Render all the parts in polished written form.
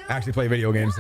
actually play video games.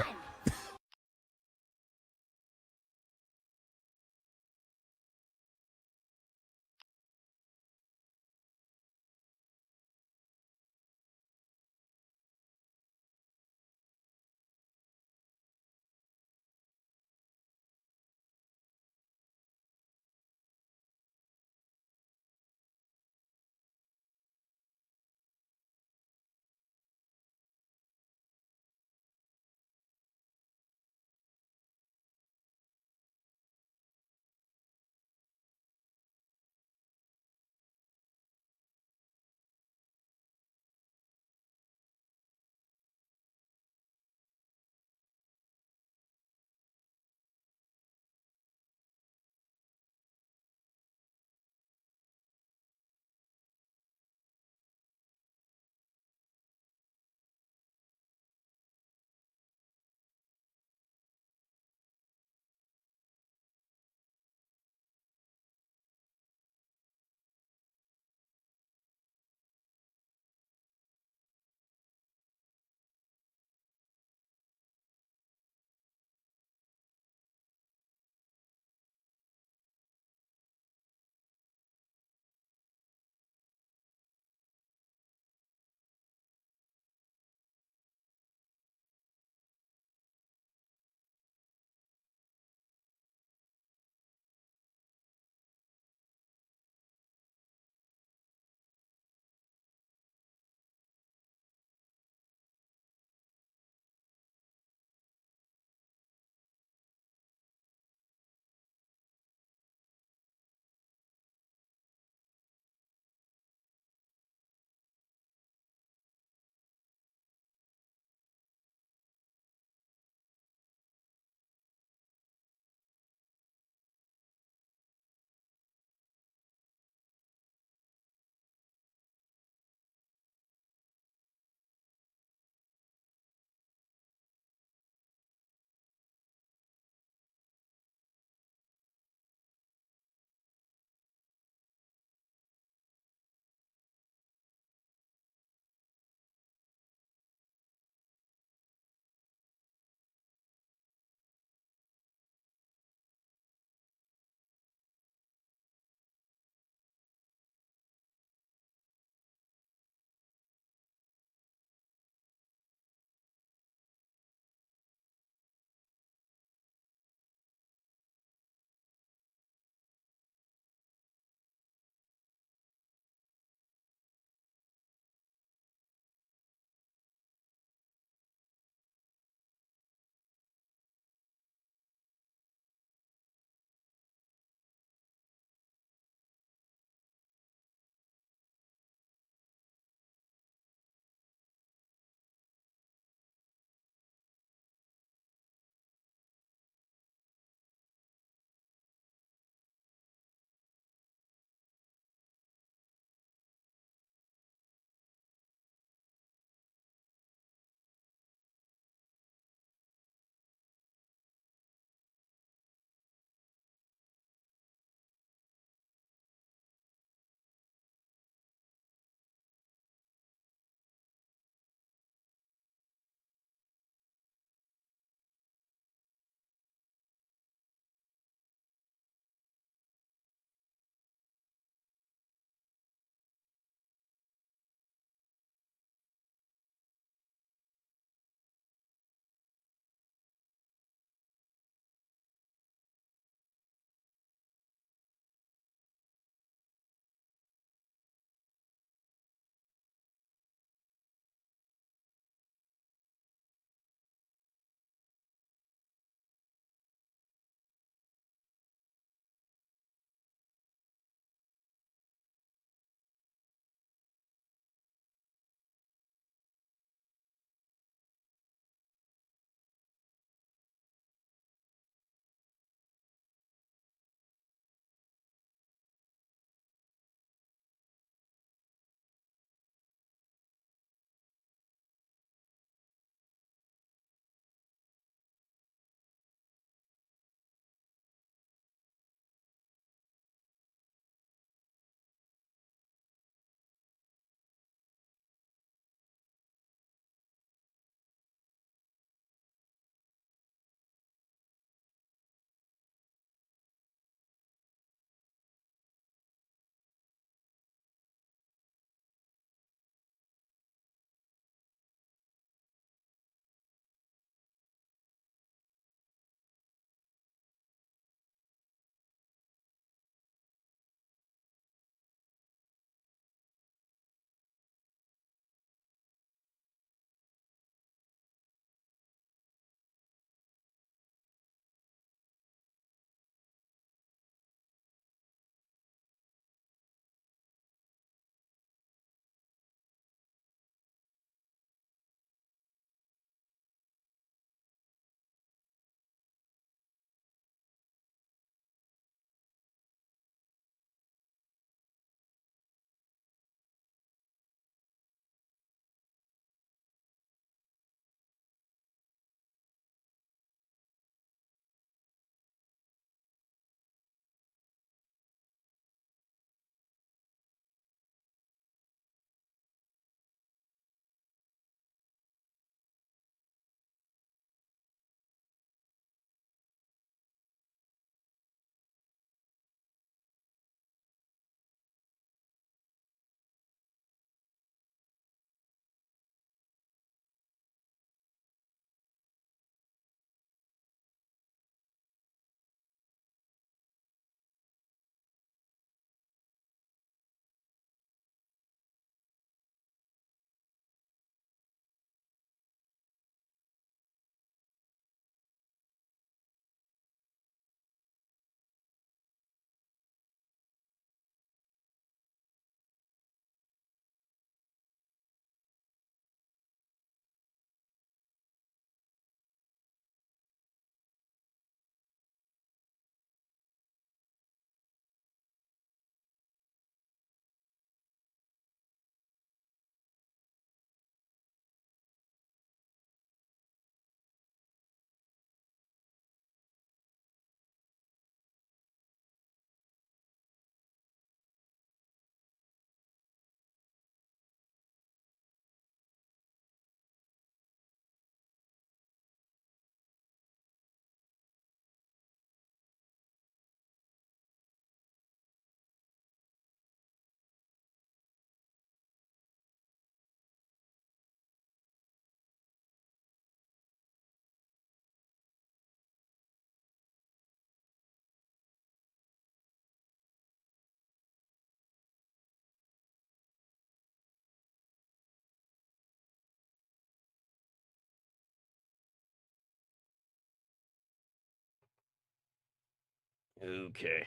Okay.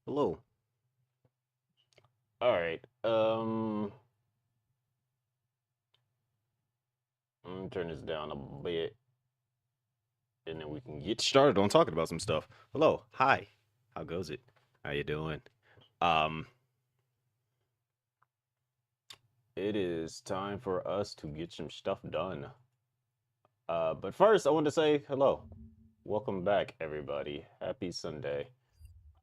Hello. All right. I'm gonna turn this down a bit, and then we can get started on talking about some stuff. Hello. Hi. How goes it? How you doing? Um, it is time for us to get some stuff done. But first, I want to say hello. Welcome back, everybody. Happy Sunday.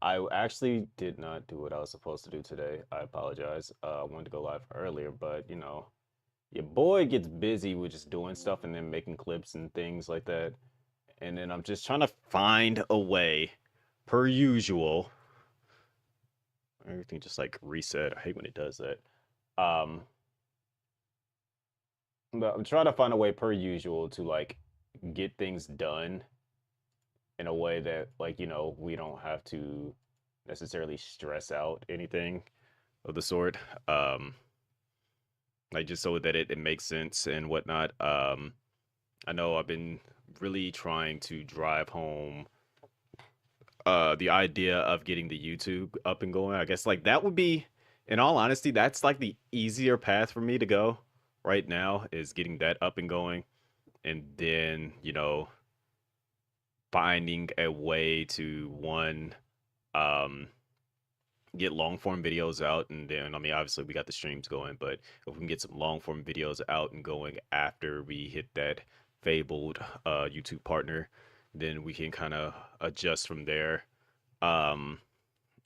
I actually did not do what I was supposed to do today. I apologize. I wanted to go live earlier, but your boy gets busy with just doing stuff and then making clips and things like that. And then I'm just trying to find a way, per usual. Everything just like reset. I hate when it does that. Um, but I'm trying to find a way, per usual, to like get things done in a way that we don't have to necessarily stress out anything of the sort. Um, like just so that it makes sense and whatnot. I know I've been really trying to drive home the idea of getting the YouTube up and going. I guess like that would be, in all honesty, that's like the easier path for me to go right now is getting that up and going, and then finding a way to one um get long form videos out, and then I mean obviously we got the streams going, but if we can get some long form videos out and going after we hit that fabled YouTube partner, then we can kind of adjust from there. um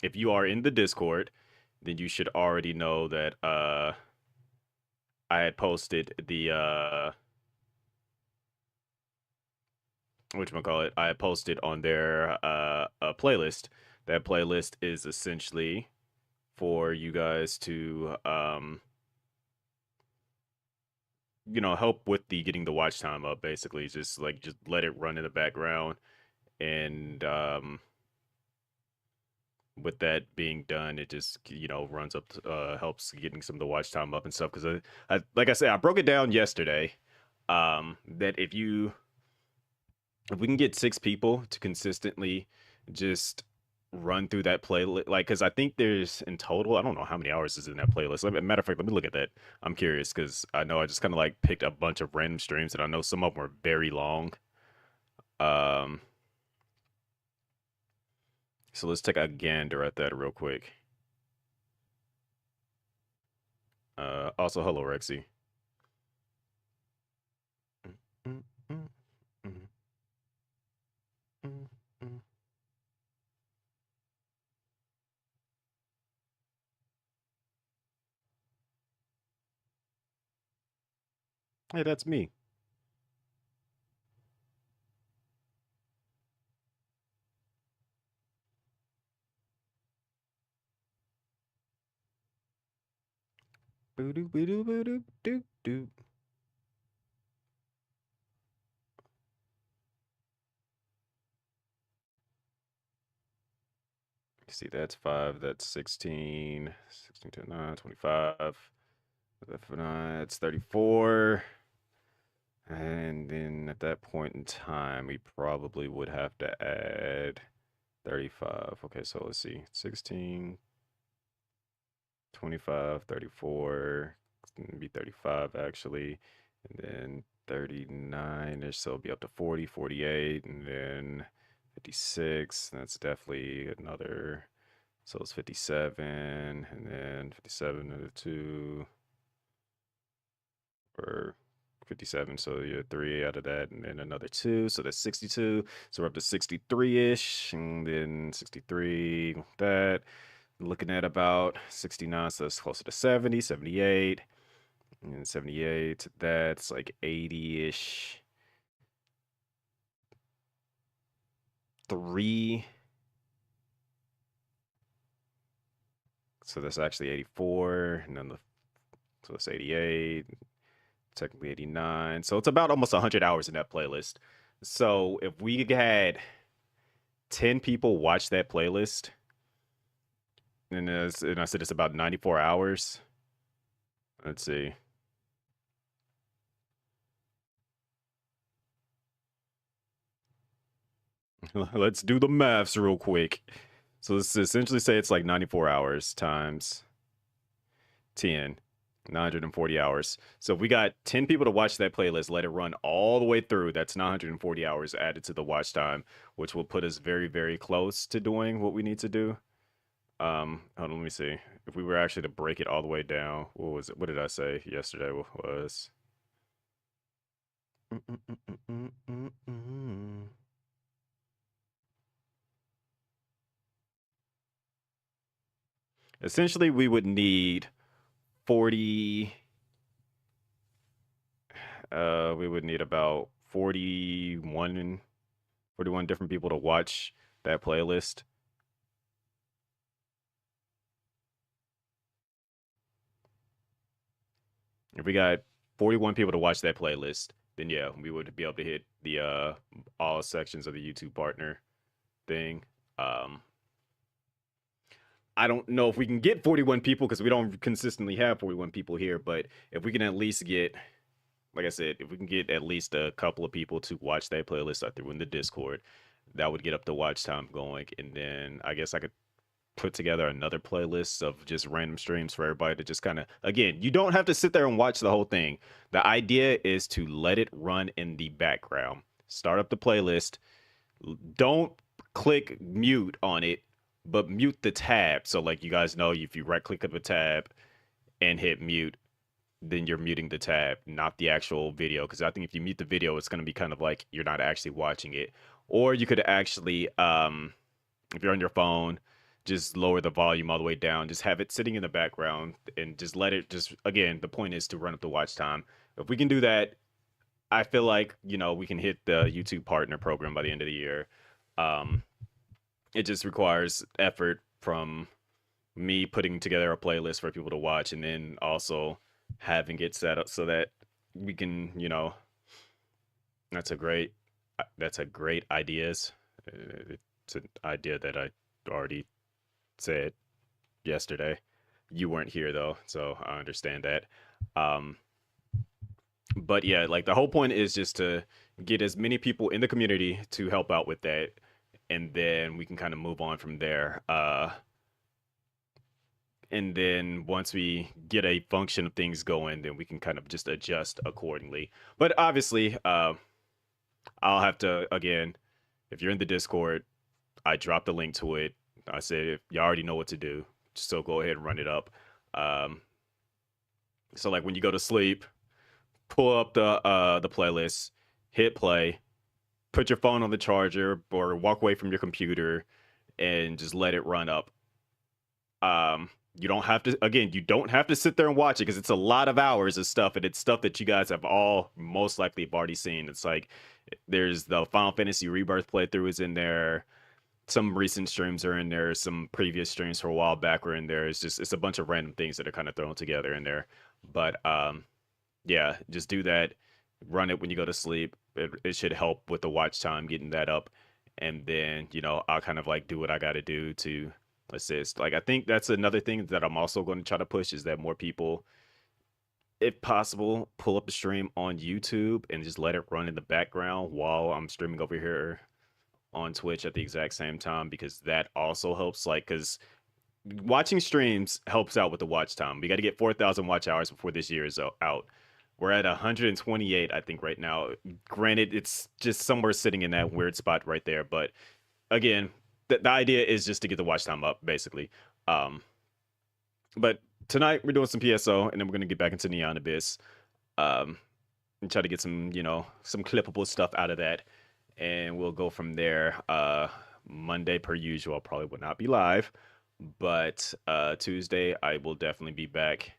if you are in the Discord, then you should already know that I had posted the whatchamacallit, I had posted on their a playlist. That playlist is essentially for you guys to help with the getting the watch time up. Basically just let it run in the background, and with that being done, it just runs up helps getting some of the watch time up and stuff. Because I like I said, I broke it down yesterday, that if we can get 6 people to consistently just run through that playlist, like, because I think there's in total, I don't know how many hours is in that playlist. Matter of fact, let me look at that. I'm curious because I know I just kind of like picked a bunch of random streams, and I know some of them are very long. um so let's take a gander at that real quick. Also, hello, Rexy. Mm, mm, mm, mm, mm. Hey, that's me. Boo doo boo doo boo doo doo doo. See, that's 5, that's 16, 16 to 9, 25. That's 9, it's 34. And then at that point in time, we probably would have to add 35. Okay, so let's see. 16, 25, 34. It's going to be 35 actually. And then 39 ish. So it'll be up to 40, 48. And then 56. That's definitely another. So it's 57. And then 57 another 2. Or 57, so you're 3 out of that, and then another 2, so that's 62. So we're up to 63-ish, and then 63, that. Looking at about 69, so that's closer to 70, 78, and 78, that's like 80-ish. 3, so that's actually 84, and then so that's 88, technically 89. So it's about almost 100 hours in that playlist. So if we had 10 people watch that playlist, and I said it's about 94 hours. Let's see. Let's do the maths real quick. So let's essentially say it's like 94 hours times 10, 940 hours. So if we got 10 people to watch that playlist, let it run all the way through, that's 940 hours added to the watch time, which will put us very, very close to doing what we need to do. Hold on, let me see. If we were actually to break it all the way down, what was it? What did I say yesterday was? Essentially, we would need 40 we would need about 41 different people to watch that playlist. If we got 41 people to watch that playlist, then yeah, we would be able to hit the all sections of the YouTube partner thing. Um I don't know if we can get 41 people because we don't consistently have 41 people here, but if we can at least get, like I said, if we can get at least a couple of people to watch that playlist I threw in the Discord, that would get up the watch time going. And then I guess I could put together another playlist of just random streams for everybody to just kind of, again, you don't have to sit there and watch the whole thing. The idea is to let it run in the background. Start up the playlist. Don't click mute on it, but mute the tab. So like you guys know, if you right click up a tab and hit mute, then you're muting the tab, not the actual video. Because I think if you mute the video, it's going to be kind of like you're not actually watching it. Or you could actually, if you're on your phone, just lower the volume all the way down. Just have it sitting in the background and just let it just, again, the point is to run up the watch time. If we can do that, I feel like, we can hit the YouTube partner program by the end of the year. Um, it just requires effort from me putting together a playlist for people to watch and then also having it set up so that we can, that's a great ideas. It's an idea that I already said yesterday. You weren't here though, so I understand that. Um, but yeah, like the whole point is just to get as many people in the community to help out with that, and then we can kind of move on from there. And then once we get a function of things going, then we can kind of just adjust accordingly. But obviously, I'll have to again, if you're in the Discord, I dropped the link to it. I said if you already know what to do, so go ahead and run it up. Um, so like when you go to sleep, pull up the playlist, hit play, put your phone on the charger, or walk away from your computer, and just let it run up. You don't have to, again, you don't have to sit there and watch it because it's a lot of hours of stuff, and it's stuff that you guys have all most likely have already seen. It's like there's the Final Fantasy Rebirth playthrough is in there. Some recent streams are in there. Some previous streams for a while back were in there. It's a bunch of random things that are kind of thrown together in there. But yeah, just do that. Run it when you go to sleep. It should help with the watch time, getting that up. And then, I'll kind of like do what I got to do to assist. Like, I think that's another thing that I'm also going to try to push is that more people, if possible, pull up the stream on YouTube and just let it run in the background while I'm streaming over here on Twitch at the exact same time, because that also helps. Like, because watching streams helps out with the watch time. We got to get 4,000 watch hours before this year is out. We're at 128, I think, right now. Granted, it's just somewhere sitting in that weird spot right there. But again, the idea is just to get the watch time up, basically. Um, but tonight we're doing some PSO, and then we're gonna get back into Neon Abyss, um, and try to get some, some clippable stuff out of that, and we'll go from there. Monday, per usual, probably will not be live, but Tuesday I will definitely be back.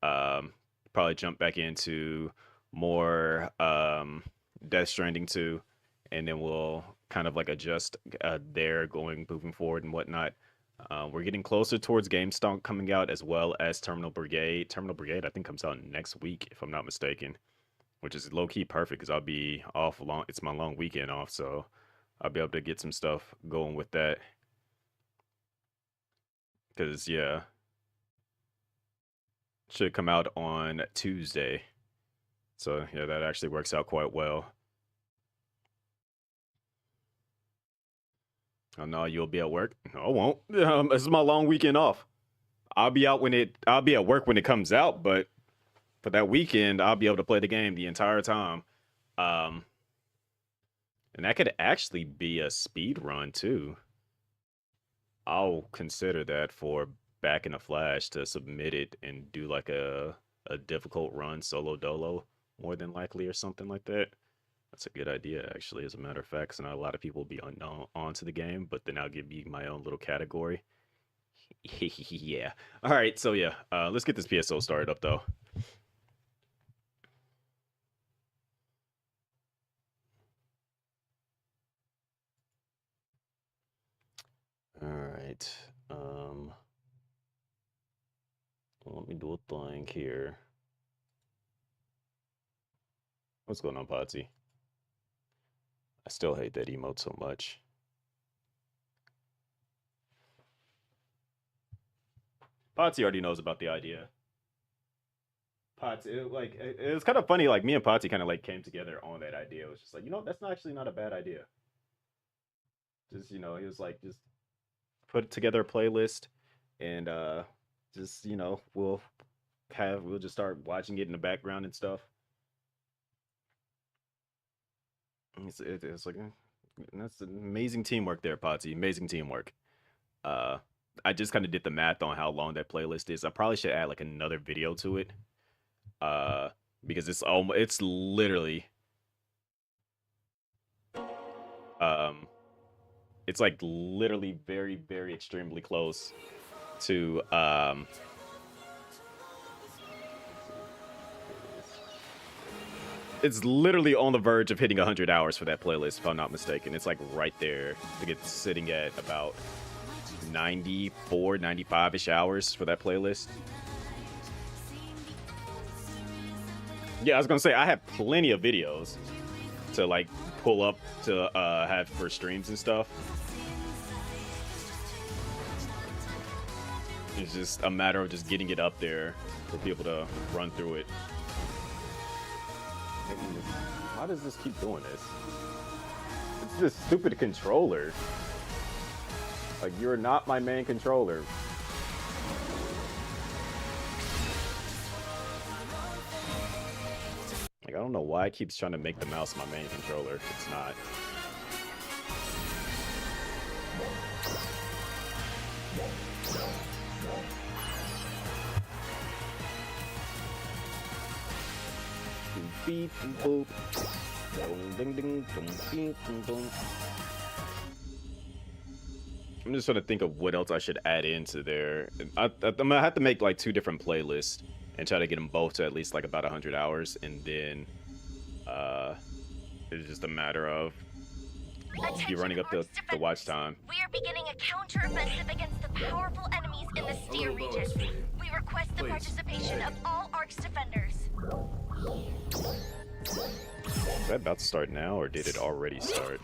Um, Probably jump back into more Death Stranding 2, and then we'll kind of like adjust there going moving forward and whatnot. We're getting closer towards GameStop coming out as well as Terminal Brigade. Terminal Brigade, I think, comes out next week, if I'm not mistaken, which is low key perfect because I'll be off long. It's my long weekend off, so I'll be able to get some stuff going with that. Because, yeah, should come out on Tuesday. So, yeah, that actually works out quite well. Oh no, you'll be at work? No, I won't. This is my long weekend off. I'll be at work when it comes out, but for that weekend, I'll be able to play the game the entire time. Um, and that could actually be a speed run too. I'll consider that for back in a flash to submit it and do like a difficult run solo dolo more than likely or something like that. That's a good idea actually, as a matter of fact. So not a lot of people will be onto the game, but then I'll give you my own little category. Yeah. All right. So yeah, let's get this PSO started up though. All right. Let me do a thing here. What's going on, Potsy? I still hate that emote so much. Potsy already knows about the idea. Potsy, it was kind of funny. Like me and Potsy kind of like came together on that idea. It was just like, that's not actually not a bad idea. Just he was like, just put together a playlist, and just we'll just start watching it in the background and stuff. It's like that's amazing teamwork there, Potsy. Amazing teamwork. Uh, I just kind of did the math on how long that playlist is. I probably should add like another video to it. Because it's literally um it's like literally very, very extremely close to it's literally on the verge of hitting 100 hours for that playlist, if I'm not mistaken. It's like right there. I think it's sitting at about 94, 95-ish hours for that playlist. Yeah, I was gonna say I have plenty of videos to like pull up to have for streams and stuff. It's just a matter of just getting it up there for people to run through it. Why does this keep doing this? It's this stupid controller. Like, you're not my main controller. Like, I don't know why it keeps trying to make the mouse my main controller. It's not. Beep boop. Ding ding ding boom. I'm just trying to think of what else I should add into there. I'm gonna have to make like 2 different playlists and try to get them both to at least like about 100 hours, and then it's just a matter of be running up the watch time. We are beginning a counteroffensive against the powerful enemies in the Steer region. We request the participation of all ARC's defenders. Is that about to start now, or did it already start?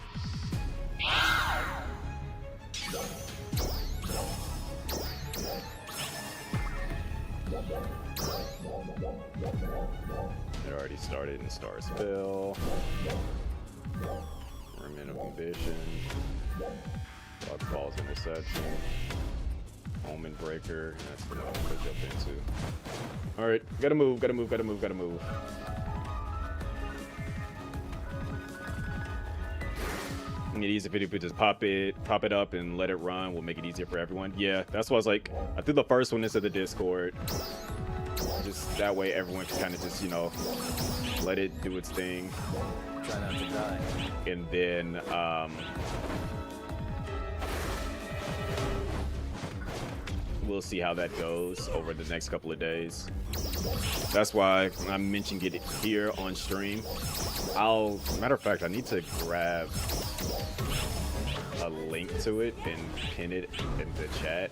It already started in Stars Fill. Remnant of Ambition. Dog Falls Interception. Omen Breaker. That's what I'm gonna jump into. Alright, gotta move. Make it easy if people just pop it up and let it run. Will make it easier for everyone. Yeah, that's why I was like, I threw the first one into the Discord. Just that way everyone can kind of just, let it do its thing. Try not to die. And then we'll see how that goes over the next couple of days. That's why I mentioned it here on stream. Matter of fact, I need to grab a link to it and pin it in the chat.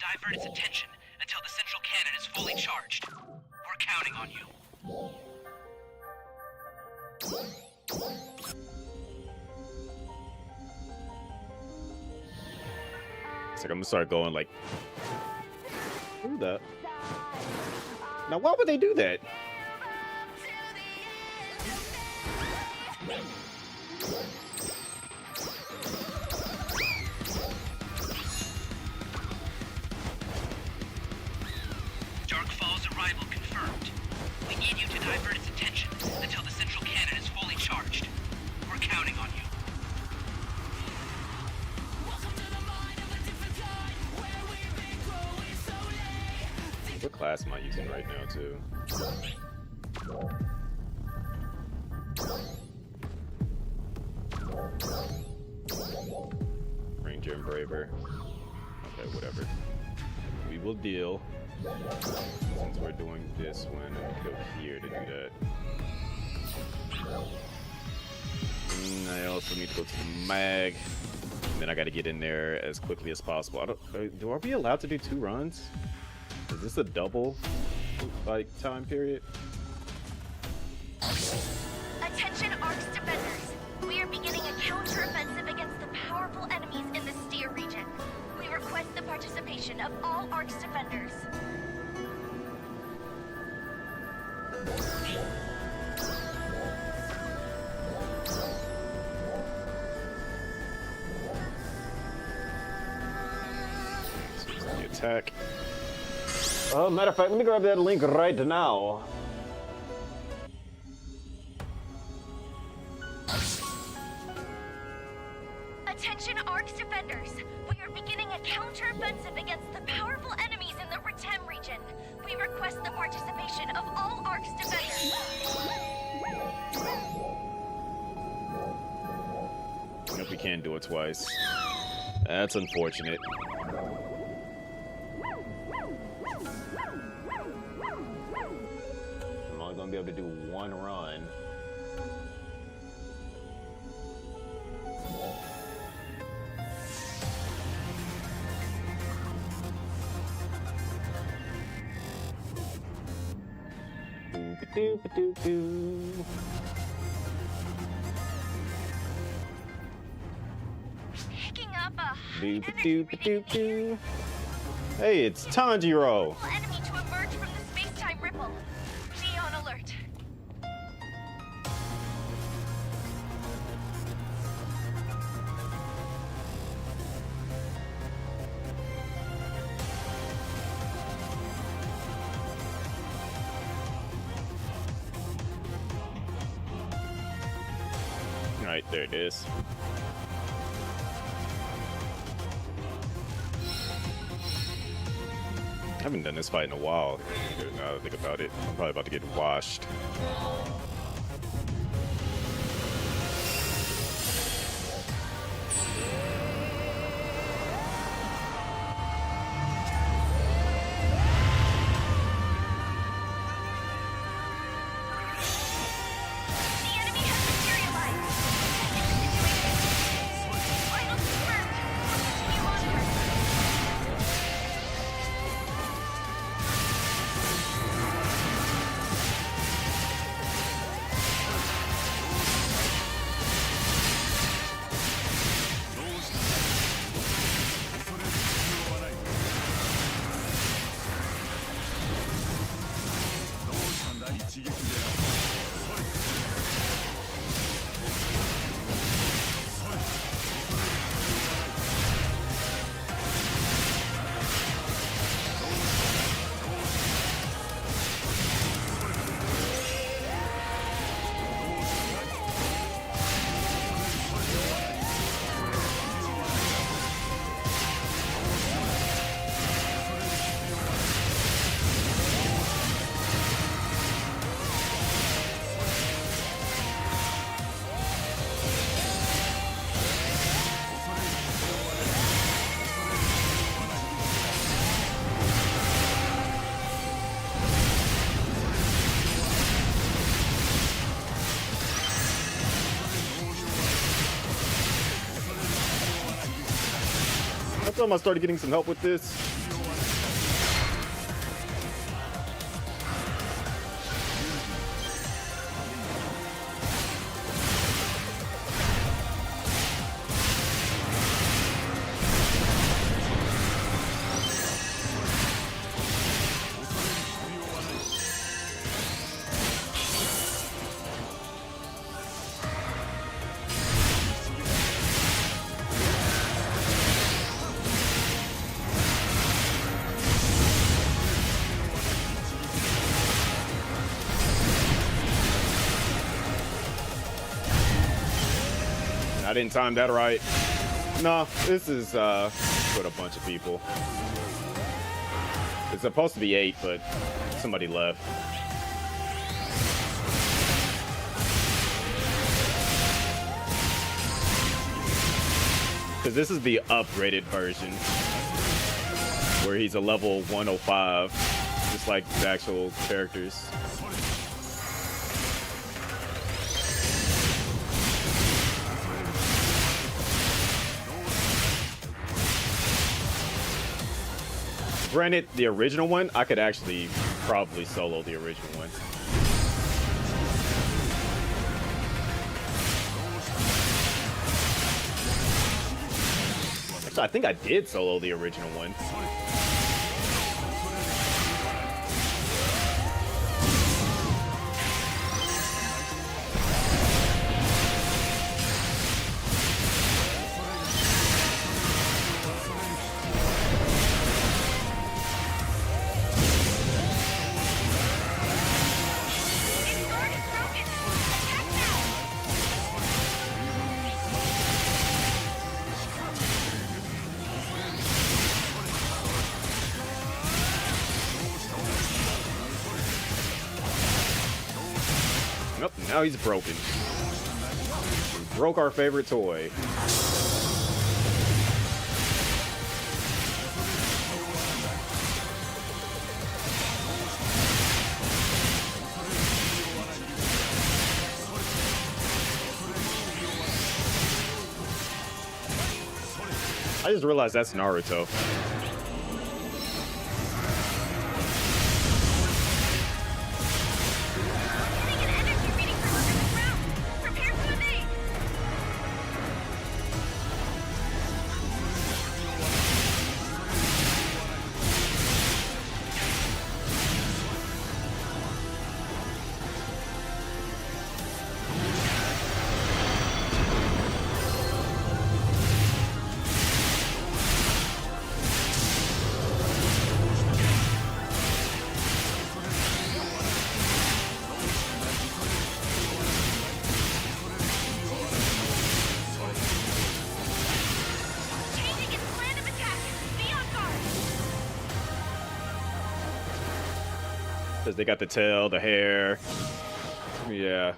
Divert its attention until the central cannon is fully charged. We're counting on you. It's like I'm gonna start going like, who the? Now, why would they do that? Dark Fall's arrival confirmed. We need you to divert its attention until the central cannon is fully charged. We're counting on you. What class am I using right now, too? Ranger and Braver. Okay, whatever. We will deal. Since we're doing this one, and go here to do that. I also need to go to the mag. And then I gotta get in there as quickly as possible. Are we allowed to do 2 runs? Is this a double, like, time period? Attention Arcs defenders. We are beginning a counter-offensive against the powerful enemies in the Steer region. We request the participation of all Arcs defenders. The attack. Matter of fact, let me grab that link right now. Attention Arcs defenders. We are beginning a counter-offensive against the powerful enemies in the Retem region. We request the participation of all Arcs defenders. If we can't do it twice. That's unfortunate. I'm only gonna be able to do 1 run. Doo-ba-doo-ba-doo-doo. Picking up a Doo-ba-doo-ba-doo-doo. Hey, it's Tanjiro. enemy to emerge from the space-time ripple. Be on alert. Alright, there it is. I haven't done this fight in a while. Now that I think about it, I'm probably about to get washed. The enemy has materialized. Final confirmed. Continue onward. I thought I started getting some help with this. I didn't time that right. No, this is put a bunch of people. It's supposed to be 8, but somebody left. Because this is the upgraded version, where he's a level 105, just like the actual characters. Granted, the original one, I could actually probably solo the original one. Actually, I think I did solo the original one. Nope, now he's broken. We broke our favorite toy. I just realized that's Naruto. Because they got the tail, the hair. Yeah.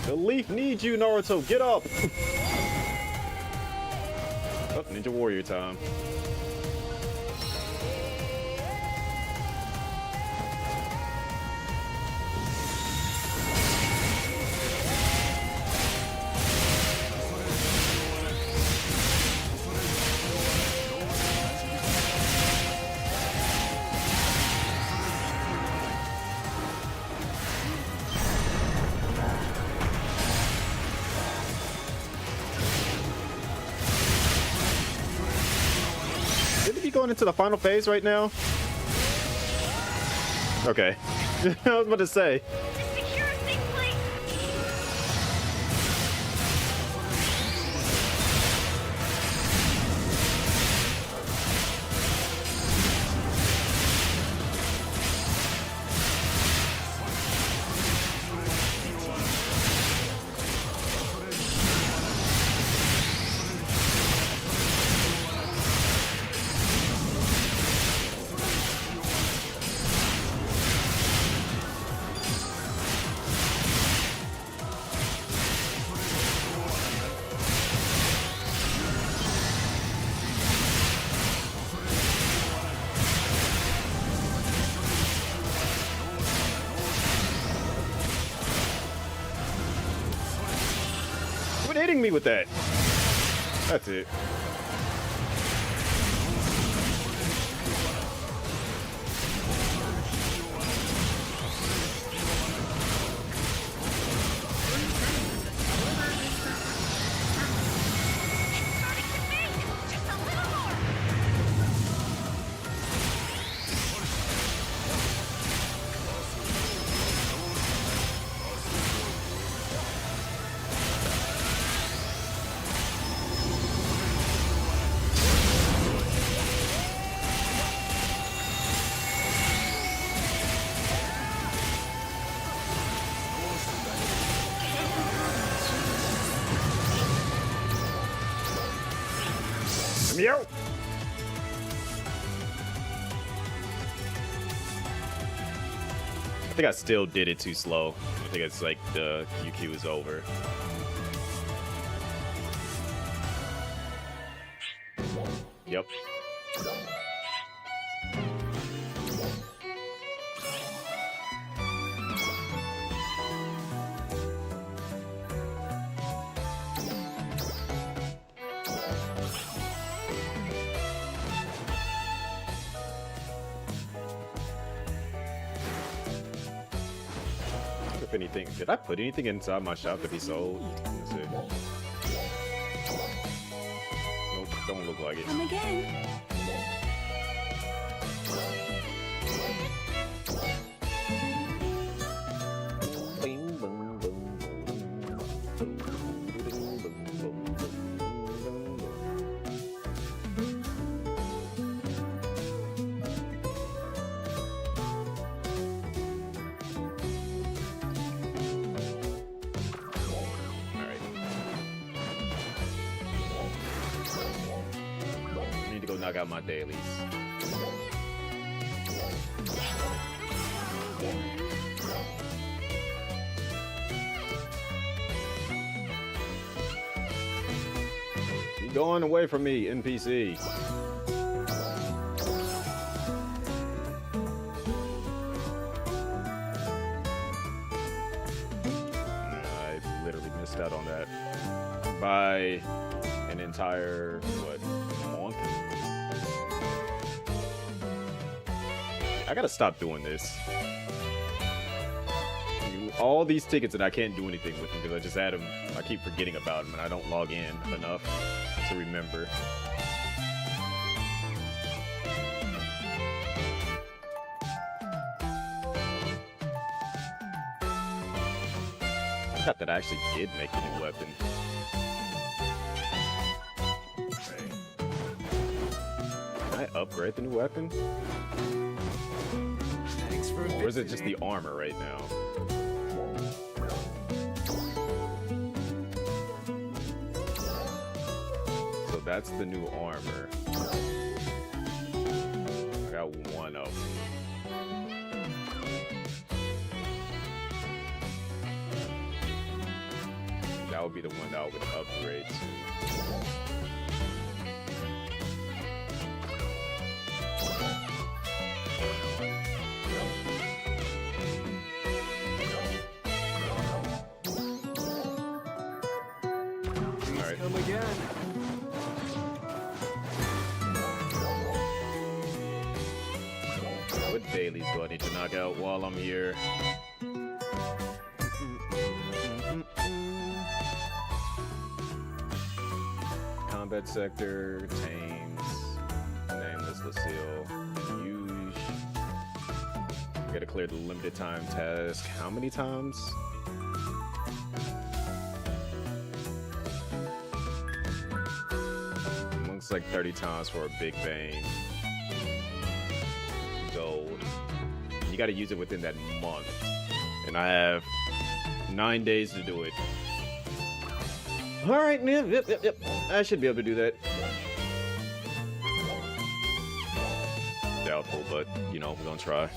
The leaf needs you, Naruto. Get up. Oh, Ninja Warrior time. Going into the final phase right now? Okay. I was about to say. Quit hitting me with that. That's it. Meow. I think I still did it too slow. I think it's like the UQ is over. Yep. If anything, did I put anything inside my shop to be sold? Let's see. Nope, don't look like it. Come again. Knock out my dailies. You going away from me, NPC. I literally missed out on that by an entire, what, month? I gotta stop doing this. All these tickets that I can't do anything with them because I just add them. I keep forgetting about them and I don't log in enough to remember. I thought that I actually did make a new weapon. Okay. Can I upgrade the new weapon? Or is it just the armor right now? So that's the new armor. I got one of them. That would be the one that I would upgrade to. Come again. What dailies do I need to knock out while I'm here? Combat sector, Tames, Nameless, Lucille, Huge. We gotta clear the limited time task. How many times? Looks like 30 times for a Big Bang. Gold. You gotta use it within that month. And I have 9 days to do it. Alright, man. Yep. I should be able to do that. Doubtful, but, you know, we're gonna try.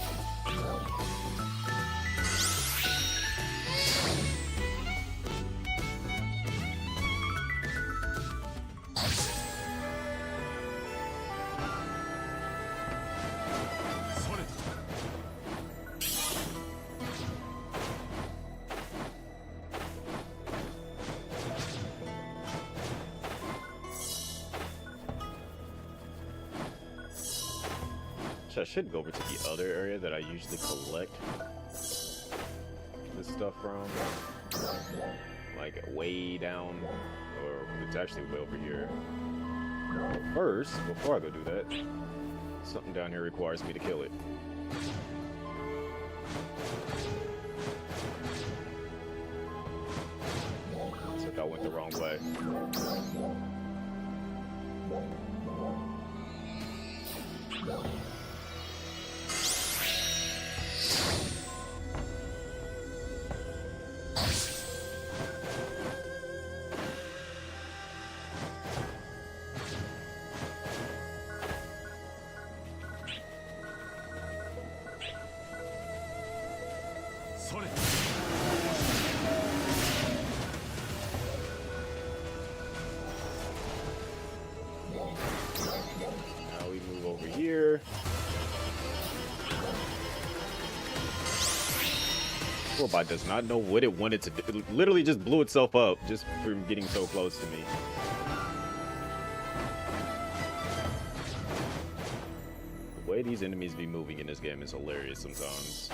I should go over to the other area that I usually collect this stuff from. Like way down, or it's actually way over here. But first, before I go do that, something down here requires me to kill it. Except I went the wrong way. Now we move over here. Robot does not know what it wanted to do. It literally just blew itself up just from getting so close to me. The way these enemies be moving in this game is hilarious sometimes.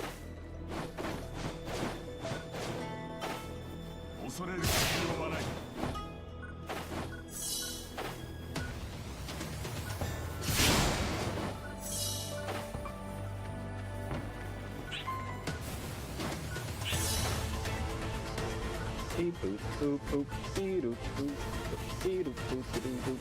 Boop, boop, boop, boop, boop, boop, boop, boop, boop.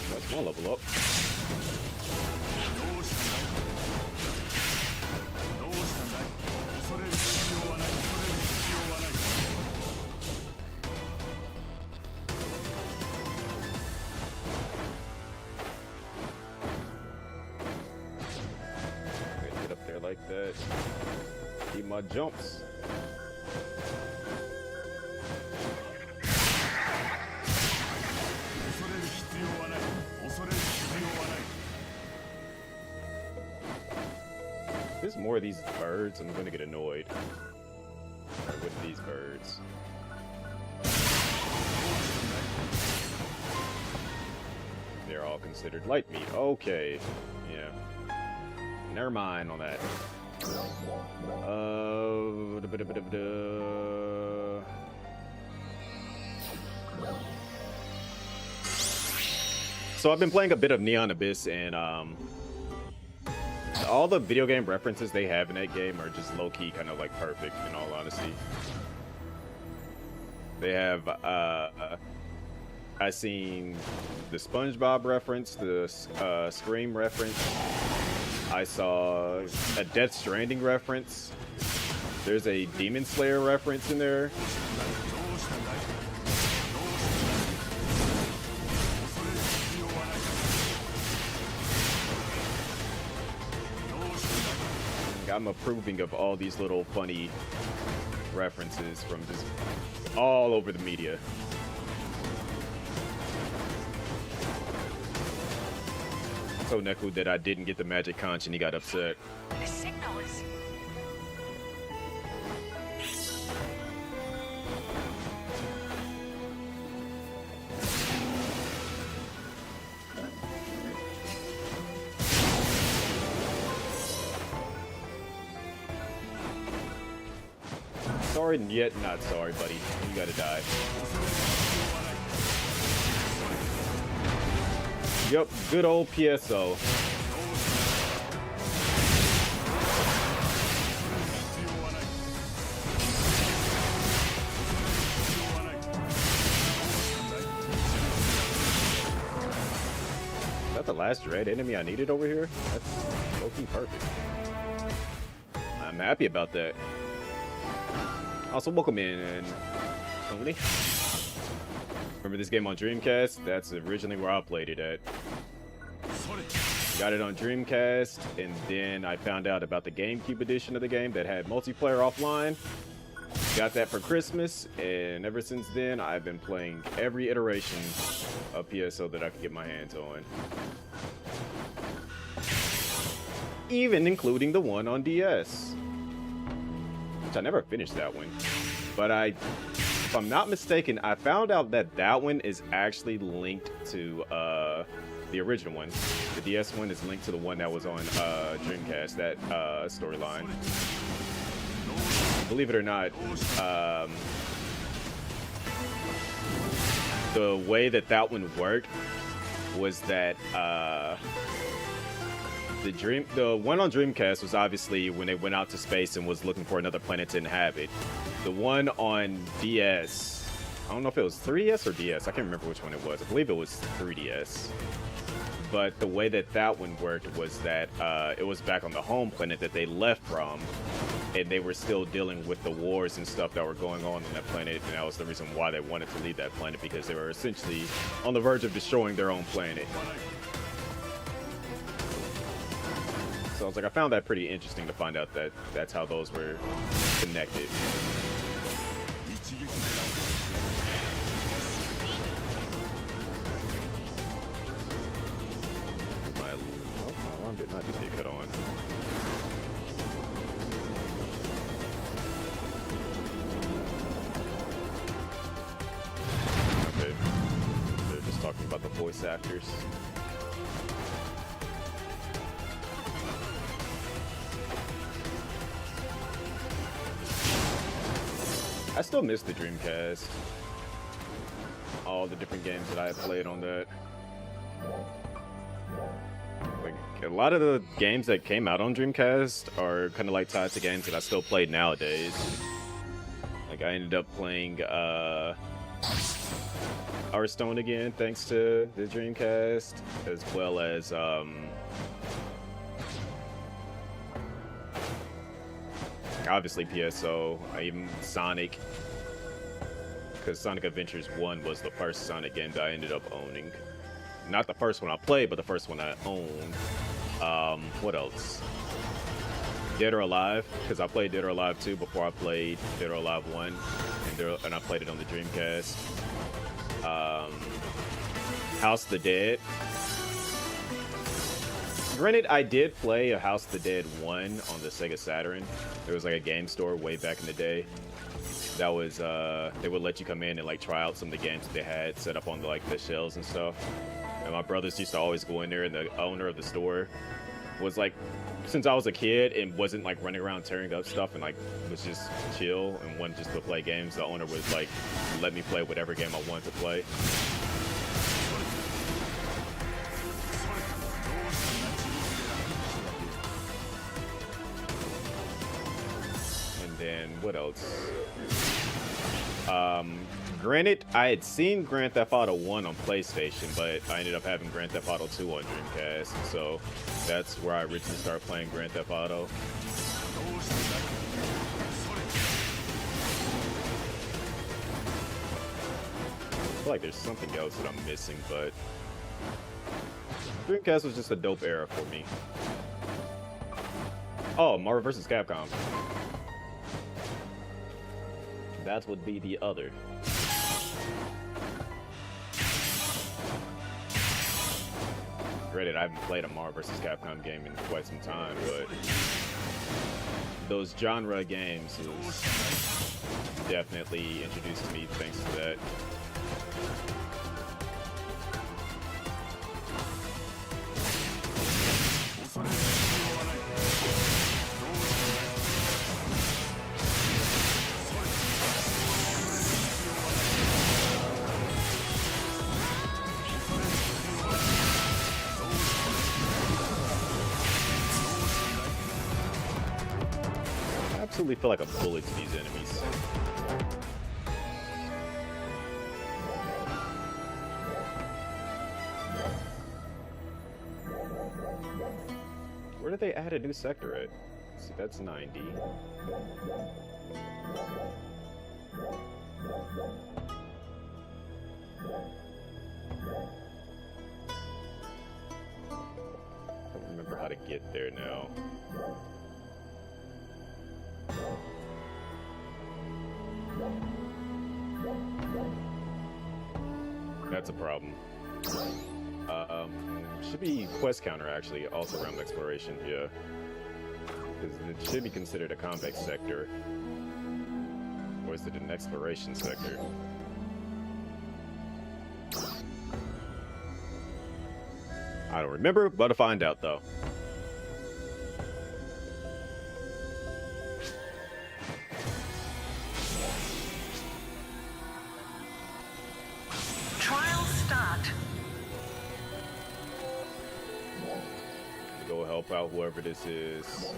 That's one level up. Get up there like that. Keep my jumps. There's more of these birds, I'm gonna get annoyed with these birds. They're all considered light meat. Okay. Yeah. Never mind on that. So I've been playing a bit of Neon Abyss, and all the video game references they have in that game are just low-key kind of like perfect, in all honesty. They have I seen the SpongeBob reference, the Scream reference. I saw a Death Stranding reference. There's a Demon Slayer reference in there. I'm approving of all these little funny references from just all over the media. So Neku that I didn't get the magic conch and he got upset. The signal is... Sorry, yet not sorry, buddy. You gotta die. Yep, good old PSO. Is that the last dread enemy I needed over here? That's low-key perfect. I'm happy about that. Also, welcome in, Tony. Remember this game on Dreamcast? That's originally where I played it at. Got it on Dreamcast, and then I found out about the GameCube edition of the game that had multiplayer offline. Got that for Christmas, and ever since then, I've been playing every iteration of PSO that I could get my hands on. Even including the one on DS. I never finished that one, but if I'm not mistaken, I found out that that one is actually linked to the original one. The DS one is linked to the one that was on Dreamcast, that storyline. Believe it or not, the way that one worked was that the one on Dreamcast was obviously when they went out to space and was looking for another planet to inhabit. The one on DS, I don't know if it was 3DS or DS, I can't remember which one it was. I believe it was 3DS. But the way that one worked was that it was back on the home planet that they left from, and they were still dealing with the wars and stuff that were going on that planet, and that was the reason why they wanted to leave that planet, because they were essentially on the verge of destroying their own planet. So I was like, I found that pretty interesting to find out that that's how those were connected. My alarm did not just get cut on. Okay, they're just talking about the voice actors. I still miss the Dreamcast. All the different games that I had played on that. Like, a lot of the games that came out on Dreamcast are kind of like tied to games that I still play nowadays. Like, I ended up playing Hearthstone again thanks to the Dreamcast, as well as obviously PSO, even Sonic, because Sonic Adventures 1 was the first Sonic game that I ended up owning. Not the first one I played, but the first one I owned. What else? Dead or Alive, because I played Dead or Alive 2 before I played Dead or Alive 1, and I played it on the Dreamcast. House of the Dead. Granted, I did play a House of the Dead 1 on the Sega Saturn. There was like a game store way back in the day. That was, they would let you come in and like try out some of the games that they had set up on the, like the shelves and stuff. And my brothers used to always go in there, and the owner of the store was like, since I was a kid and wasn't like running around tearing up stuff and like was just chill and wanted just to play games, the owner was like, let me play whatever game I wanted to play. And what else? Granted, I had seen Grand Theft Auto 1 on PlayStation, but I ended up having Grand Theft Auto 2 on Dreamcast, so that's where I originally started playing Grand Theft Auto. I feel like there's something else that I'm missing, but Dreamcast was just a dope era for me. Oh, Marvel vs. Capcom. That would be the other. Granted, I haven't played a Marvel vs. Capcom game in quite some time, but those genre games was definitely introduced to me thanks to that. I absolutely feel like a bullet to these enemies. Where did they add a new sector at? Let's see, that's 90. I don't remember how to get there now. That's a problem. Should be quest counter actually, also around exploration, yeah. Because it should be considered a combat sector. Or is it an exploration sector? I don't remember, but to find out though. Go help out whoever this is.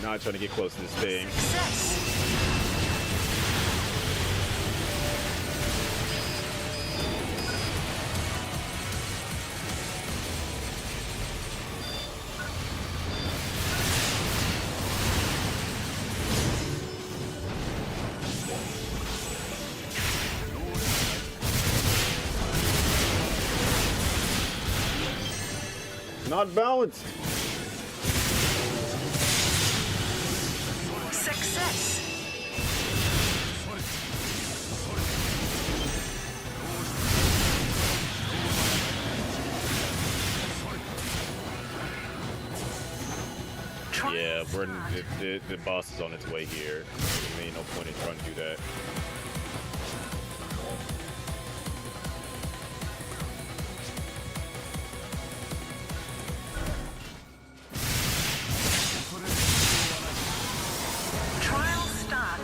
Not trying to get close to this thing. Not balanced. Success. Yeah, the boss is on its way here. There ain't no point in trying to do that. Trial start.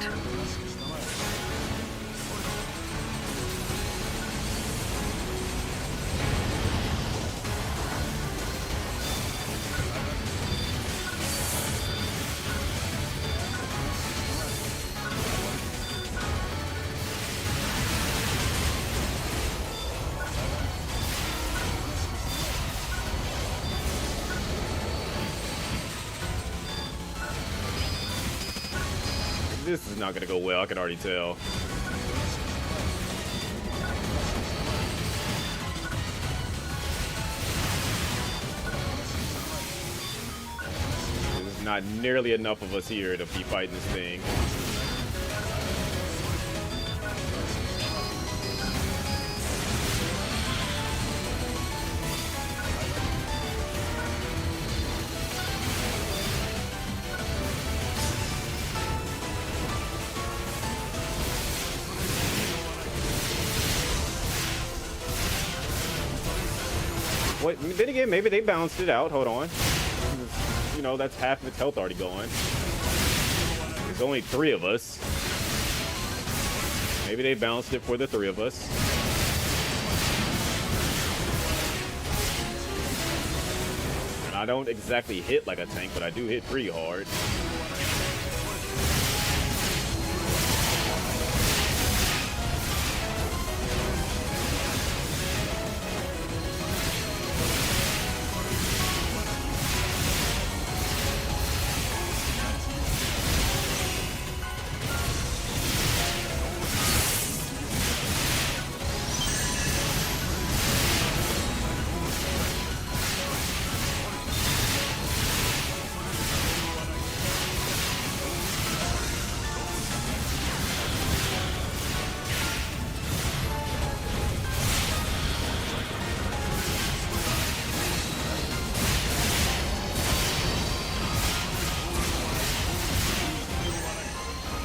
This is not gonna go well, I can already tell. There's not nearly enough of us here to be fighting this thing. What? Then again, maybe they balanced it out. Hold on. You know, that's half of its health already gone. There's only 3 of us. Maybe they balanced it for the 3 of us. And I don't exactly hit like a tank, but I do hit pretty hard.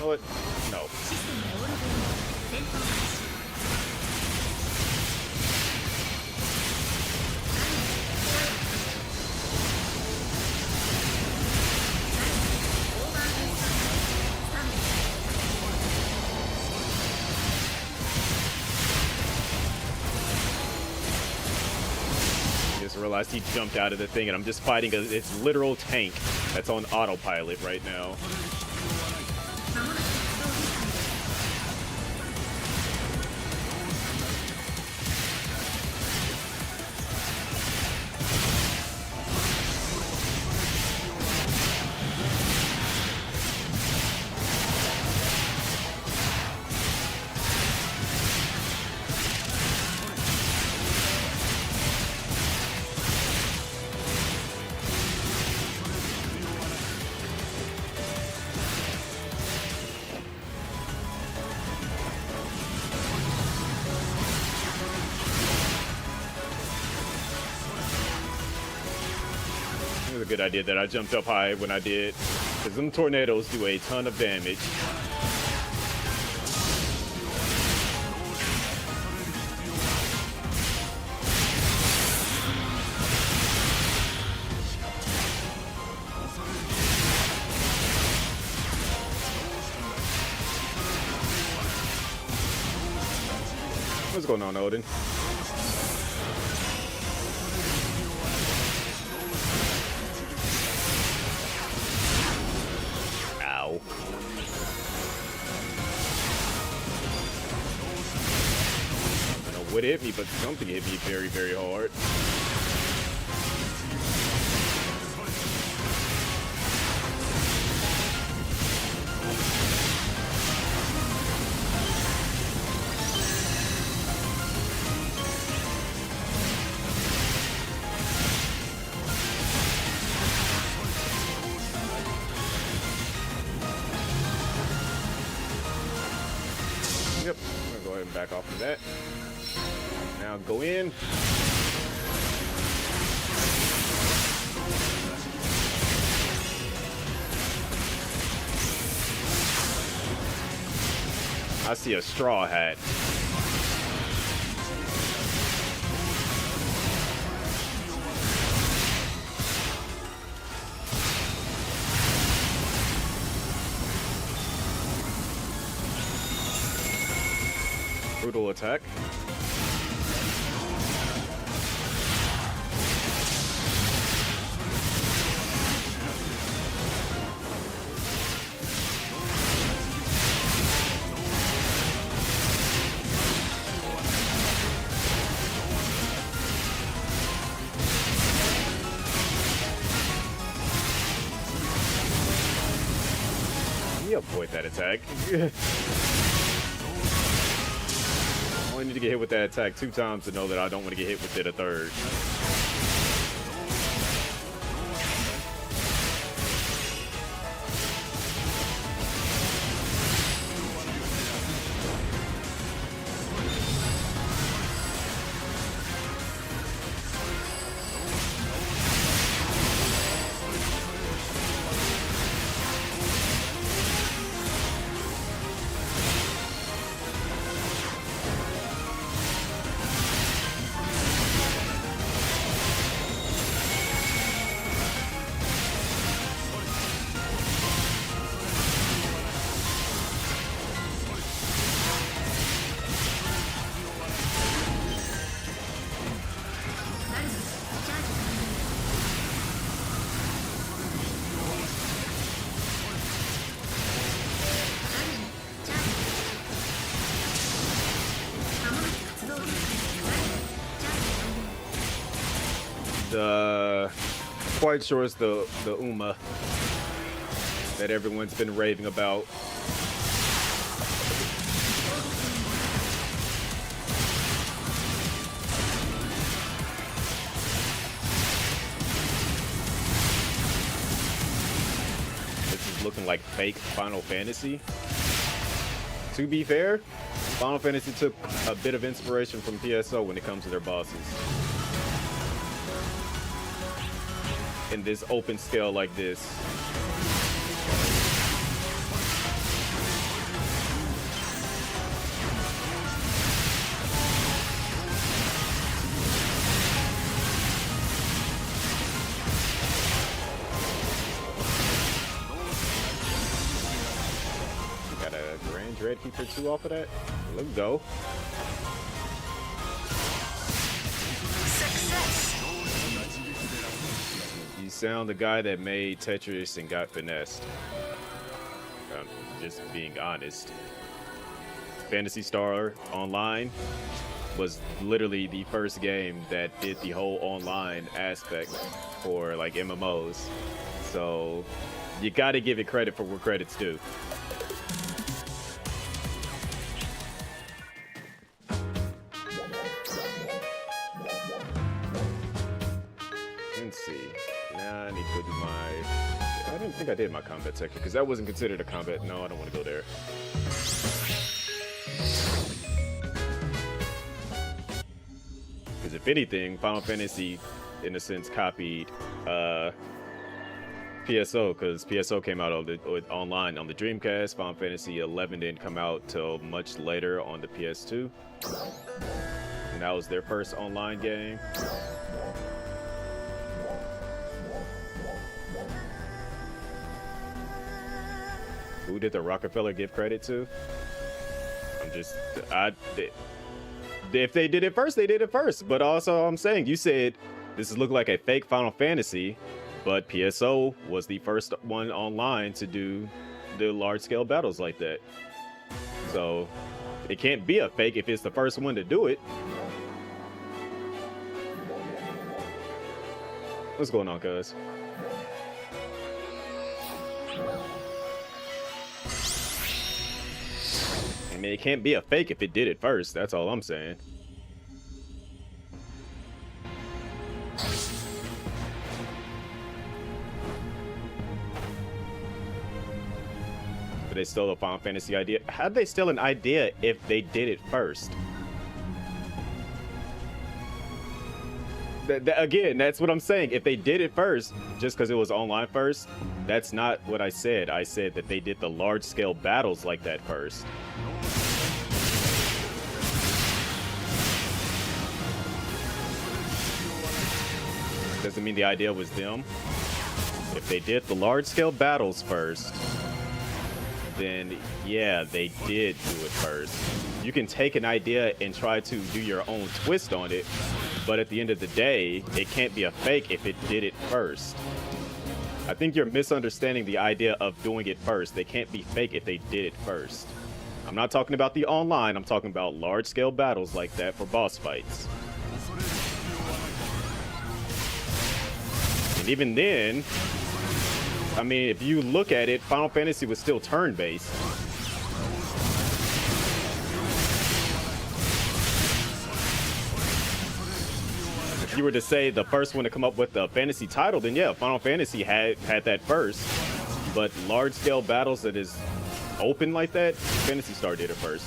What? No. Just realized he jumped out of the thing and I'm just fighting its literal tank that's on autopilot right now. It was a good idea that I jumped up high when I did, because them tornadoes do a ton of damage. What's going on, Odin? what hit me, but something hit me very, very hard. Yep, I'm gonna go ahead and back off of that. Now go in. I see a straw hat. Brutal attack. You avoid that attack. I only need to get hit with that attack 2 times to know that I don't want to get hit with it a third. Quite sure it's the Uma that everyone's been raving about. This is looking like fake Final Fantasy. To be fair, Final Fantasy took a bit of inspiration from PSO when it comes to their bosses. In this open scale like this. Got a Grand Dread Keeper 2 off of that. Let's go. You sound the guy that made Tetris and got finessed. I'm just being honest. Phantasy Star Online was literally the first game that did the whole online aspect for like MMOs. So you gotta give it credit for where credit's due. Let's see. Now I need to go do my... I didn't think I did my combat section because that wasn't considered a combat. No, I don't want to go there. Because if anything, Final Fantasy, in a sense, copied PSO, because PSO came out online on the Dreamcast. Final Fantasy 11 didn't come out till much later on the PS2. And that was their first online game. Who did the Rockefeller give credit to? If they did it first, they did it first. But also, I'm saying, you said this is look like a fake Final Fantasy, but PSO was the first one online to do the large-scale battles like that. So It can't be a fake if it's the first one to do it. What's going on, cuz? I mean, it can't be a fake if it did it first. That's all I'm saying. But they stole a Final Fantasy idea. How'd they steal an idea if they did it first? Again, that's what I'm saying. If they did it first, just because it was online first, that's not what I said. I said that they did the large-scale battles like that first. Doesn't mean the idea was them. If they did the large-scale battles first, then yeah, they did do it first. You can take an idea and try to do your own twist on it, but at the end of the day, it can't be a fake if it did it first. I think you're misunderstanding the idea of doing it first. They can't be fake if they did it first. I'm not talking about the online, I'm talking about large-scale battles like that for boss fights. And even then, I mean, if you look at it, Final Fantasy was still turn-based. If you were to say the first one to come up with the fantasy title, then yeah, Final Fantasy had that first. But large-scale battles that is open like that, Phantasy Star did it first.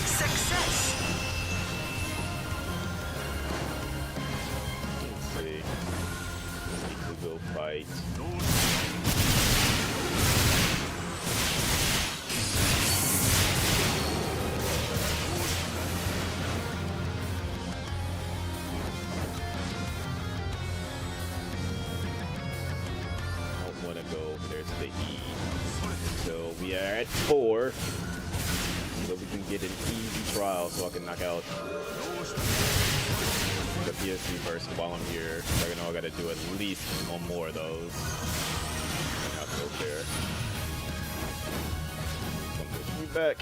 Success. Let's see. Need to go fight. I don't want to go over there to the E. So we are at 4. So we can get an easy trial so I can knock out the PSO first while I'm here. So I know I gotta do at least one more of those. I'll go there. Don't push me back.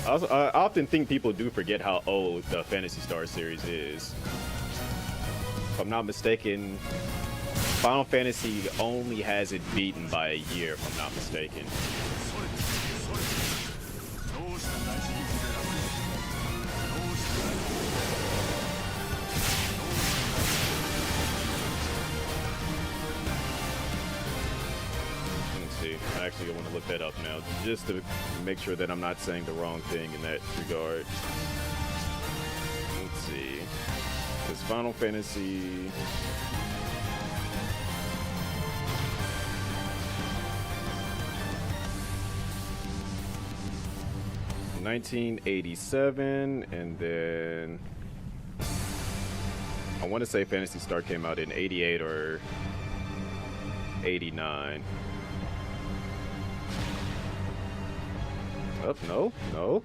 I often think people do forget how old the Phantasy Star series is. If I'm not mistaken, Final Fantasy only has it beaten by a year, if I'm not mistaken. I actually want to look that up now, just to make sure that I'm not saying the wrong thing in that regard. Let's see. Because Final Fantasy... ...1987, and then... I want to say Phantasy Star came out in 88 or 89. Oh, no.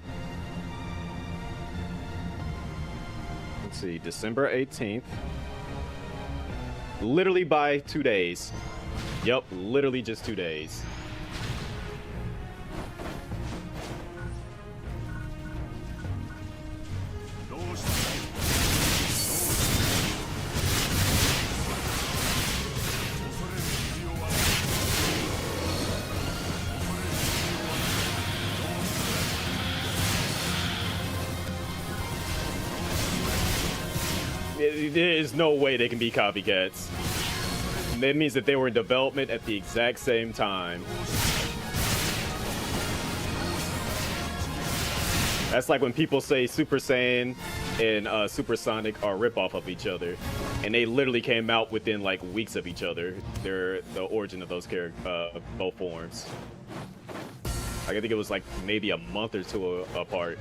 Let's see, December 18th. Literally by 2 days. Yep, literally just 2 days. There is no way they can be copycats. That means that they were in development at the exact same time. That's like when people say Super Saiyan and Supersonic are ripoff of each other, and they literally came out within like weeks of each other. They're the origin of those both forms. I think it was like maybe a month or two apart.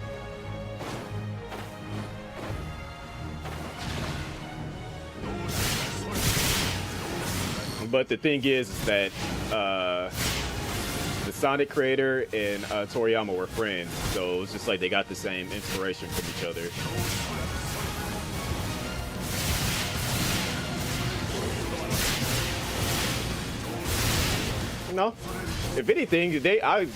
But the thing is that the Sonic creator and Toriyama were friends, so it was just like they got the same inspiration from each other. No, if anything, I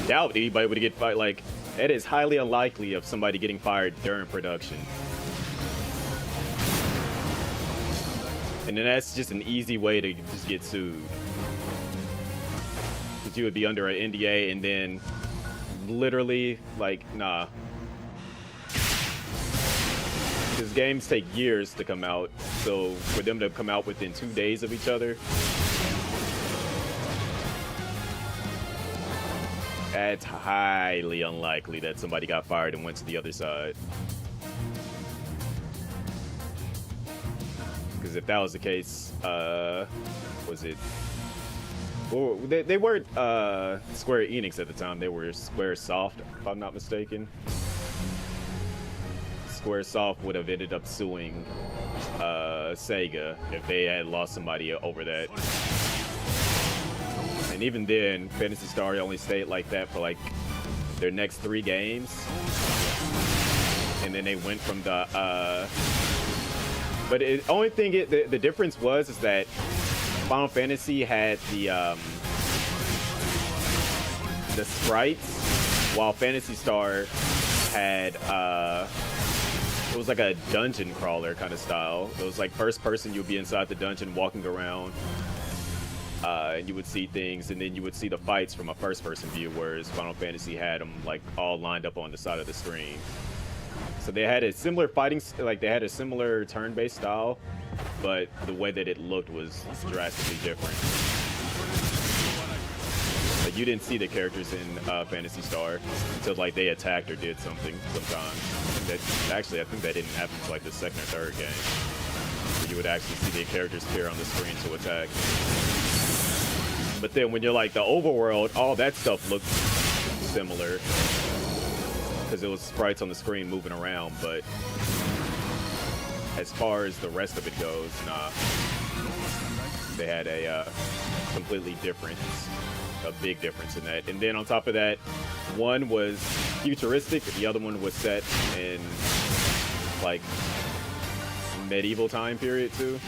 doubt anybody would get fired. Like, it is highly unlikely of somebody getting fired during production. And then that's just an easy way to just get sued. Because you would be under an NDA and then literally, like, nah. Because games take years to come out, so for them to come out within 2 days of each other, that's highly unlikely that somebody got fired and went to the other side. Because if that was the case, was it? Well, they weren't Square Enix at the time. They were Square Soft, if I'm not mistaken. Square Soft would have ended up suing Sega if they had lost somebody over that. And even then, Phantasy Star only stayed like that for like their next 3 games, and then they went from the. But the only thing, the difference was is that Final Fantasy had the sprites, while Phantasy Star had it was like a dungeon crawler kind of style. It was like first person, you'd be inside the dungeon walking around, and you would see things, and then you would see the fights from a first person view, whereas Final Fantasy had them like all lined up on the side of the screen. So they had a similar fighting, like they had a similar turn-based style, but the way that it looked was drastically different. Like you didn't see the characters in Phantasy Star until like they attacked or did something sometimes. I think that didn't happen until like the second or third game, where you would actually see the characters appear on the screen to attack. But then when you're like the overworld, all that stuff looked similar, because it was sprites on the screen moving around, but as far as the rest of it goes, nah. They had a completely different, a big difference in that. And then on top of that, one was futuristic, the other one was set in like medieval time period too.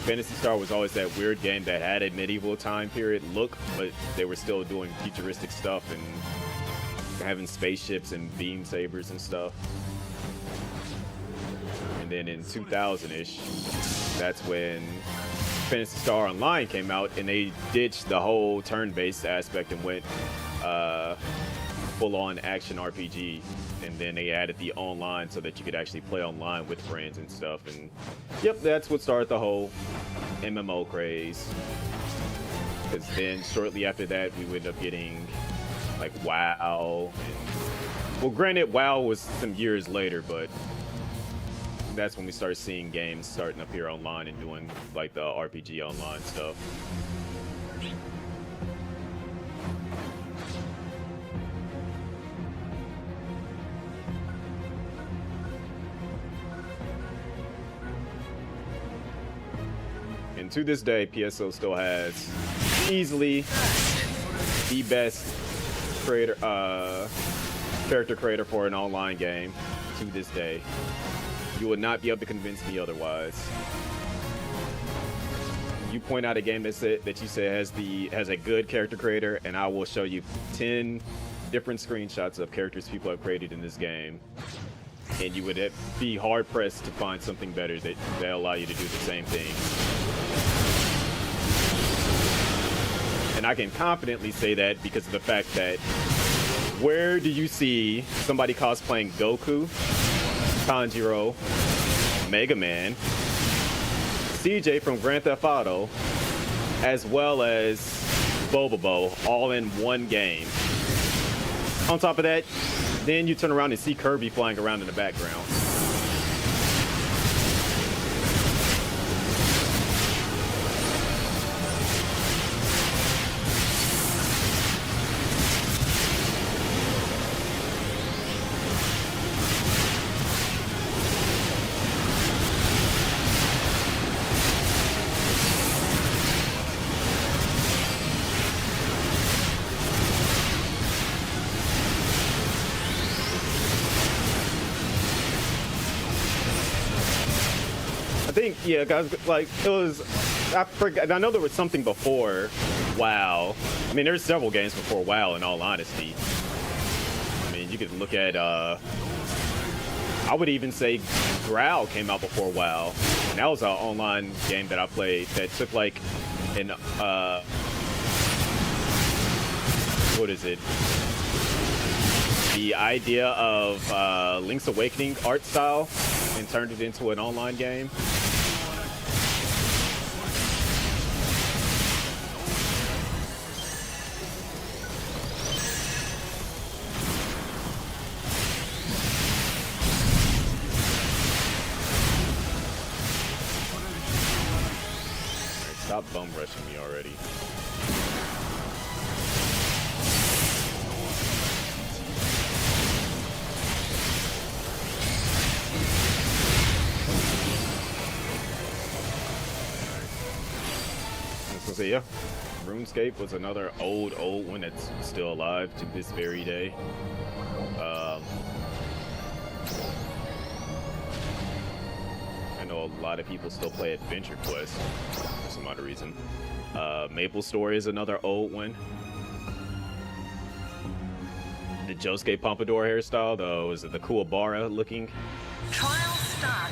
Phantasy Star was always that weird game that had a medieval time period look, but they were still doing futuristic stuff and having spaceships and beam sabers and stuff. And then in 2000-ish, that's when Phantasy Star Online came out, and they ditched the whole turn-based aspect and went full-on action RPG. And then they added the online so that you could actually play online with friends and stuff. And yep, that's what started the whole MMO craze. Because then shortly after that, we would end up getting like WoW. Well, granted, WoW was some years later, but that's when we started seeing games starting to appear online and doing like the RPG online stuff. And to this day, PSO still has easily the best character creator for an online game to this day. You would not be able to convince me otherwise. You point out a game that you say has a good character creator, and I will show you 10 different screenshots of characters people have created in this game, and you would be hard pressed to find something better that allow you to do the same thing. And I can confidently say that because of the fact that where do you see somebody cosplaying Goku, Tanjiro, Mega Man, CJ from Grand Theft Auto, as well as Bobobo, all in one game. On top of that, then you turn around and see Kirby flying around in the background. I think, yeah, guys, like, it was, I forgot, I know there was something before WoW. I mean, there's several games before WoW, in all honesty. I mean, you could look at, I would even say Growl came out before WoW. And that was an online game that I played that took, like, an, what is it? The idea of Link's Awakening art style and turned it into an online game. Stop bum rushing me already. So yeah, RuneScape was another old one that's still alive to this very day. I know a lot of people still play Adventure Quest for some odd reason. Maple Story is another old one. The Josuke Pompadour hairstyle, though, is it the Kuwabara looking? Trial start.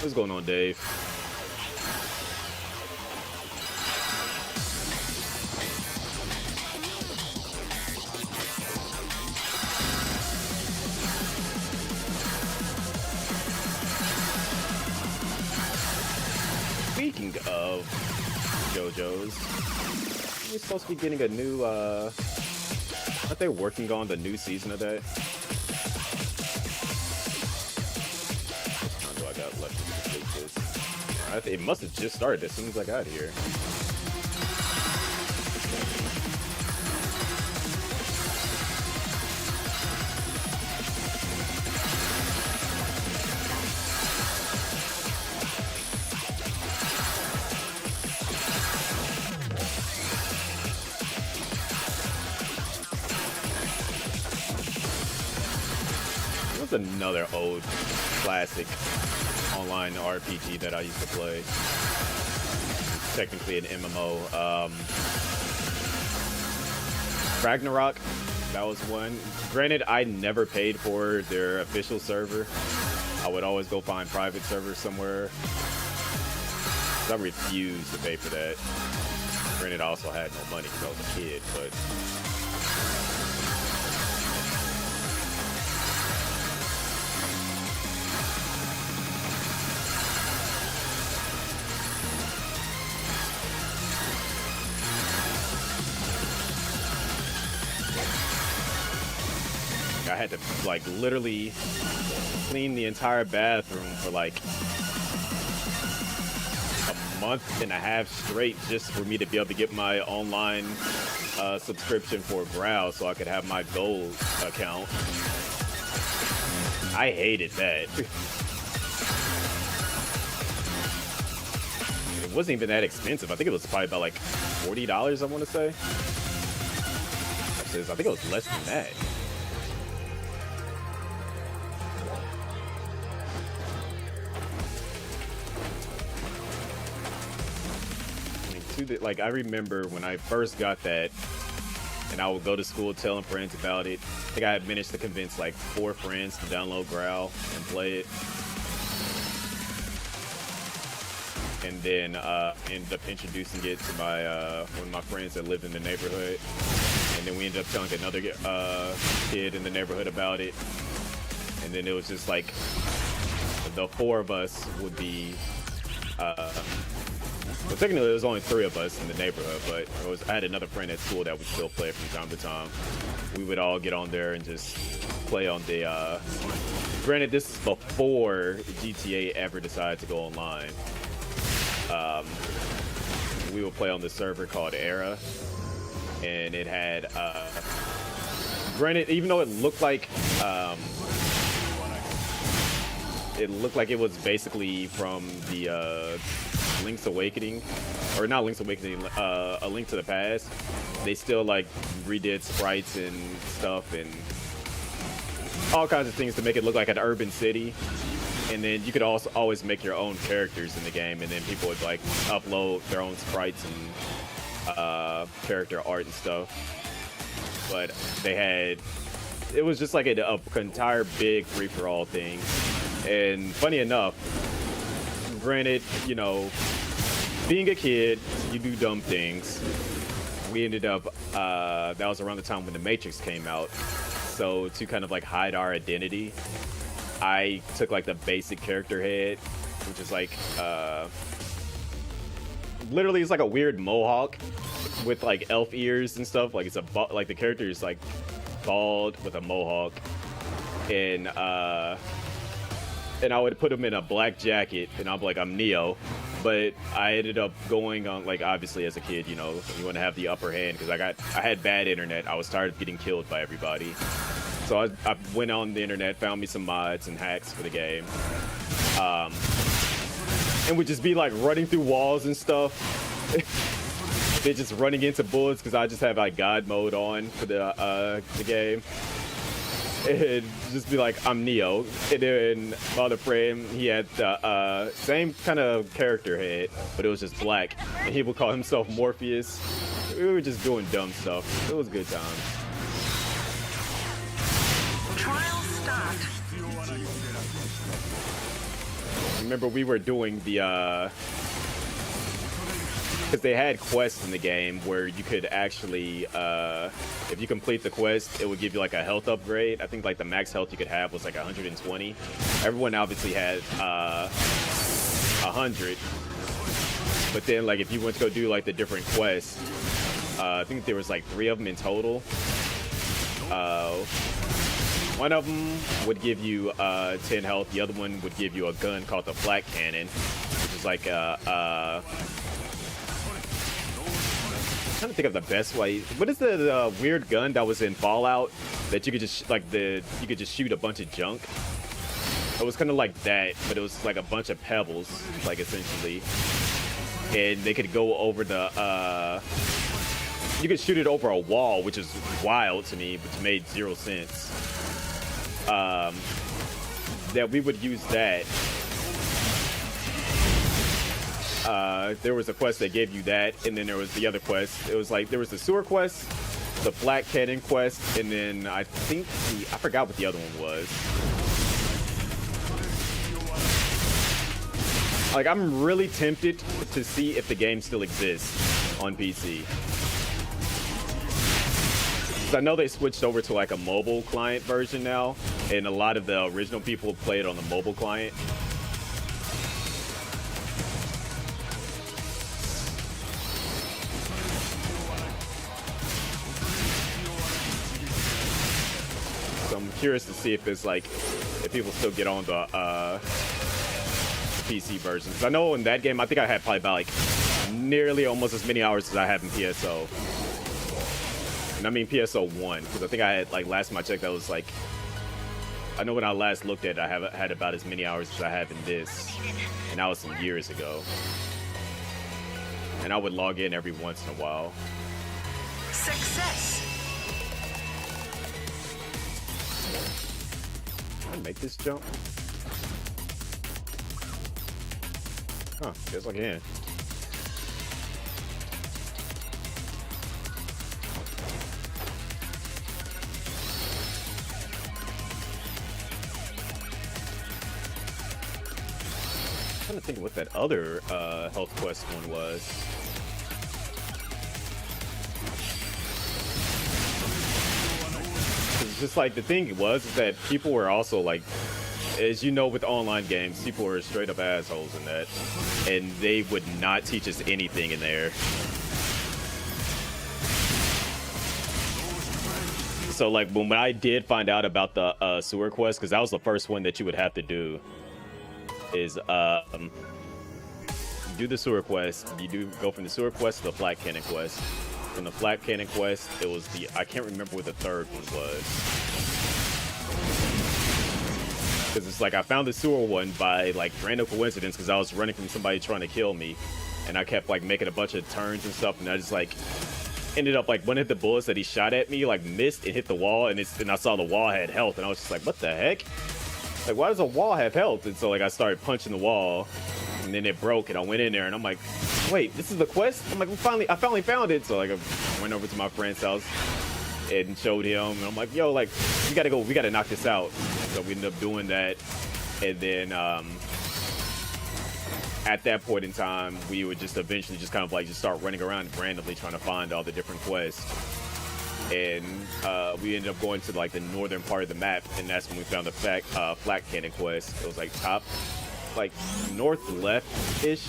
What's going on, Dave? Speaking of JoJo's, we're supposed to be getting a new, aren't they working on the new season of that? It must have just started as soon as I got here. What's another old classic online RPG that I used to play? It's technically an MMO. Ragnarok, that was one. Granted, I never paid for their official server. I would always go find private servers somewhere. I refused to pay for that. Granted, I also had no money because I was a kid, but I had to, like, literally clean the entire bathroom for like a month and a half straight just for me to be able to get my online subscription for Growl so I could have my gold account. I hated that. It wasn't even that expensive. I think it was probably about like $40, I want to say. I think it was less than that. Like, I remember when I first got that, and I would go to school telling friends about it. I think I had managed to convince like 4 friends to download Growl and play it. and then ended up introducing it to my one of my friends that lived in the neighborhood, and then we ended up telling another kid in the neighborhood about it, and then it was just like the four of us would be. Well, technically, there was only 3 of us in the neighborhood, but I had another friend at school that would still play from time to time. We would all get on there and just play on the. Granted, this is before GTA ever decided to go online. We would play on the server called Era, and it had. Granted, even though it looked like it was basically from the Link's Awakening, or not Link's Awakening, A Link to the Past. They still like redid sprites and stuff and all kinds of things to make it look like an urban city. And then you could also always make your own characters in the game, and then people would like upload their own sprites and character art and stuff. But it was just like an entire big free-for-all thing. And funny enough, granted, you know, being a kid, you do dumb things. We ended up, that was around the time when The Matrix came out. So to kind of like hide our identity, I took like the basic character head, which is like, literally it's like a weird mohawk with like elf ears and stuff. Like it's like the character is like bald with a mohawk. And I would put him in a black jacket, and I'm like, I'm Neo. But I ended up going on, like, obviously as a kid, you know, you want to have the upper hand because I had bad internet. I was tired of getting killed by everybody. So I went on the internet, found me some mods and hacks for the game. And would just be like running through walls and stuff. They're just running into bullets because I just have like God mode on for the game. And just be like, I'm Neo. And then my other friend, he had the same kind of character head, but it was just black. And he would call himself Morpheus. We were just doing dumb stuff. It was good times. Trial start. Remember, we were doing the because they had quests in the game where you could actually, if you complete the quest, it would give you like a health upgrade. I think like the max health you could have was like 120. Everyone obviously had 100. But then like if you went to go do like the different quests, I think there was like 3 of them in total. One of them would give you 10 health. The other one would give you a gun called the Flak Cannon, which is like I'm trying to think of the best way. What is the weird gun that was in Fallout that you could just you could just shoot a bunch of junk? It was kind of like that, but it was like a bunch of pebbles, like essentially, and they could go over the. You could shoot it over a wall, which is wild to me, which made 0 sense. That we would use that. There was a quest that gave you that, and then there was the other quest. It was like there was the sewer quest, the Black Cannon quest, and then I think I forgot what the other one was. Like I'm really tempted to see if the game still exists on PC. 'Cause I know they switched over to like a mobile client version now, and a lot of the original people play it on the mobile client. So I'm curious to see if it's like, if people still get on the PC version. 'Cause I know in that game, I think I had probably about like nearly almost as many hours as I have in PSO. And I mean PSO1, because I think I had, like, last time I checked, that was like, I know when I last looked at it, I had about as many hours as I have in this, and that was some years ago. And I would log in every once in a while. Success. Can I make this jump? Huh, guess I can. trying to think what that other health quest one was. It's just like the thing was is that people were also like, as you know, with online games, people were straight up assholes in that, and they would not teach us anything in there. So like when I did find out about the sewer quest, because that was the first one that you would have to do, is do the sewer quest. You do go from the sewer quest to the flat cannon quest. From the flat cannon quest, it was the, I can't remember what the third one was. Because it's like I found the sewer one by like random coincidence because I was running from somebody trying to kill me, and I kept like making a bunch of turns and stuff, and I just like ended up like one of the bullets that he shot at me like missed and hit the wall, and I saw the wall had health, and I was just like, what the heck? Like, why does a wall have health? And so like I started punching the wall, and then it broke, and I went in there, and I'm like, wait, this is the quest? I'm like, I finally found it. So like I went over to my friend's house and showed him, and I'm like, yo, like we gotta knock this out. So we ended up doing that, and then at that point in time, we would just eventually just kind of like just start running around randomly trying to find all the different quests. And we ended up going to like the northern part of the map, and that's when we found the flat cannon quest. It was like top, like north left-ish.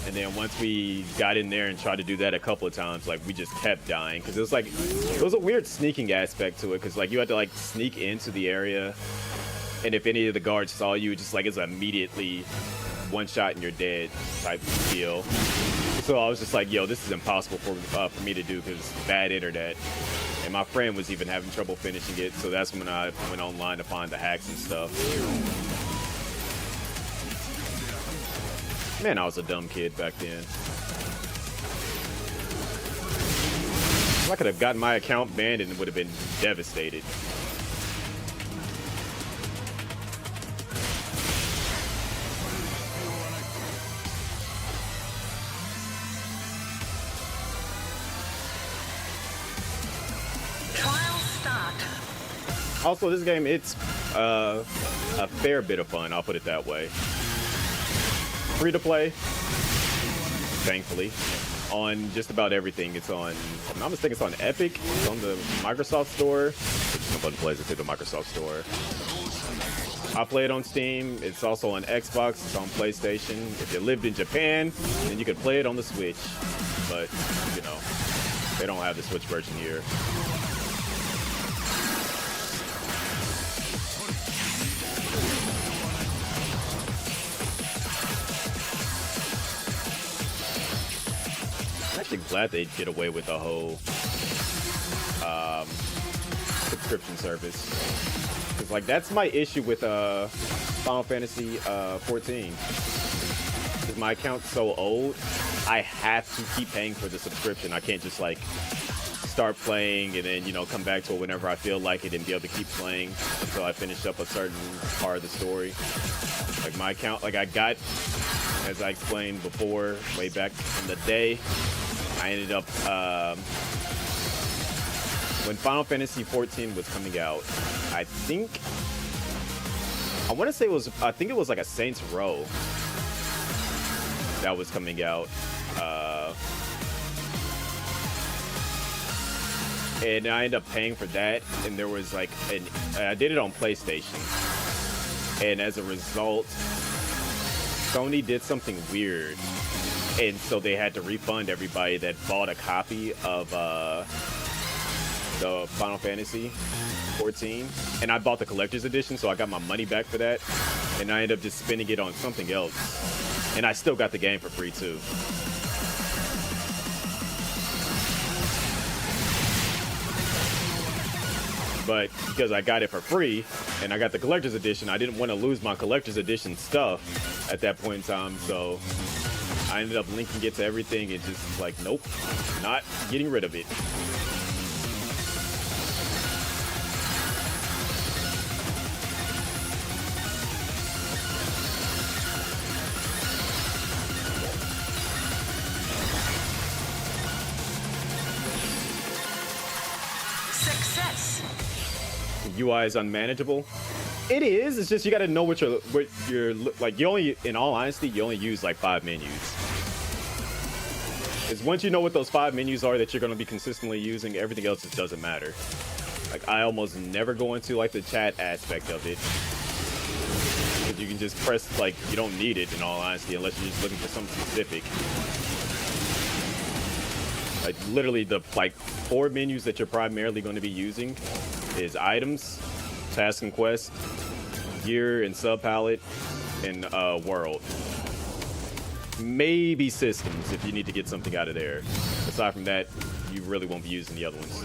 And then once we got in there and tried to do that a couple of times, like we just kept dying because it was a weird sneaking aspect to it, because like you had to like sneak into the area, and if any of the guards saw you, just like it's immediately one shot and you're dead type deal. So I was just like, yo, this is impossible for me to do because bad internet. And my friend was even having trouble finishing it, so that's when I went online to find the hacks and stuff. Man, I was a dumb kid back then. I could have gotten my account banned and would have been devastated. Trial start. Also, this game, it's a fair bit of fun, I'll put it that way. Free to play, thankfully, on just about everything. It's on, if I'm not mistaken, it's on Epic, it's on the Microsoft Store. Nobody plays it through the Microsoft Store. I play it on Steam. It's also on Xbox. It's on PlayStation. If you lived in Japan, then you could play it on the Switch. But, you know, they don't have the Switch version here. I'm actually glad they did away with the whole subscription service. Because, like, that's my issue with Final Fantasy 14. Because my account's so old, I have to keep paying for the subscription. I can't just, like, start playing and then, you know, come back to it whenever I feel like it and be able to keep playing until I finish up a certain part of the story. Like, my account, like, I got, as I explained before, way back in the day, I ended up, when Final Fantasy 14 was coming out, I want to say it was, I think it was like a Saints Row that was coming out. And I ended up paying for that, and there was like, I did it on PlayStation. And as a result, Sony did something weird. And so they had to refund everybody that bought a copy of the Final Fantasy 14. And I bought the collector's edition, so I got my money back for that. And I ended up just spending it on something else. And I still got the game for free too. But because I got it for free and I got the collector's edition, I didn't want to lose my collector's edition stuff at that point in time. So I ended up linking it to everything and just like, nope, not getting rid of it. Success. UI is unmanageable. It is. It's just you got to know what you're like. You only, in all honesty, you only use like 5 menus. Is once you know what those 5 menus are that you're going to be consistently using, everything else just doesn't matter. Like I almost never go into like the chat aspect of it. You can just press, like, you don't need it in all honesty unless you're just looking for something specific. Like literally the 4 menus that you're primarily going to be using is items, task and quest, gear and sub palette, and world. Maybe systems if you need to get something out of there. Aside from that, you really won't be using the other ones.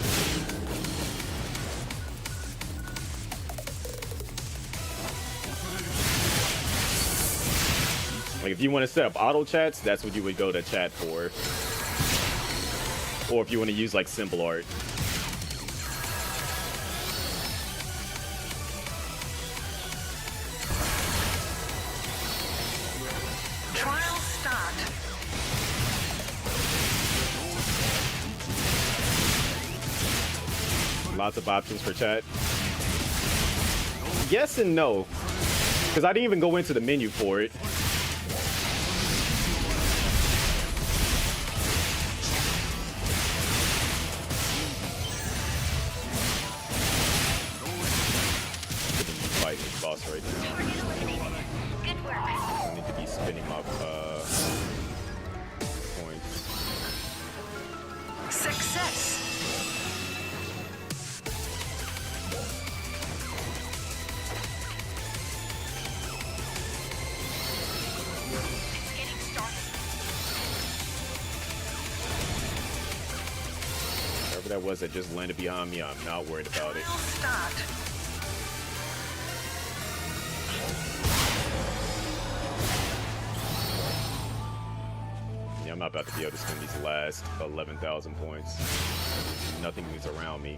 Like if you want to set up auto chats, that's what you would go to chat for. Or if you want to use like symbol art. Trial start. Lots of options for chat. Yes and no. Because I didn't even go into the menu for it. Fighting this boss right now. Target eliminated. Good work. I need to be spinning my points. Success. It's getting started. Whatever that was that just landed behind me, I'm not worried about it. Trial start. Yeah, I'm not about to be able to spend these last 11,000 points. Nothing is around me.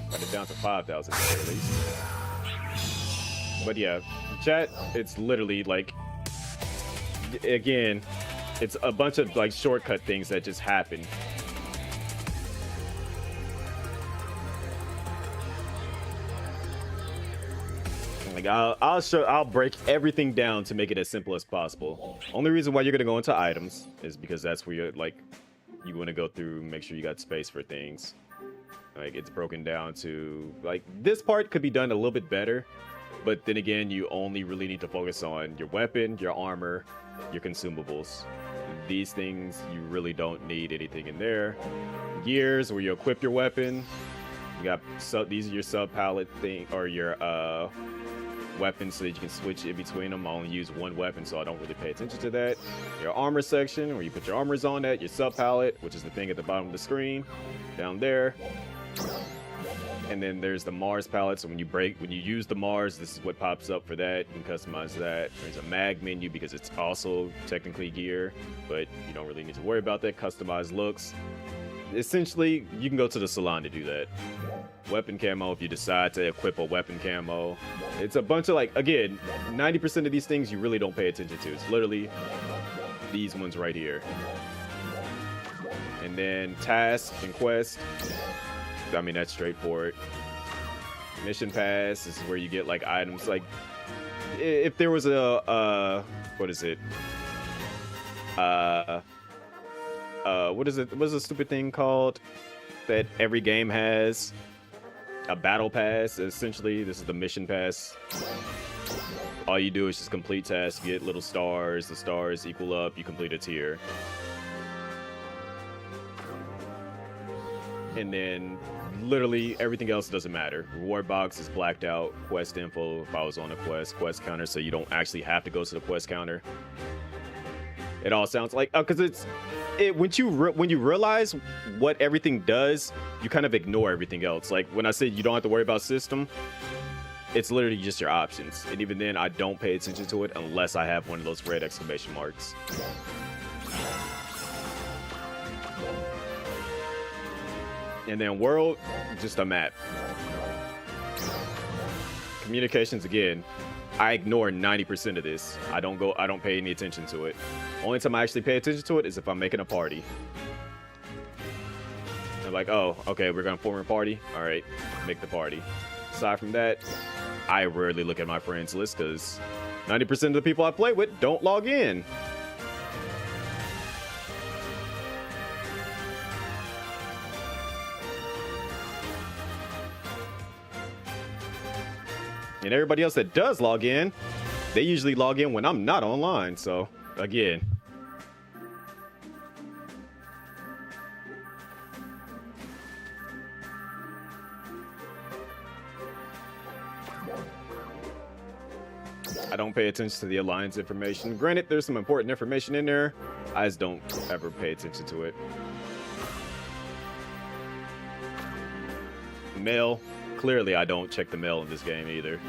Got it down to 5,000 at least. But yeah, chat, it's literally like, again, it's a bunch of like shortcut things that just happen. Like I'll break everything down to make it as simple as possible. Only reason why you're gonna go into items is because that's where you're like, you want to go through, make sure you got space for things. Like it's broken down to like this part could be done a little bit better, but then again, you only really need to focus on your weapon, your armor, your consumables. These things you really don't need anything in there. Gears where you equip your weapon. You got these are your sub palette thing or your weapons so that you can switch in between them. I only use one weapon, so I don't really pay attention to that. Your armor section, where you put your armors on that. Your sub palette, which is the thing at the bottom of the screen, down there. And then there's the Mars palette. So when you use the Mars, this is what pops up for that. You can customize that. There's a mag menu because it's also technically gear, but you don't really need to worry about that. Customized looks. Essentially, you can go to the salon to do that. Weapon camo if you decide to equip a weapon camo. It's a bunch of like, again, 90% of these things you really don't pay attention to. It's literally these ones right here. And then task and quest. I mean, that's straightforward. Mission pass, this is where you get like items. Like if there was a what is it? What is it? What's the stupid thing called that every game has? A battle pass. Essentially, this is the mission pass. All you do is just complete tasks, you get little stars. The stars equal up. You complete a tier. And then literally everything else doesn't matter. Reward box is blacked out. Quest info if I was on a quest counter, so you don't actually have to go to the quest counter. It all sounds like because when you realize what everything does, you kind of ignore everything else. Like when I said you don't have to worry about system, it's literally just your options. And even then, I don't pay attention to it unless I have one of those red exclamation marks. And then world, just a map. Communications again. I ignore 90% of this. I don't pay any attention to it. Only time I actually pay attention to it is if I'm making a party. like, oh, okay, we're gonna form a party. All right, make the party. Aside from that, I rarely look at my friends list because 90% of the people I play with don't log in. And everybody else that does log in, they usually log in when I'm not online. So, again. I don't pay attention to the Alliance information. Granted, there's some important information in there. I just don't ever pay attention to it. Mail. Clearly, I don't check the mail in this game either.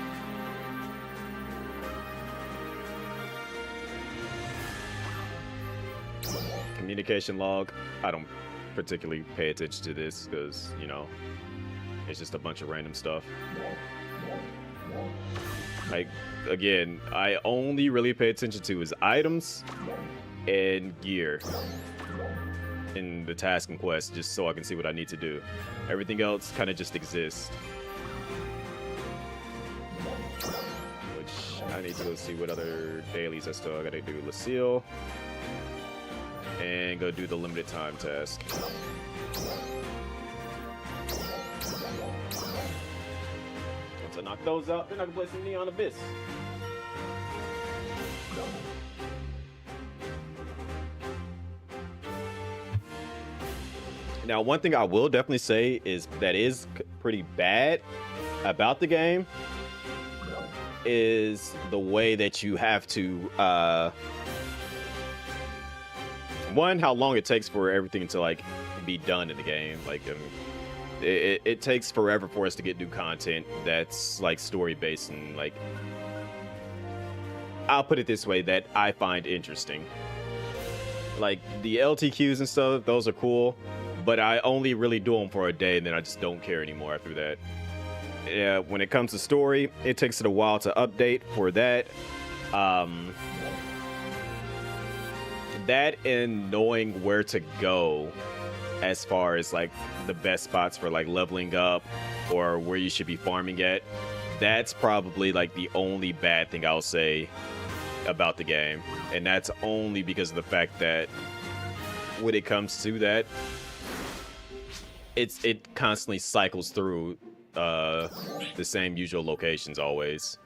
Communication log. I don't particularly pay attention to this because, you know, it's just a bunch of random stuff. Like, again, I only really pay attention to is items and gear in the task and quest, just so I can see what I need to do. Everything else kind of just exists. Which I need to go see what other dailies I still gotta do. Lucille. And go do the limited time task. Once I knock those out, then I can play some Neon Abyss. Now, one thing I will definitely say is that is pretty bad about the game is the way that you have to, one, how long it takes for everything to like be done in the game. Like, it takes forever for us to get new content that's like story based and like, I'll put it this way, that I find interesting. Like the LTQs and stuff, those are cool. But I only really do them for a day, and then I just don't care anymore after that. Yeah, when it comes to story, it takes it a while to update for that. That and knowing where to go as far as like the best spots for like leveling up or where you should be farming at. That's probably like the only bad thing I'll say about the game. And that's only because of the fact that when it comes to that, it constantly cycles through the same usual locations always.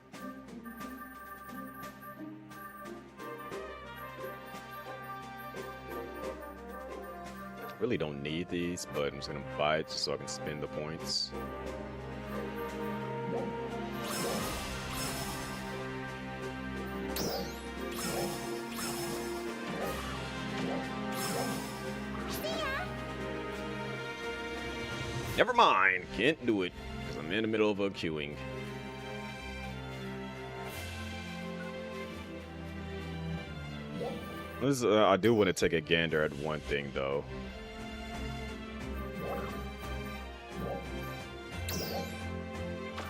Really don't need these, but I'm just gonna buy it just so I can spend the points. Never mind, can't do it because I'm in the middle of a queuing. I do want to take a gander at one thing though.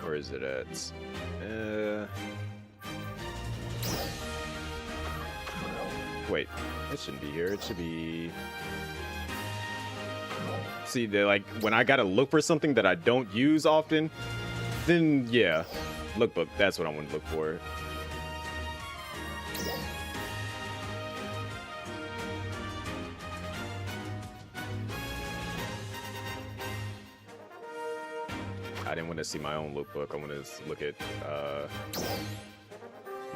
Where is it at? Wait, it shouldn't be here. It should be. See, they're like when I gotta look for something that I don't use often, then yeah, lookbook. That's what I want to look for. I didn't want to see my own lookbook. I want to look at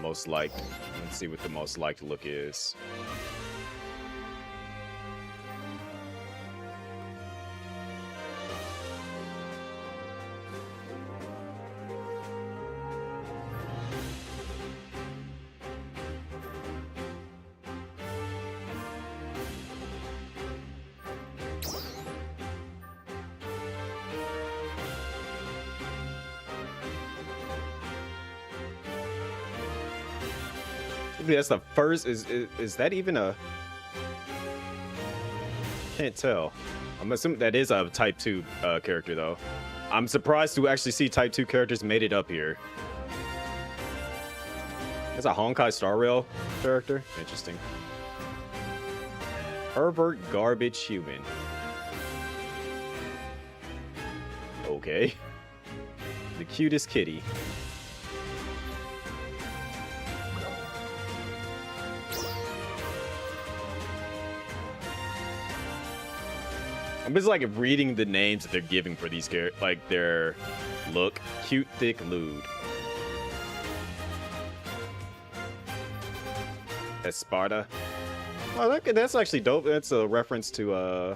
most liked. Let's see what the most liked look is. That's the first. Is that even a? Can't tell. I'm assuming that is a Type 2 character though. I'm surprised to actually see Type 2 characters made it up here. That's a Honkai Star Rail character. Interesting. Pervert garbage human. Okay. The cutest kitty. I'm just like reading the names that they're giving for these characters, like their look. Cute, thick, lewd. Esparta. Oh, that's actually dope. That's a reference to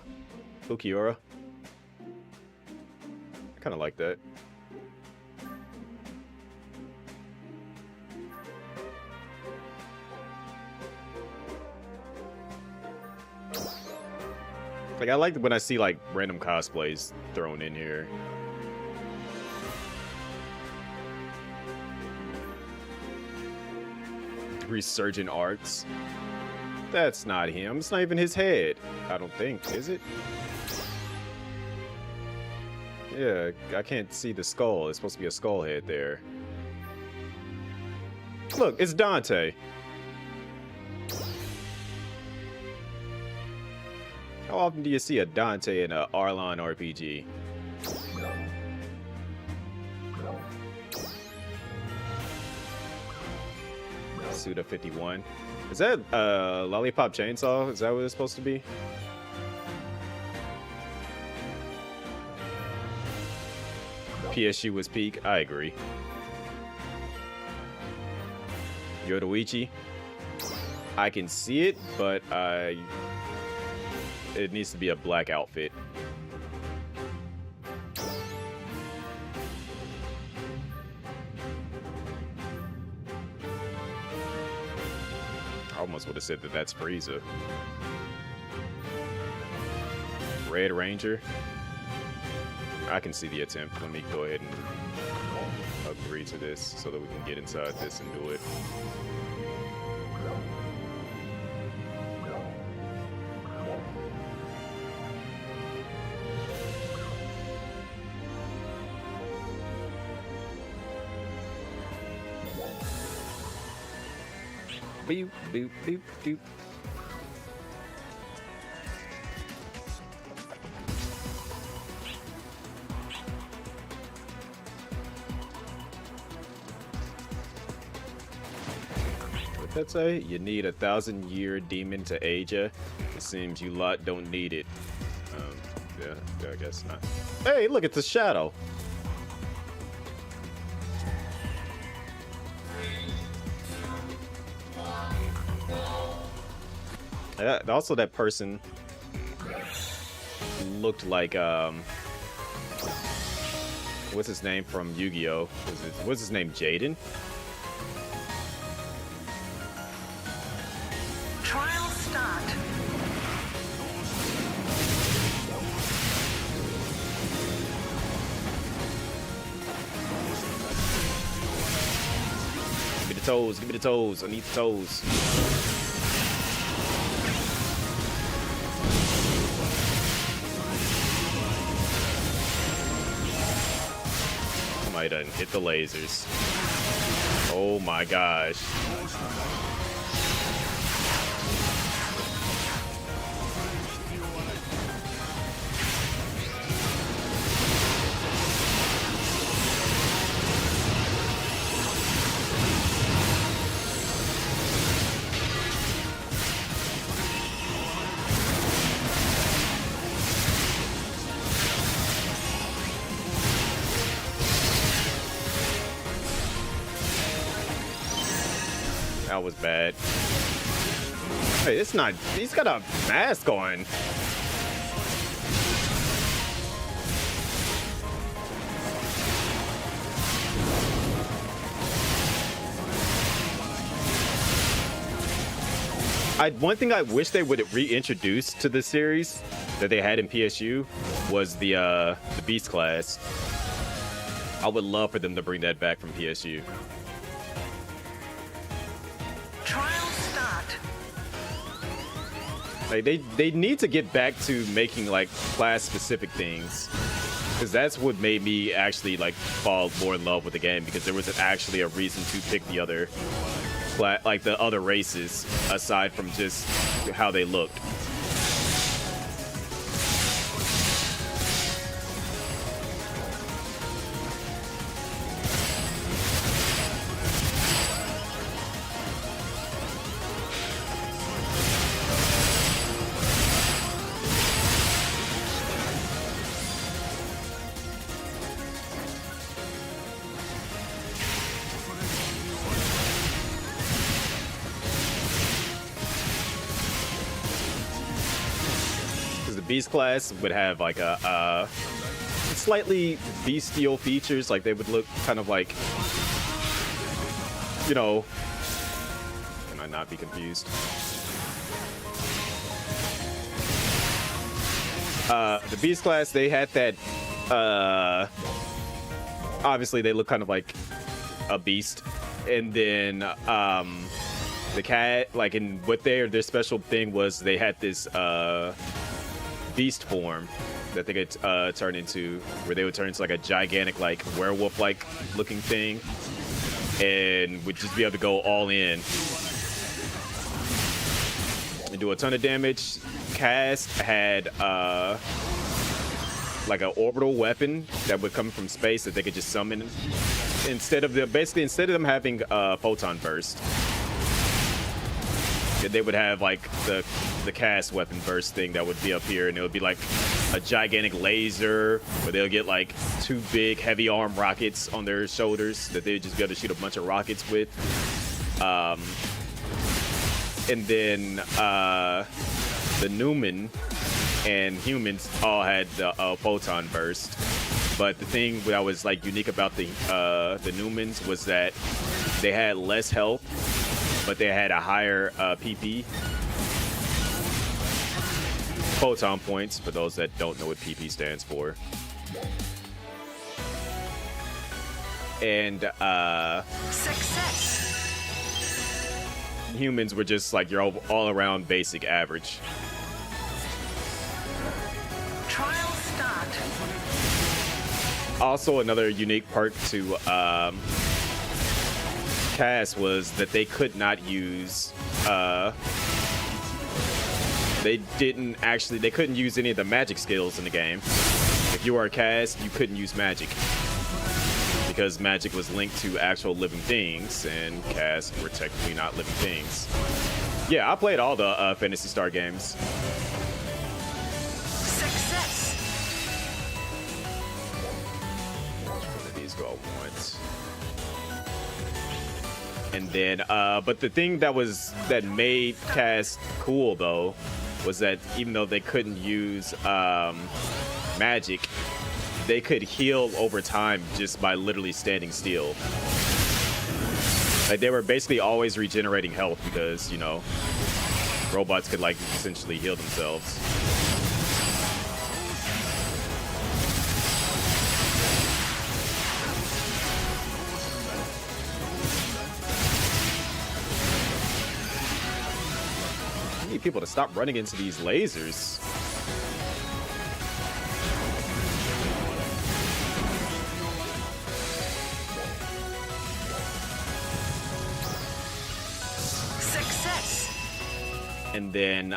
Ukiura. I kind of like that. Like, I like when I see, like, random cosplays thrown in here. Resurgent Arts. That's not him. It's not even his head. I don't think, is it? Yeah, I can't see the skull. It's supposed to be a skull head there. Look, it's Dante. How often do you see a Dante in a Arlon RPG? Suda 51. Is that Lollipop Chainsaw? Is that what it's supposed to be? PSU was peak. I agree. Yodoichi. I can see it, but it needs to be a black outfit. I almost would have said that that's Frieza. Red Ranger. I can see the attempt. Let me go ahead and agree to this so that we can get inside this and do it. Boop, boop, boop, doop. What'd that say? You need 1,000-year demon to age ya. It seems you lot don't need it. Yeah, I guess not. Hey, look, it's a shadow. Also, that person looked like what's his name from Yu-Gi-Oh? What's his name? Jaden? Trial start. Give me the toes. Give me the toes. I need the toes. Somebody done hit the lasers. Oh my gosh. That was bad. Hey, it's not. He's got a mask on. One thing I wish they would reintroduce to the series that they had in PSU was the Beast class. I would love for them to bring that back from PSU. Trial start. Like they need to get back to making like class specific things, because that's what made me actually like fall more in love with the game, because there was actually a reason to pick the other like the other races aside from just how they looked. Beast class would have like a slightly bestial features, like they would look kind of like, you know, can I not be confused? The Beast class, they had that, obviously they look kind of like a beast, and then the cat, like in what their special thing was, they had this beast form that they could turn into, where they would turn into like a gigantic like werewolf like looking thing, and would just be able to go all in and do a ton of damage. Cast had like an orbital weapon that would come from space that they could just summon instead of them having photon burst. They would have like the cast weapon burst thing that would be up here, and it would be like a gigantic laser where they'll get like 2 big heavy arm rockets on their shoulders that they'd just be able to shoot a bunch of rockets with. And then the Newman and humans all had the photon burst, but the thing that was like unique about the Newmans was that they had less health, but they had a higher PP. Photon points, for those that don't know what PP stands for. And Success. humans were just like your all around basic average. Trial start. Also, another unique perk to cast was that they could not use they couldn't use any of the magic skills in the game. If you were a cast, you couldn't use magic because magic was linked to actual living things, and casts were technically not living things. Yeah, I played all the Phantasy Star games. Success. One of these go at once. And then, but the thing that made cast cool though was that even though they couldn't use magic, they could heal over time just by literally standing still. Like they were basically always regenerating health because, you know, robots could like essentially heal themselves. I need people to stop running into these lasers. Success. And then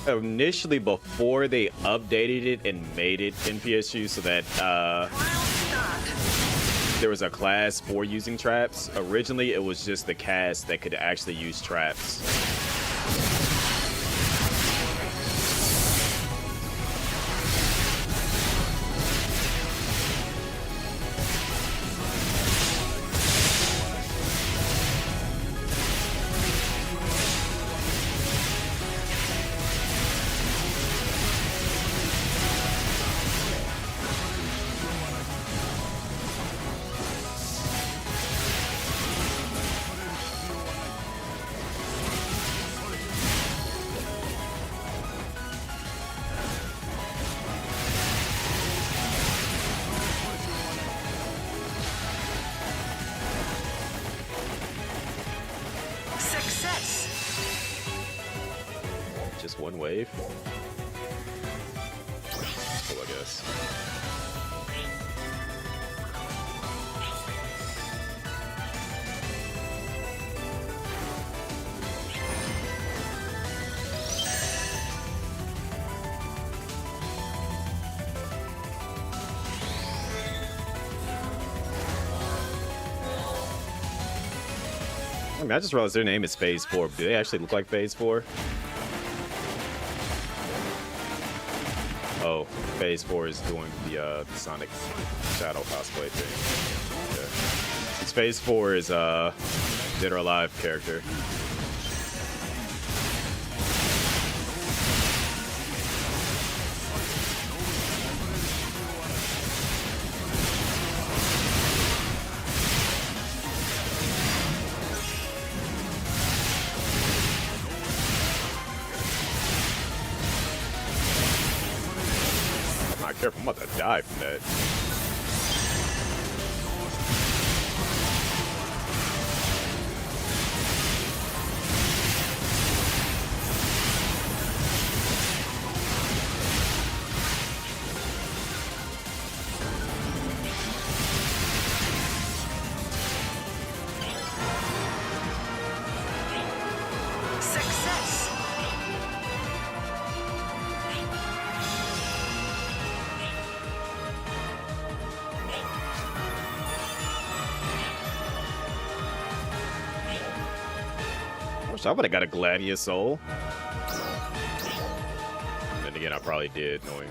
initially, before they updated it and made it in PSU so that Trial start. there was a class for using traps, originally it was just the cast that could actually use traps. Success. Just one wave. Cool, I guess. I mean, I just realized their name is Phase 4. Do they actually look like Phase 4? Oh, Phase 4 is doing the Sonic Shadow cosplay thing. Yeah. It's Phase 4 is Dead or Alive character. Careful, I'm about to die from that. Success. I wish I would have got a Gladius Soul. Then again, I probably did, knowing.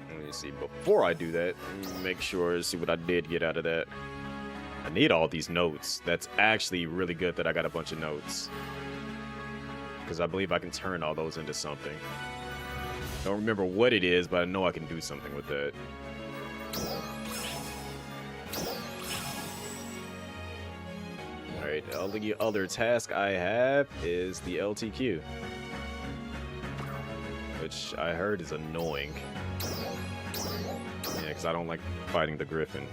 Let me see. Before I do that, let me make sure to see what I did get out of that. I need all these notes. That's actually really good that I got a bunch of notes. Because I believe I can turn all those into something. Don't remember what it is, but I know I can do something with that. Alright, the only other task I have is the LTQ. Which I heard is annoying. Yeah, because I don't like fighting the Griffin.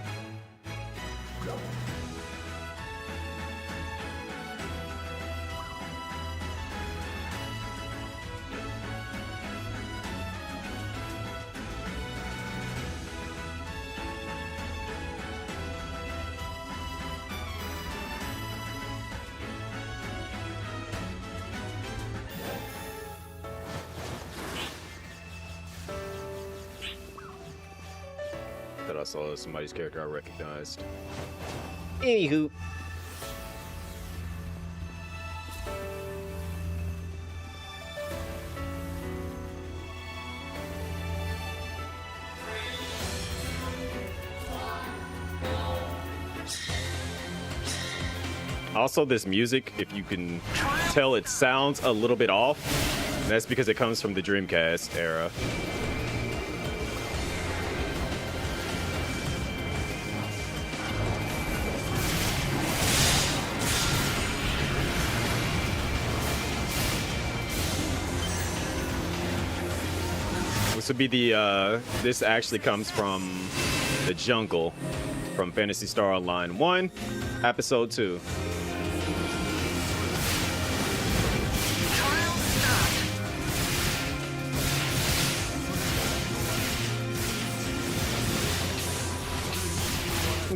That I saw somebody's character I recognized. Anywho. Also, this music, if you can tell, it sounds a little bit off. And that's because it comes from the Dreamcast era. This would be the, this actually comes from the jungle from Phantasy Star Online 1, Episode 2. Trial start.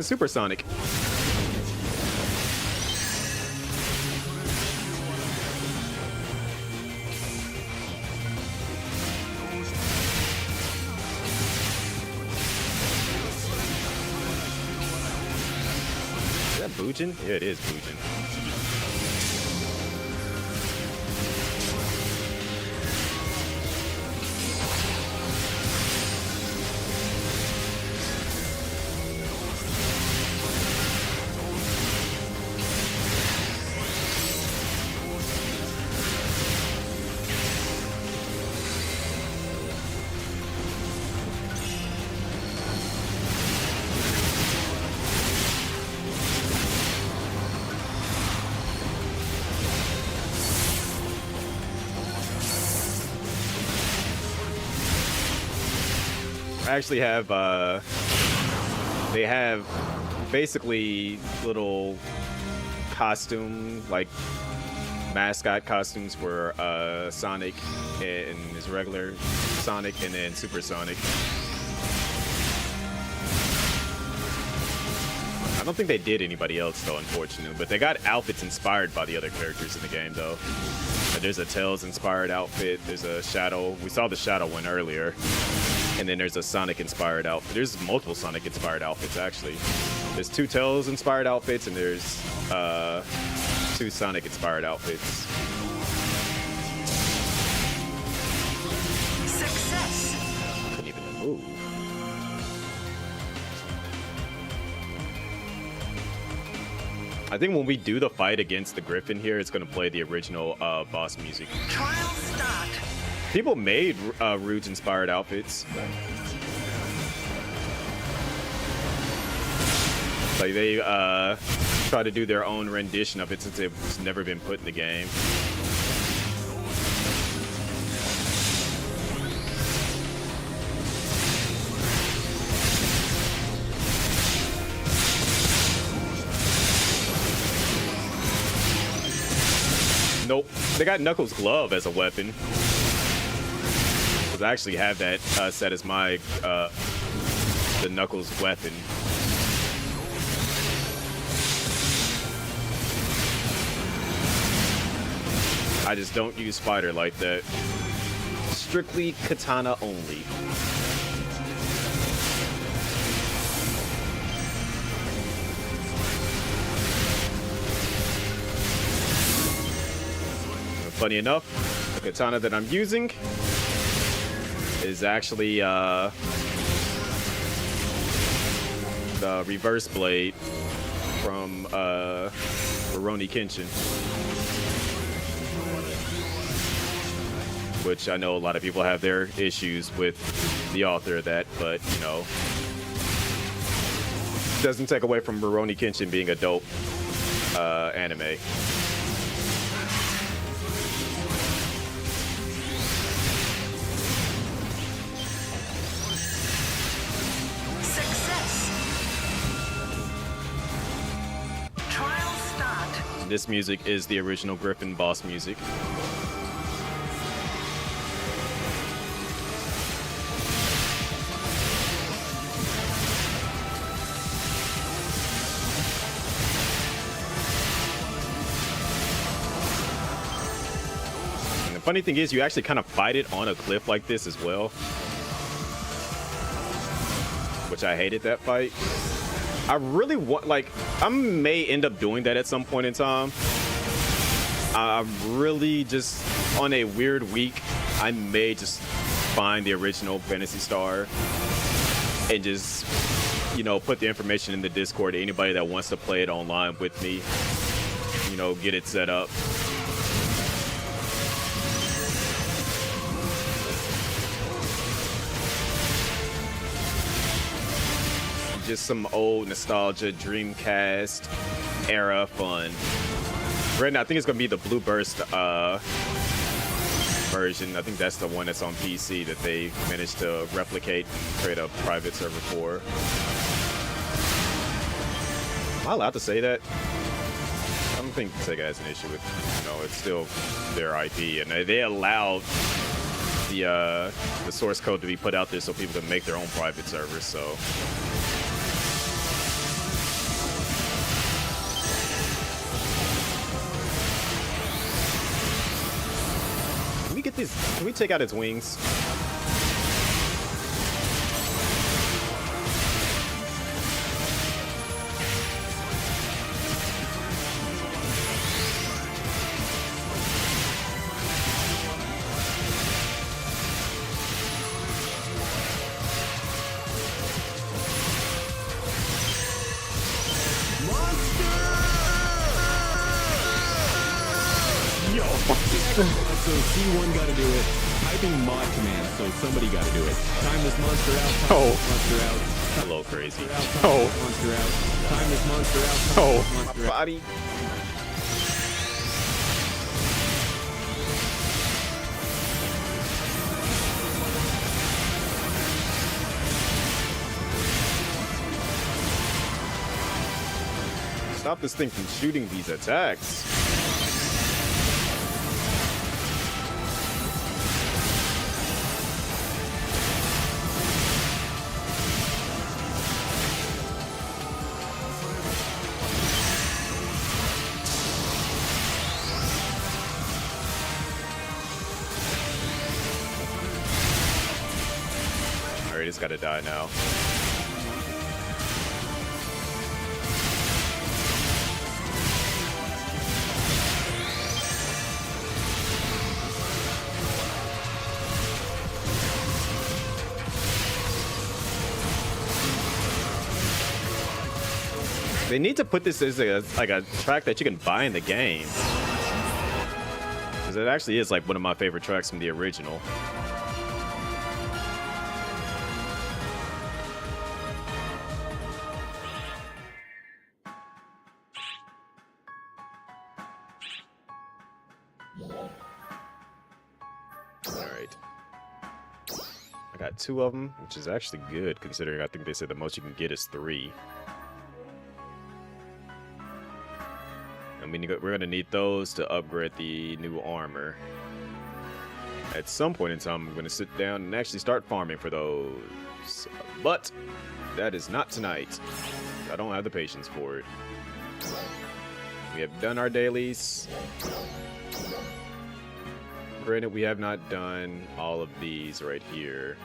Supersonic. Is that Bujin? Yeah, it is Bujin. I actually have, they have basically little costume, like mascot costumes for Sonic and his regular Sonic and then Supersonic. I don't think they did anybody else though, unfortunately, but they got outfits inspired by the other characters in the game though. There's a Tails inspired outfit, there's a Shadow, we saw the Shadow one earlier. And then there's a Sonic inspired outfit. There's multiple Sonic inspired outfits actually. There's 2 Tails inspired outfits and there's 2 Sonic inspired outfits. Success. Couldn't even move. I think when we do the fight against the Griffin here, it's gonna play the original boss music. Trial start. People made Rouge-inspired outfits. Like they try to do their own rendition of it since it's never been put in the game. Nope, they got Knuckles' glove as a weapon. Cause I actually have that set as my the Knuckles weapon. I just don't use fighter like that. Strictly katana only. Funny enough, the katana that I'm using is actually the reverse blade from Rurouni Kenshin, which I know a lot of people have their issues with the author of that, but you know, doesn't take away from Rurouni Kenshin being a dope anime. This music is the original Griffin boss music. And the funny thing is, you actually kind of fight it on a cliff like this as well, which I hated that fight. I really want, like, I may end up doing that at some point in time. I'm really just, on a weird week, I may just find the original Phantasy Star and just, you know, put the information in the Discord to anybody that wants to play it online with me, you know, get it set up. Just some old nostalgia Dreamcast era fun. Right now, I think it's gonna be the Blue Burst version. I think that's the one that's on PC that they managed to replicate and create a private server for. Am I allowed to say that? I don't think Sega has an issue with, you know, it's still their IP, and they allowed the source code to be put out there so people can make their own private servers. So. Can we take out its wings? So C1 gotta do it. Typing mod command, so somebody gotta do it. Time this monster out. Time this monster out. A little crazy. Time this monster out. Time this monster out. Time this monster my out. body. Stop this thing from shooting these attacks. Alright, it's gotta die now. They need to put this as like a track that you can buy in the game. Because it actually is like one of my favorite tracks from the original. Alright. I got 2 of them, which is actually good considering I think they said the most you can get is 3. I mean, we're going to need those to upgrade the new armor. At some point in time, I'm going to sit down and actually start farming for those. But that is not tonight. I don't have the patience for it. We have done our dailies. Granted, we have not done all of these right here.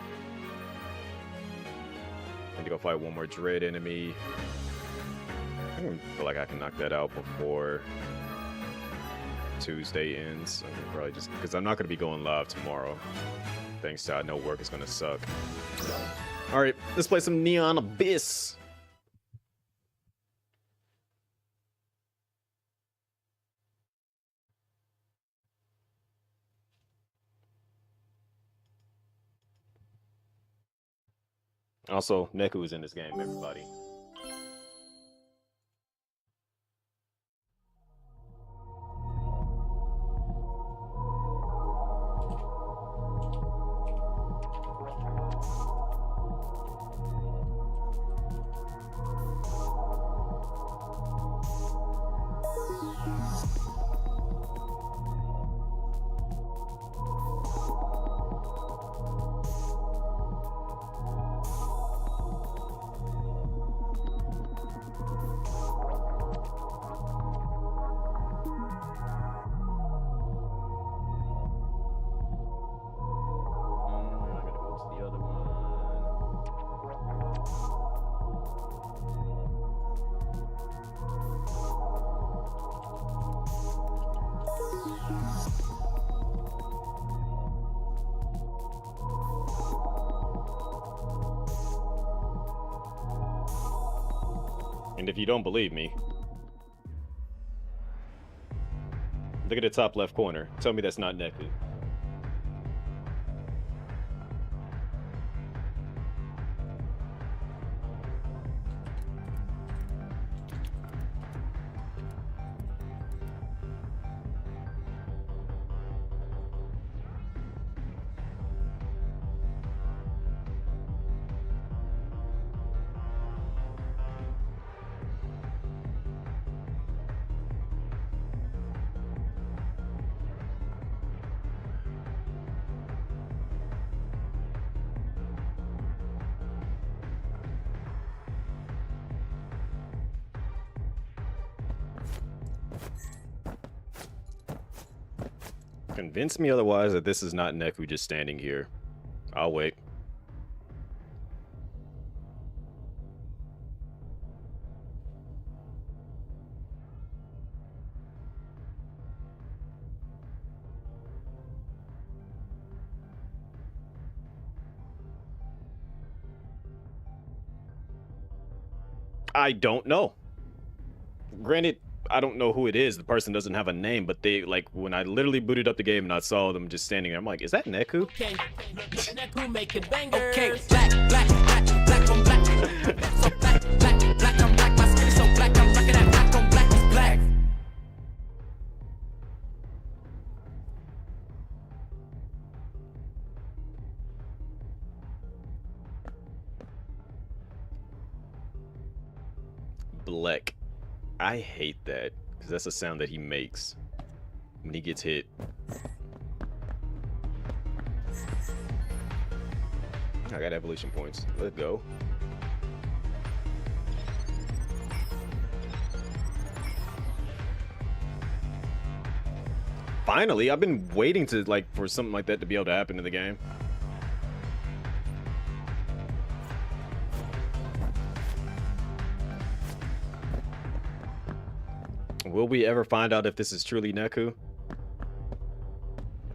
I need to go fight one more dread enemy. I don't feel like I can knock that out before Tuesday ends. I can probably just, because I'm not going to be going live tomorrow. Thanks to I know work is going to suck. Alright, let's play some Neon Abyss. Also, Neku is in this game, everybody. And if you don't believe me, look at the top left corner. Tell me that's not Neku. Convince me otherwise that this is not Neku just standing here. I'll wait. I don't know. Granted, I don't know who it is. The person doesn't have a name, but they, like, when I literally booted up the game and I saw them just standing there, I'm like, is that Neku? Okay, Neku making bangers. Okay, black, black, black, black on black. So black, black, black on black. My skin is so black, I'm rocking that black on black is black. Black. I hate that, because that's a sound that he makes when he gets hit. I got evolution points. Let's go. Finally, I've been waiting to, like, for something like that to be able to happen in the game. Will we ever find out if this is truly Neku?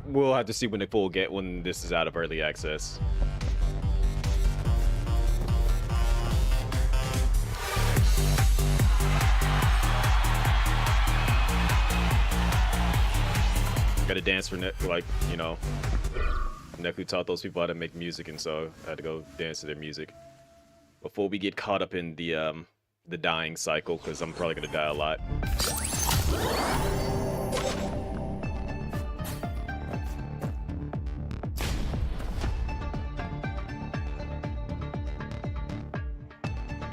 We'll have to see when when this is out of early access. Gotta dance for like, you know, Neku taught those people how to make music, and so I had to go dance to their music before we get caught up in the dying cycle, because I'm probably gonna die a lot.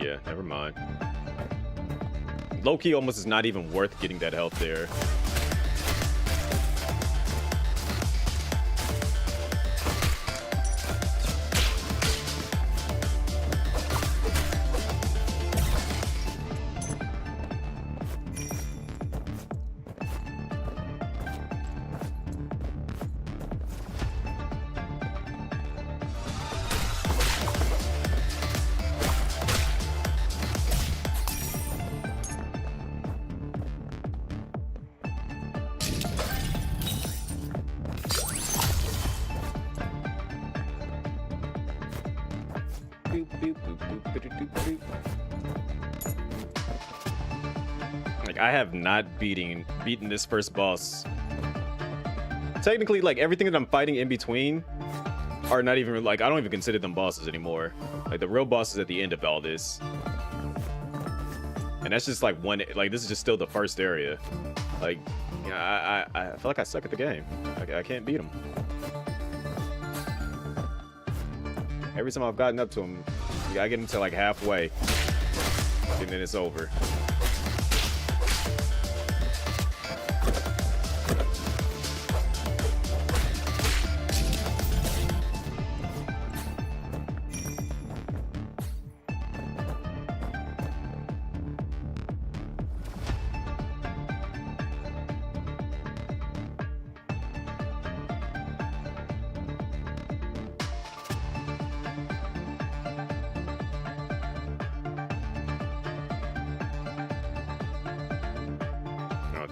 Yeah, never mind. Low-key almost is not even worth getting that health there. Like, I have not beaten this first boss. Technically, like, everything that I'm fighting in between are not even, like, I don't even consider them bosses anymore. Like, the real boss is at the end of all this. And that's just like like, this is just still the first area. Like, you know, I feel like I suck at the game. I can't beat him. Every time I've gotten up to him, I get him to like halfway, and then it's over.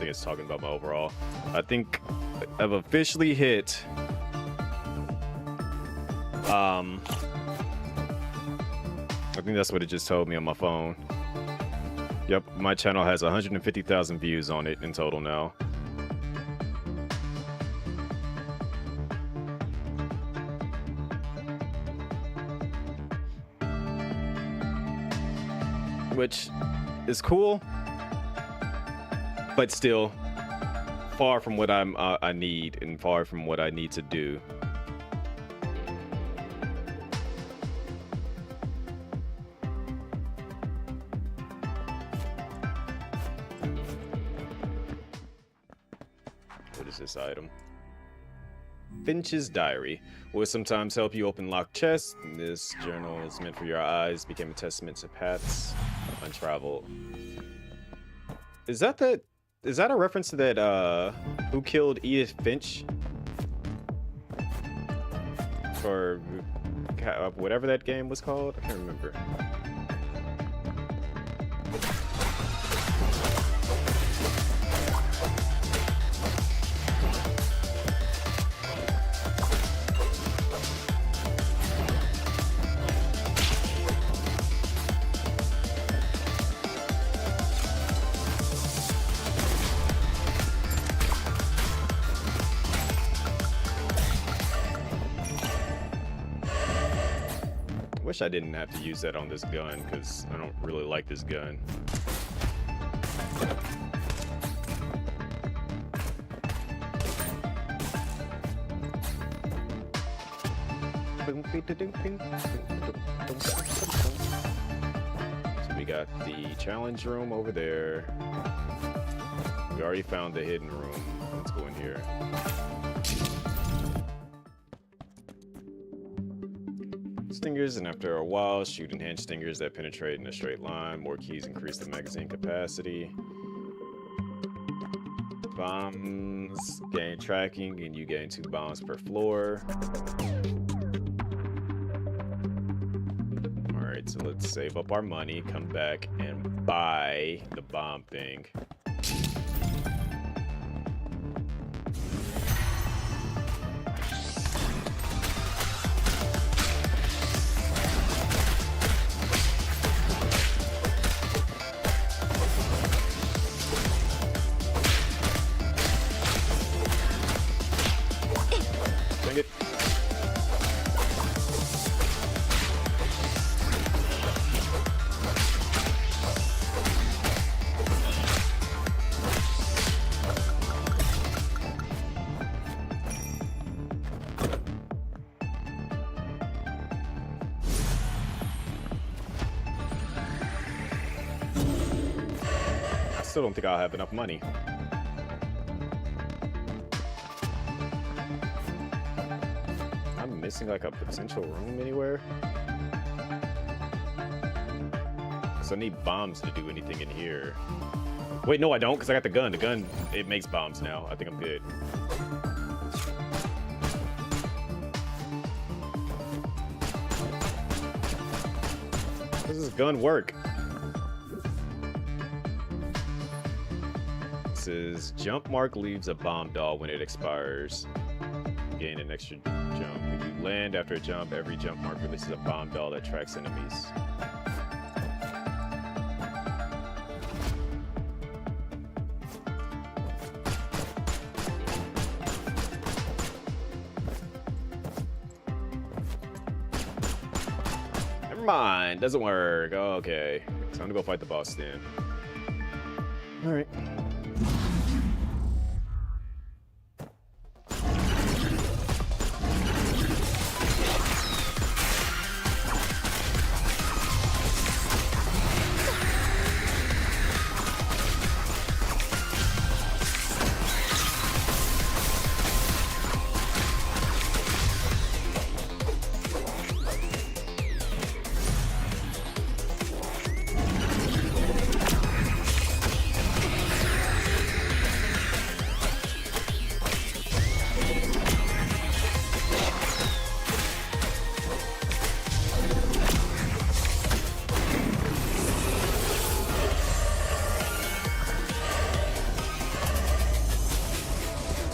It's talking about my overall. I think I've officially hit I think that's what it just told me on my phone. Yep, my channel has 150,000 views on it in total now. Which is cool, but still far from what I need, and far from what I need to do. What is this item? Finch's Diary will sometimes help you open locked chests. This journal is meant for your eyes, became a testament to paths untraveled. Is that a reference to that, Who Killed Edith Finch? Or whatever that game was called? I can't remember. Wish I didn't have to use that on this gun, because I don't really like this gun. So we got the challenge room over there. We already found the hidden room. Let's go in here. Stingers, and after a while, shoot enhanced stingers that penetrate in a straight line. More keys increase the magazine capacity. Bombs gain tracking, and you gain 2 bombs per floor. Alright, so let's save up our money, come back, and buy the bomb thing. still don't think I'll have enough money. I'm missing like a potential room anywhere. So I need bombs to do anything in here. Wait, no, I don't, because I got the gun. The gun, it makes bombs now. I think I'm good. How does this gun work? It says, jump mark leaves a bomb doll when it expires. Gain an extra jump. If you land after a jump, every jump mark releases a bomb doll that tracks enemies. Mine doesn't work. Okay, time to go fight the boss then. All right.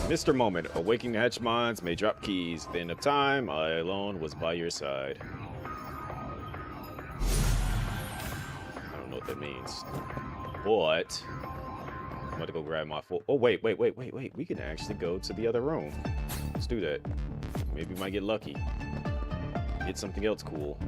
Mr. Moment, awakening Hatchmons may drop keys. At the end of time, I alone was by your side. I don't know what that means. But I'm about to go grab my full. Oh, wait. We can actually go to the other room. Let's do that. Maybe we might get lucky. Get something else cool.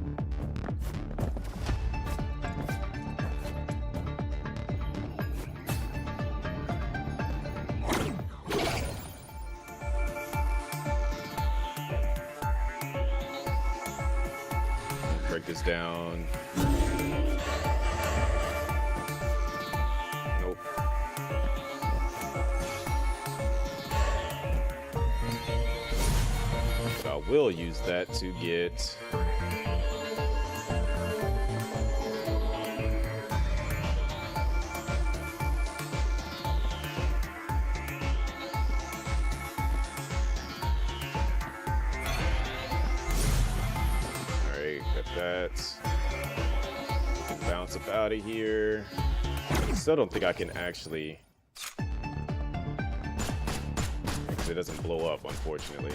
Break this down. Nope. But I will use that to get that. We can bounce up out of here. Still don't think I can actually. Because it doesn't blow up, unfortunately.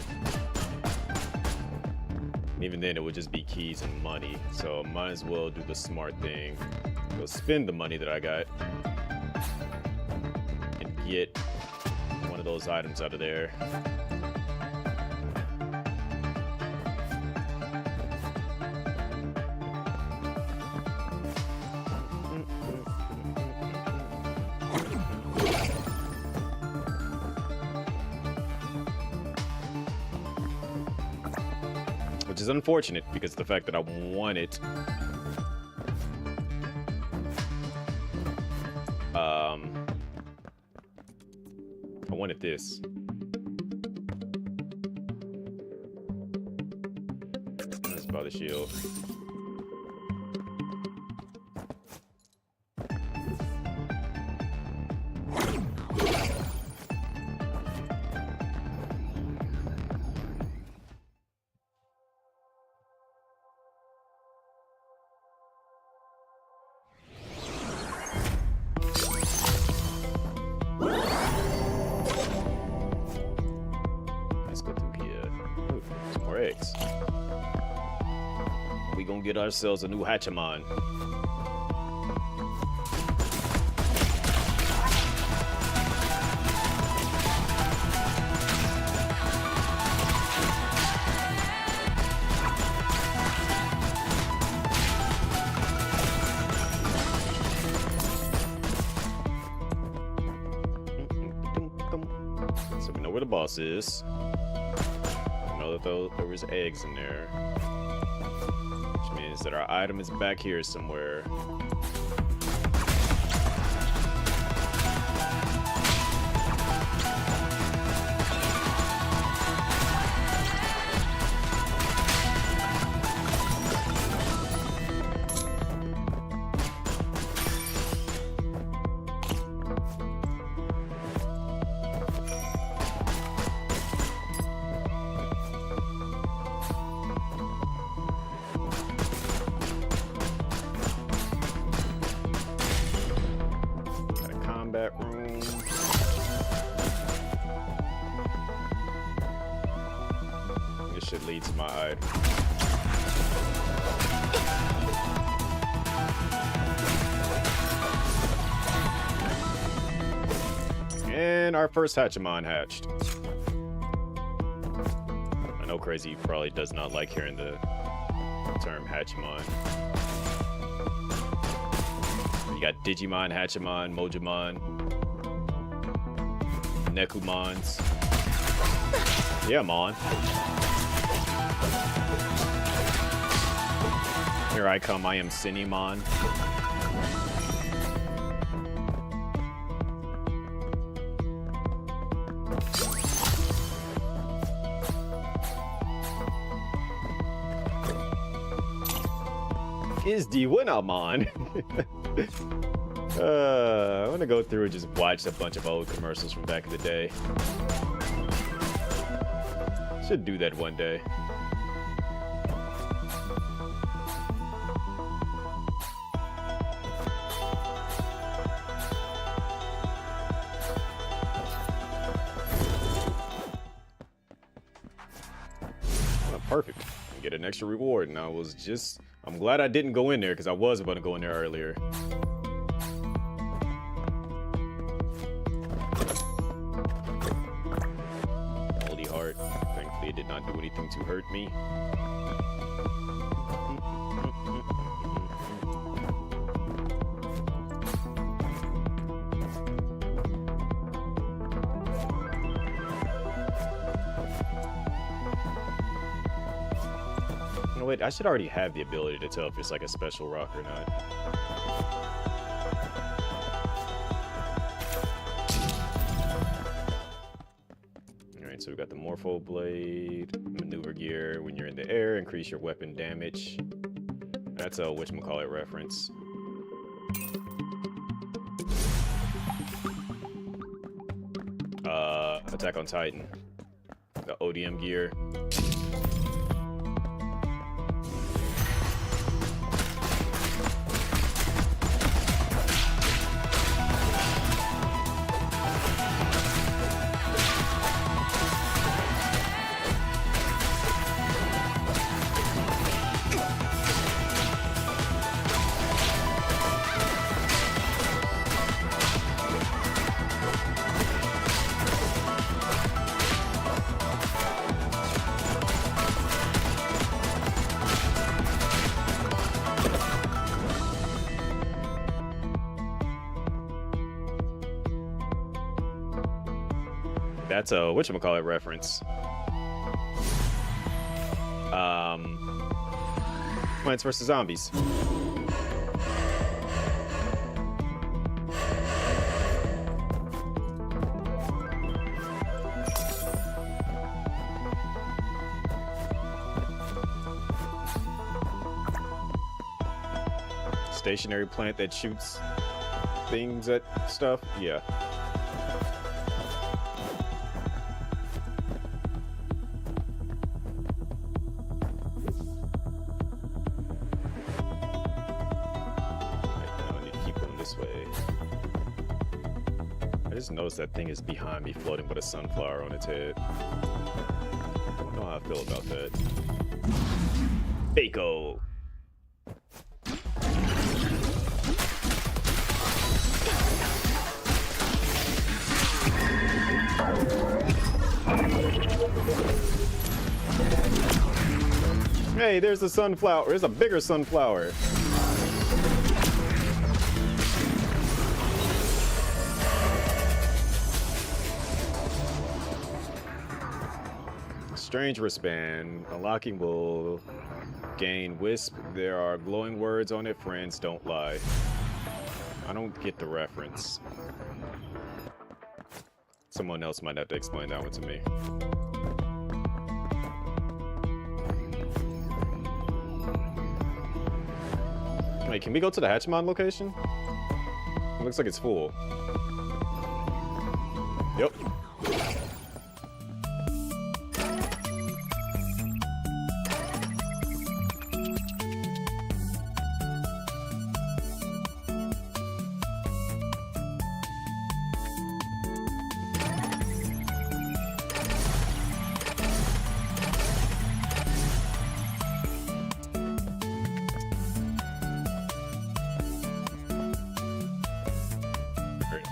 And even then, it would just be keys and money. So might as well do the smart thing. Go spend the money that I got and get one of those items out of there. Which is unfortunate because of the fact that I want it. I wanted this. That's about the shield. We gonna get ourselves a new Hatchamon. So we know where the boss is. We know that there was eggs in there. Which means that our item is back here somewhere. combat room. This should lead to my item. And our first Hatchamon hatched. I know Crazy probably does not like hearing the term Hatchamon. You got Digimon, Hatchamon, Mojamon, Nekumons. Yeah, Mon. Here I come, I am Cinnamon. Is the winner, Mon. I want to go through and just watch a bunch of old commercials from back in the day. Should do that one day. Oh, perfect. I get an extra reward, and I'm glad I didn't go in there because I was about to go in there earlier. Holy heart. Thankfully, it did not do anything to hurt me. No, wait, I should already have the ability to tell if it's like a special rock or not. Alright, so we got the Morpho Blade, Maneuver Gear. When you're in the air, increase your weapon damage. That's a whatchamacallit reference. Attack on Titan. The ODM gear. That's a whatchamacallit reference. Plants vs. Zombies. Stationary plant that shoots things at stuff. Yeah. Notice that thing is behind me floating with a sunflower on its head. I don't know how I feel about that. Bako! Hey, there's a sunflower. There's a bigger sunflower. Strange wristband. Unlocking will gain Wisp. There are glowing words on it. Friends, don't lie. I don't get the reference. Someone else might have to explain that one to me. Wait, can we go to the Hatchamon location? It looks like it's full. Yep.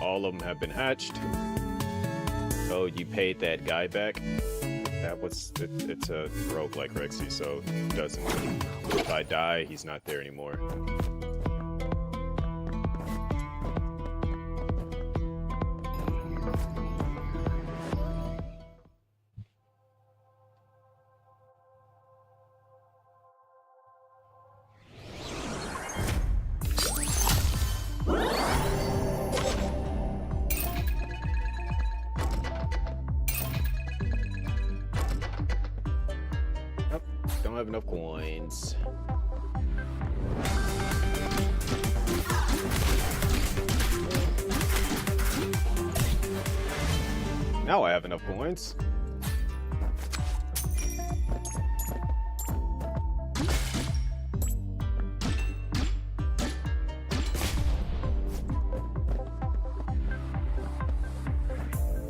all of them have been hatched. Oh, you paid that guy back? That was, it's a rogue like Rexy, so it doesn't, if I die, he's not there anymore. Don't have enough coins. Now I have enough coins.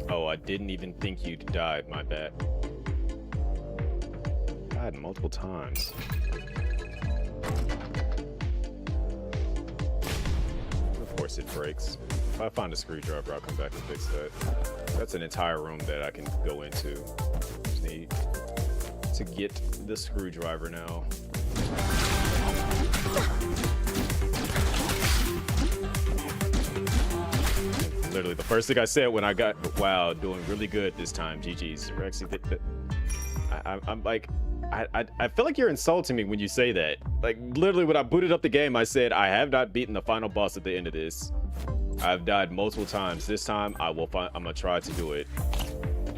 Oh, I didn't even think you'd died, my bad. Died multiple times. Of course it breaks. If I find a screwdriver, I'll come back and fix that. That's an entire room that I can go into. Just need to get the screwdriver now. Literally the first thing I said when I got, wow, doing really good this time. GG's. Rexy, I'm like, I feel like you're insulting me when you say that. Like, literally when I booted up the game, I said, I have not beaten the final boss at the end of this. I've died multiple times. This time, I'm gonna try to do it.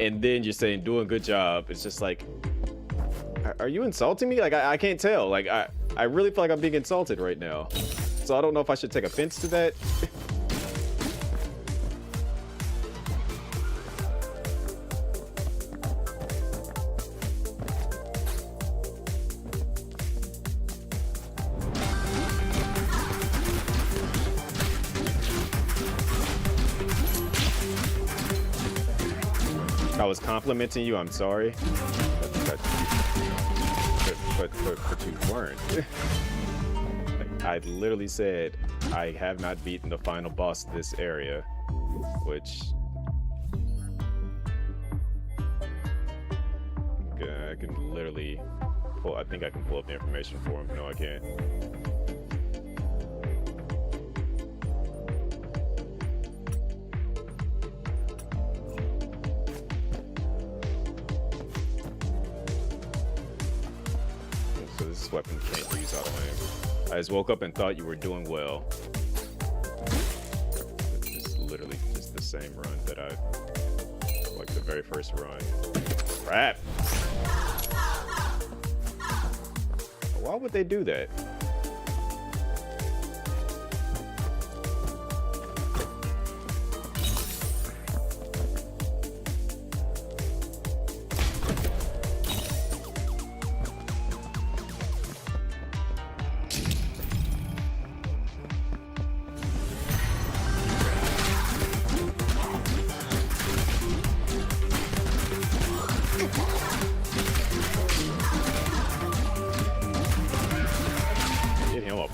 And then you're saying, doing a good job. It's just like, are you insulting me? Like, I can't tell. Like, I really feel like I'm being insulted right now. So I don't know if I should take offense to that. I was complimenting you, I'm sorry. But you weren't. Like, I literally said, I have not beaten the final boss of this area, which... I can literally pull, I think I can pull up the information for him. No, I can't. This weapon can't use auto aim. I just woke up and thought you were doing well. It's literally just the same run that like the very first run. Crap! Why would they do that?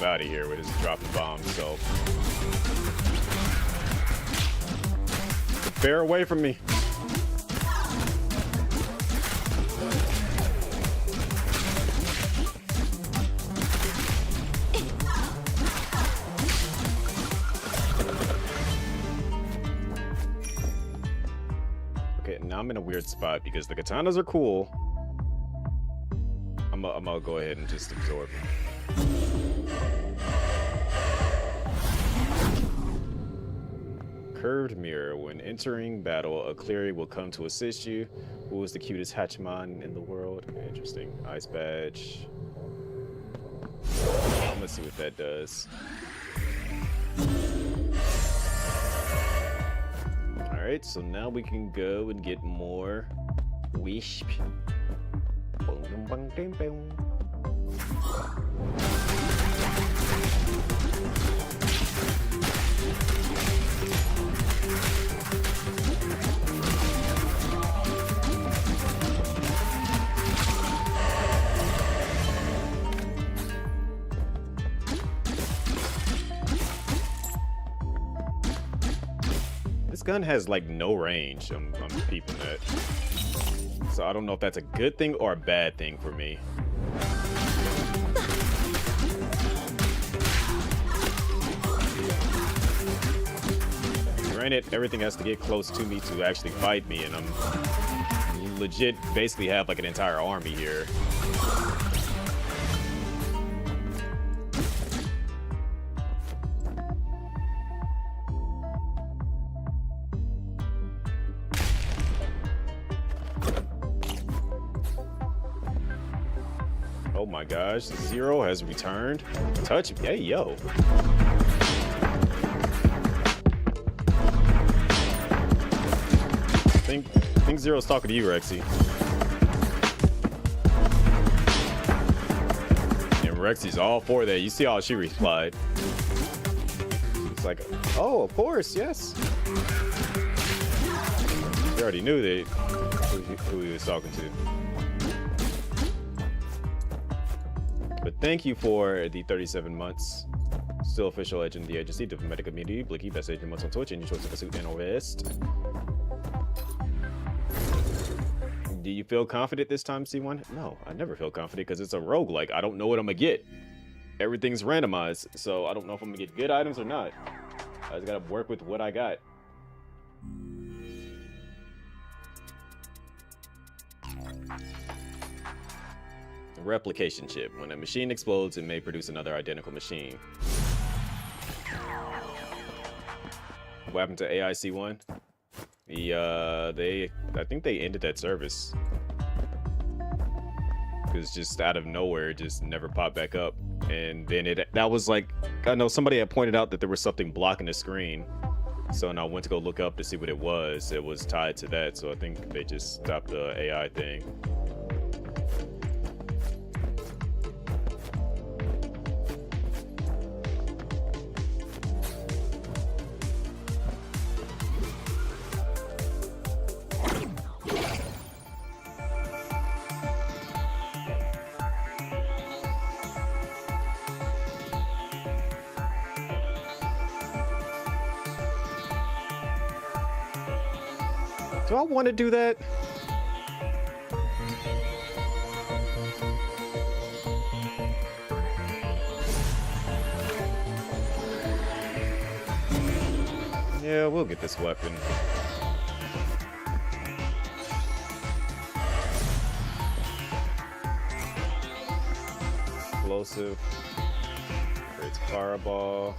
Out of here with his dropping bombs, so bear away from me. Okay, now I'm in a weird spot because the katanas are cool. I'm gonna go ahead and just absorb them. Curved mirror. When entering battle, a cleric will come to assist you. Who is the cutest hatchman in the world? Interesting. Ice badge. I'm gonna see what that does. Alright, so now we can go and get more wish. This gun has like no range. I'm peeping that. So I don't know if that's a good thing or a bad thing for me. Granted, everything has to get close to me to actually fight me, and I'm legit basically have like an entire army here. Oh my gosh, Zero has returned. Touch, hey yo. I think Zero's talking to you, Rexy. And Rexy's all for that. You see how she replied. It's like, oh, of course, yes. You already knew that who he was talking to. But thank you for the 37 months. Still official legend of the agency, diplomatic community, Blicky, best agent months on Twitch, and your choice of a suit and or vest. Do you feel confident this time, C1? No, I never feel confident because it's a roguelike. I don't know what I'm gonna get. Everything's randomized, so I don't know if I'm gonna get good items or not. I just gotta work with what I got. Replication chip. When a machine explodes, it may produce another identical machine. What happened to AIC1? I think they ended that service. Because just out of nowhere, it just never popped back up. And then that was like, I know somebody had pointed out that there was something blocking the screen. So when I went to go look up to see what it was tied to that. So I think they just stopped the AI thing. Do I want to do that? Yeah, we'll get this weapon. Explosive. Creates fireball.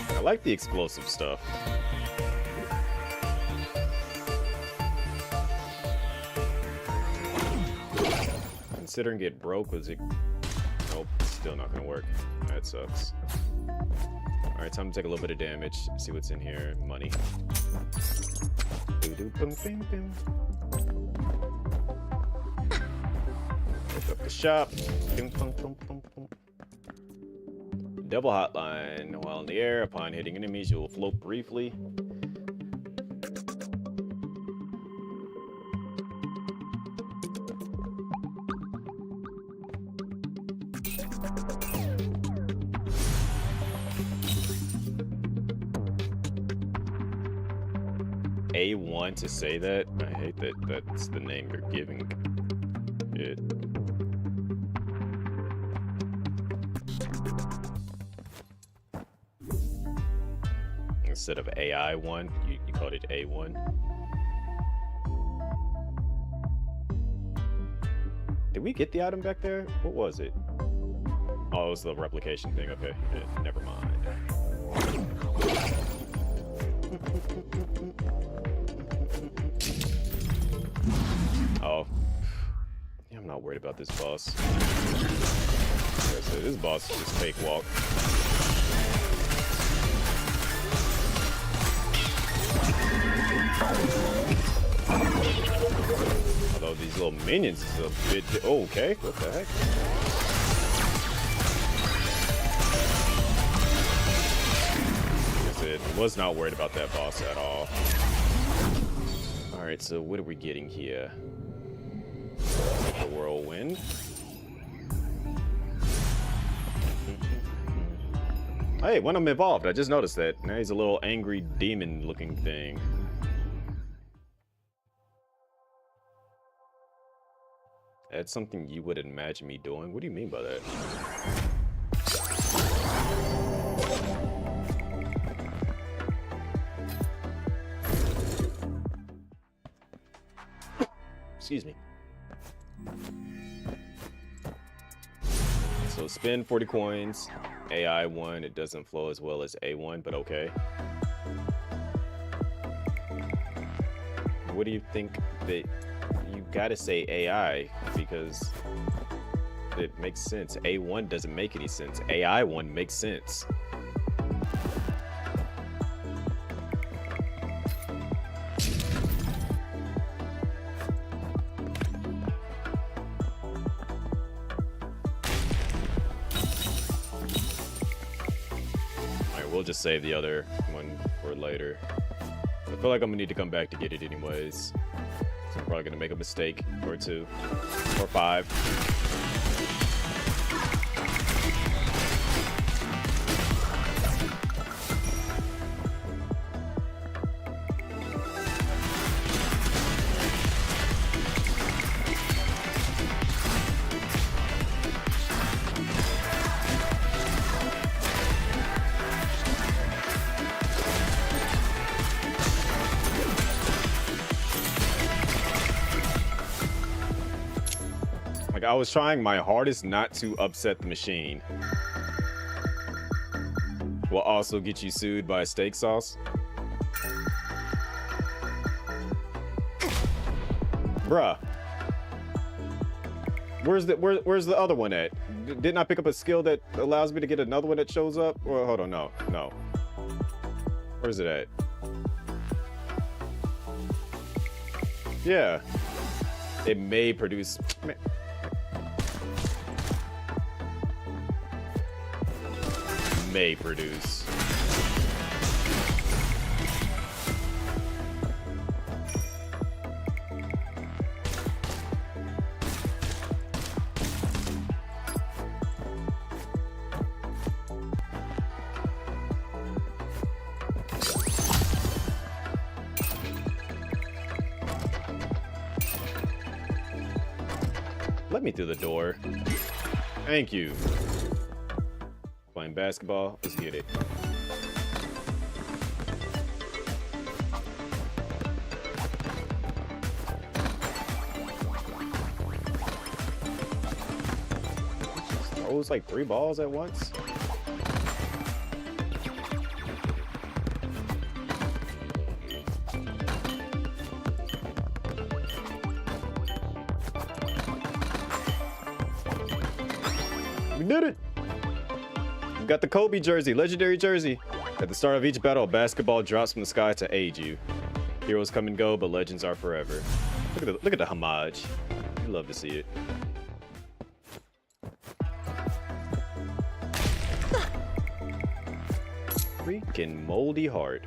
I like the explosive stuff. Considering it broke, was it? Nope, still not gonna work. That sucks. Alright, time to take a little bit of damage. See what's in here. Money. Pick up the shop. Double hotline. While in the air, upon hitting enemies, you will float briefly. A1 to say that? I hate that that's the name you're giving it. Instead of AI1, you called it A1. Did we get the item back there? What was it? Oh, it was the replication thing. Okay, yeah, never mind. Oh, yeah, I'm not worried about this boss. Like I said, this boss is just fake walk. Although these little minions is a bit... Oh, okay. What the heck? Like I said, was not worried about that boss at all. Alright, so what are we getting here? The whirlwind. Hey, when I'm involved, I just noticed that. Now he's a little angry demon-looking thing. That's something you would imagine me doing? What do you mean by that? Excuse me. So spend 40 coins. AI 1, it doesn't flow as well as A1, but okay. What do you think that you gotta say AI because it makes sense? A1 doesn't make any sense. AI 1 makes sense. We'll just save the other one for later. I feel like I'm gonna need to come back to get it anyways. So I'm probably gonna make a mistake or two or five. I was trying my hardest not to upset the machine. Will also get you sued by steak sauce. Bruh. Where's the other one at? Didn't I pick up a skill that allows me to get another one that shows up? Well, hold on, no. Where's it at? Yeah. It may produce... May produce. Let me through the door. Thank you. Playing basketball, let's get it. Oh, it's like 3 balls at once. We did it! We got the Kobe jersey, legendary jersey. At the start of each battle, a basketball drops from the sky to aid you. Heroes come and go, but legends are forever. Look at the homage. You love to see it. Freaking moldy heart.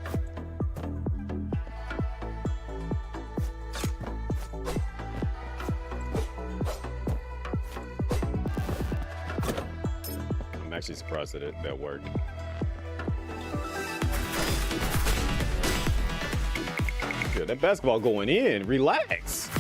I'm actually surprised that that worked. Yeah, that basketball going in. Relax.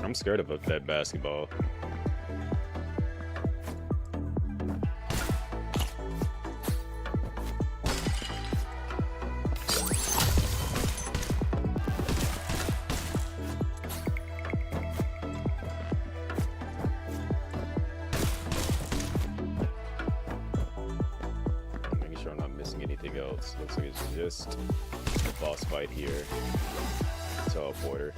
I'm scared of that basketball. Making sure I'm not missing anything else. Looks like it's just a boss fight here. Teleporter.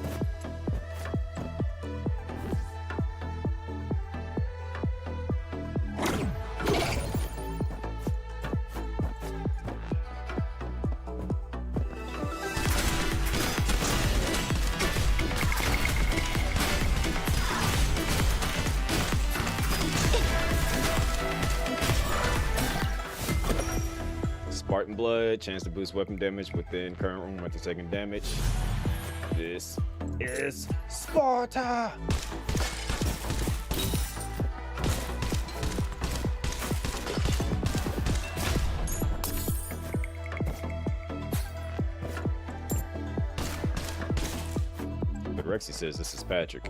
Spartan Blood, chance to boost weapon damage within current room after taking damage. This is Sparta! But Rexy says this is Patrick.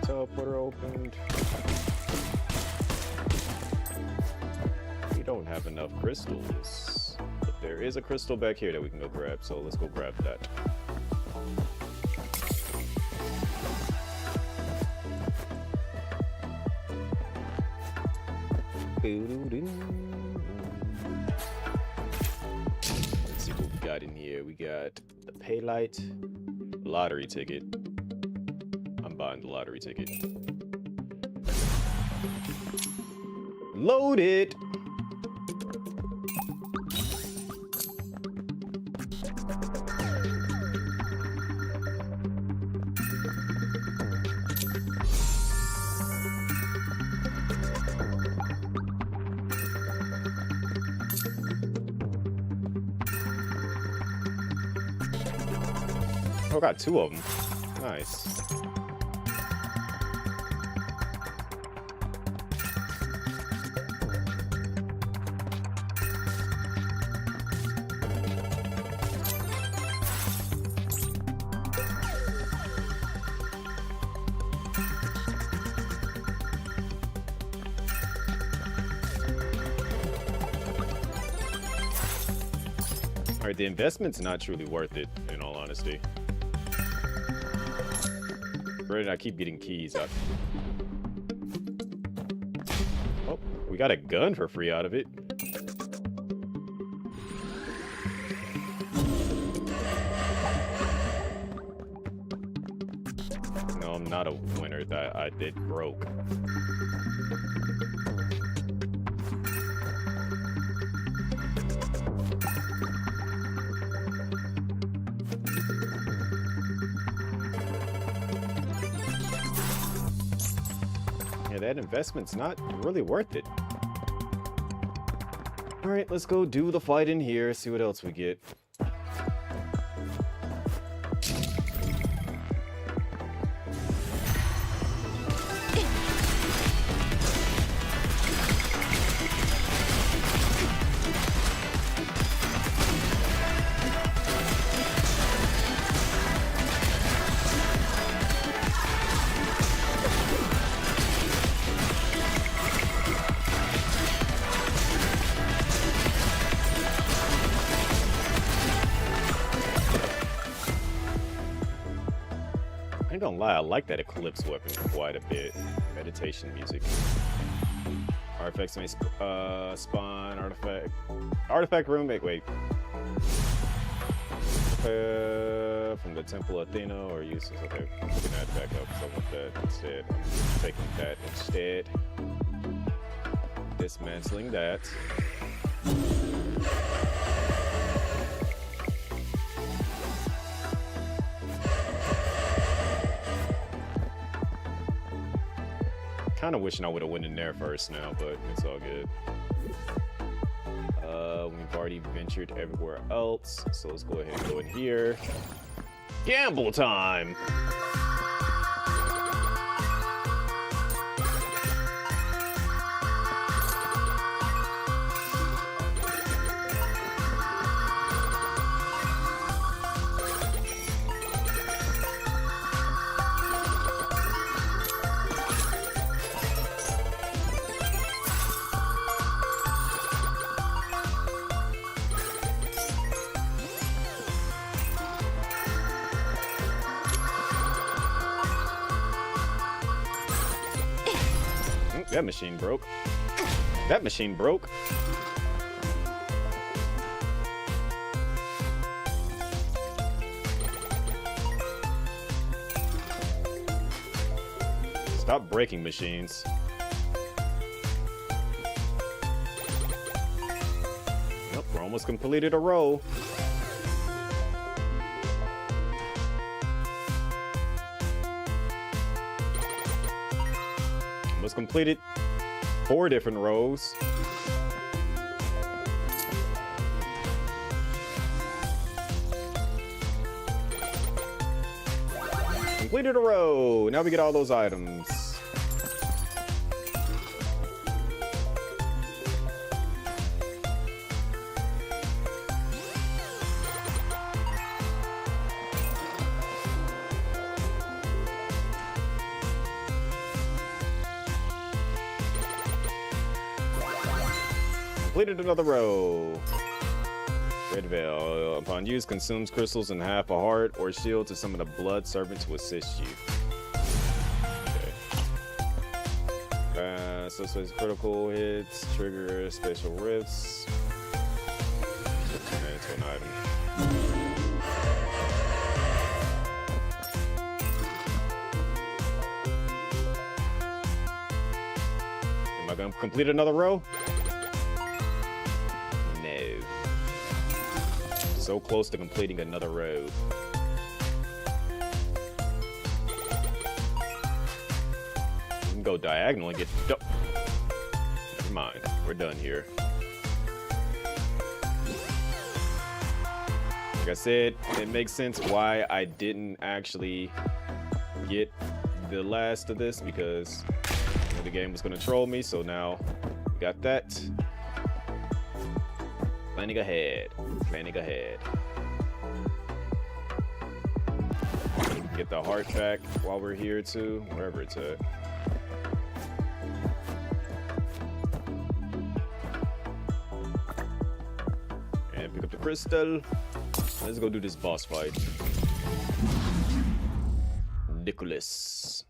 Teleporter opened. We don't have enough crystals, but there is a crystal back here that we can go grab, so let's go grab that. Let's see what we got in here. We got the pay light, lottery ticket. Buying the lottery ticket. Loaded. Oh, I got 2 of them. Nice. Alright, the investment's not truly worth it, in all honesty. Right, I keep getting keys up. Oh, we got a gun for free out of it. No, I'm not a winner. I did broke. That investment's not really worth it. All right, let's go do the fight in here, see what else we get. I ain't gonna lie, I like that Eclipse weapon quite a bit. Meditation music. Artifacts may spawn artifact room. Wait. From the Temple Athena or uses. Okay, we can add back up. So I want that instead. I'm taking that instead. Dismantling that. Kind of wishing I would have went in there first now, but it's all good. We've already ventured everywhere else, so let's go ahead and go in here. Gamble time! That machine broke. That machine broke. Stop breaking machines. Nope, we're almost completed a row. Almost completed 4 different rows. Completed a row. Now we get all those items. Completed another row. Red Veil, upon use, consumes crystals and half a heart or shield to summon a blood servant to assist you. Okay. So it's critical hits, trigger special rifts. Okay, it's an item. Am I gonna complete another row? So close to completing another row. We can go diagonal and get... Never mind. We're done here. Like I said, it makes sense why I didn't actually get the last of this, because the game was going to troll me, so now we got that. Planning ahead. Planning ahead. Get the heart back while we're here too, wherever it's at. And pick up the crystal. Let's go do this boss fight. Nicholas.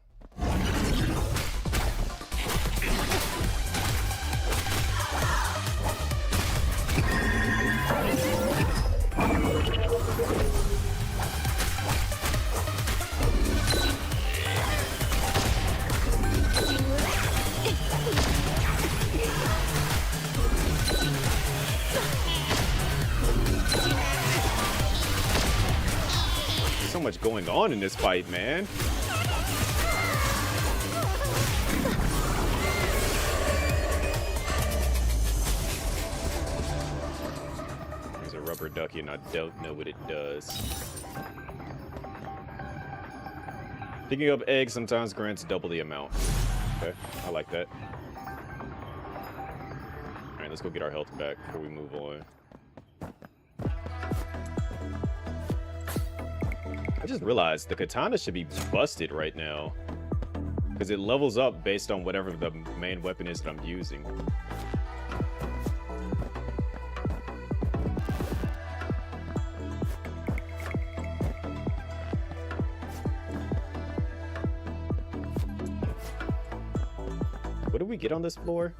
So much going on in this fight, man. There's a rubber ducky and I don't know what it does. Picking up eggs sometimes grants double the amount. Okay, I like that. Alright, let's go get our health back before we move on. I just realized the katana should be busted right now, because it levels up based on whatever the main weapon is that I'm using. What did we get on this floor?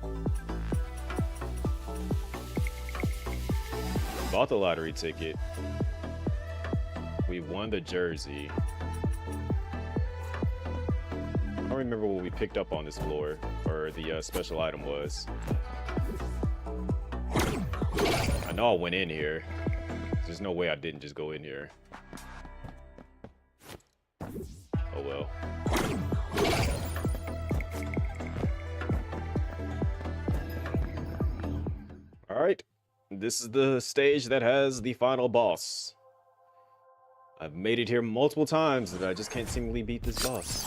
Bought the lottery ticket. We won the jersey. I don't remember what we picked up on this floor, or the special item was. I know I went in here. There's no way I didn't just go in here. Oh well. Alright. This is the stage that has the final boss. I've made it here multiple times, and I just can't seemingly beat this boss.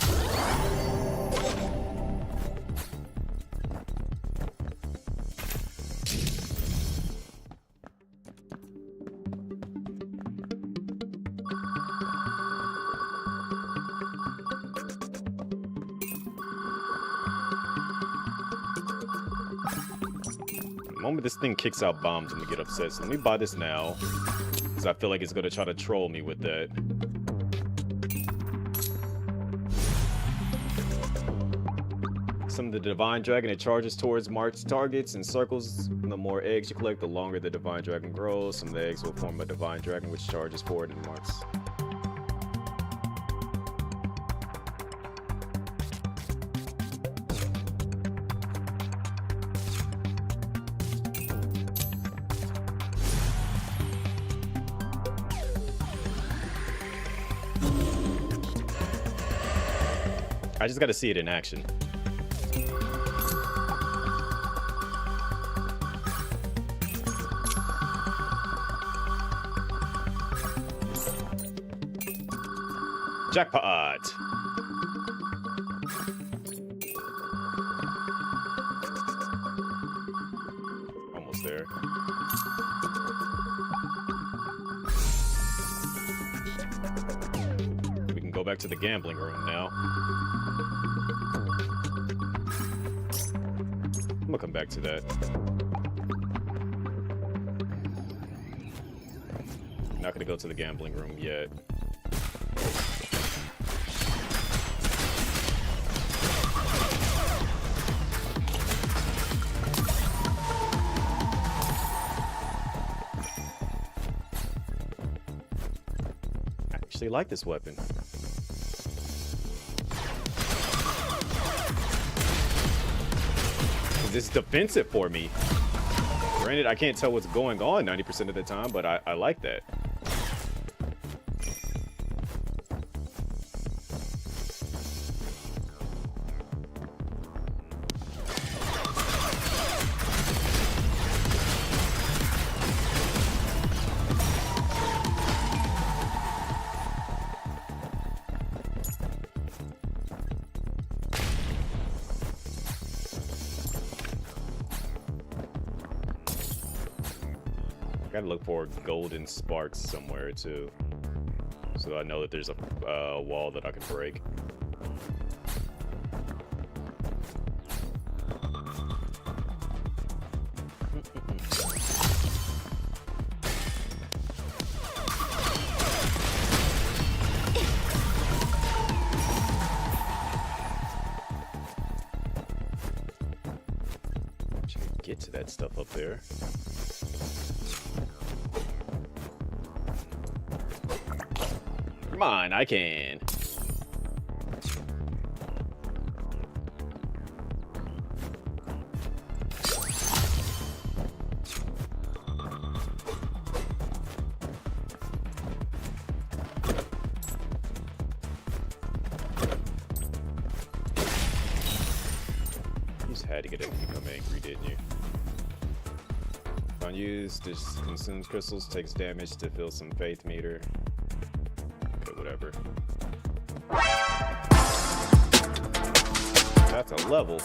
The moment this thing kicks out bombs, I'm gonna get upset, so let me buy this now. I feel like it's gonna try to troll me with that. some of the Divine Dragon. It charges towards marked targets and circles. The more eggs you collect, the longer the Divine Dragon grows. Some of the eggs will form a Divine Dragon, which charges forward and marks. I just gotta see it in action. Jackpot! Almost there. We can go back to the gambling room now. I'm gonna come back to that. Not gonna go to the gambling room yet. I actually like this weapon. It's defensive for me. Granted, I can't tell what's going on 90% of the time, but I like that. Gotta look for golden sparks somewhere too, so I know that there's a wall that I can break. Get to that stuff up there. Come on, I can. You just had to get it to become angry, didn't you? Unused, this consumes crystals, takes damage to fill some faith meter. Whatever. That's a level.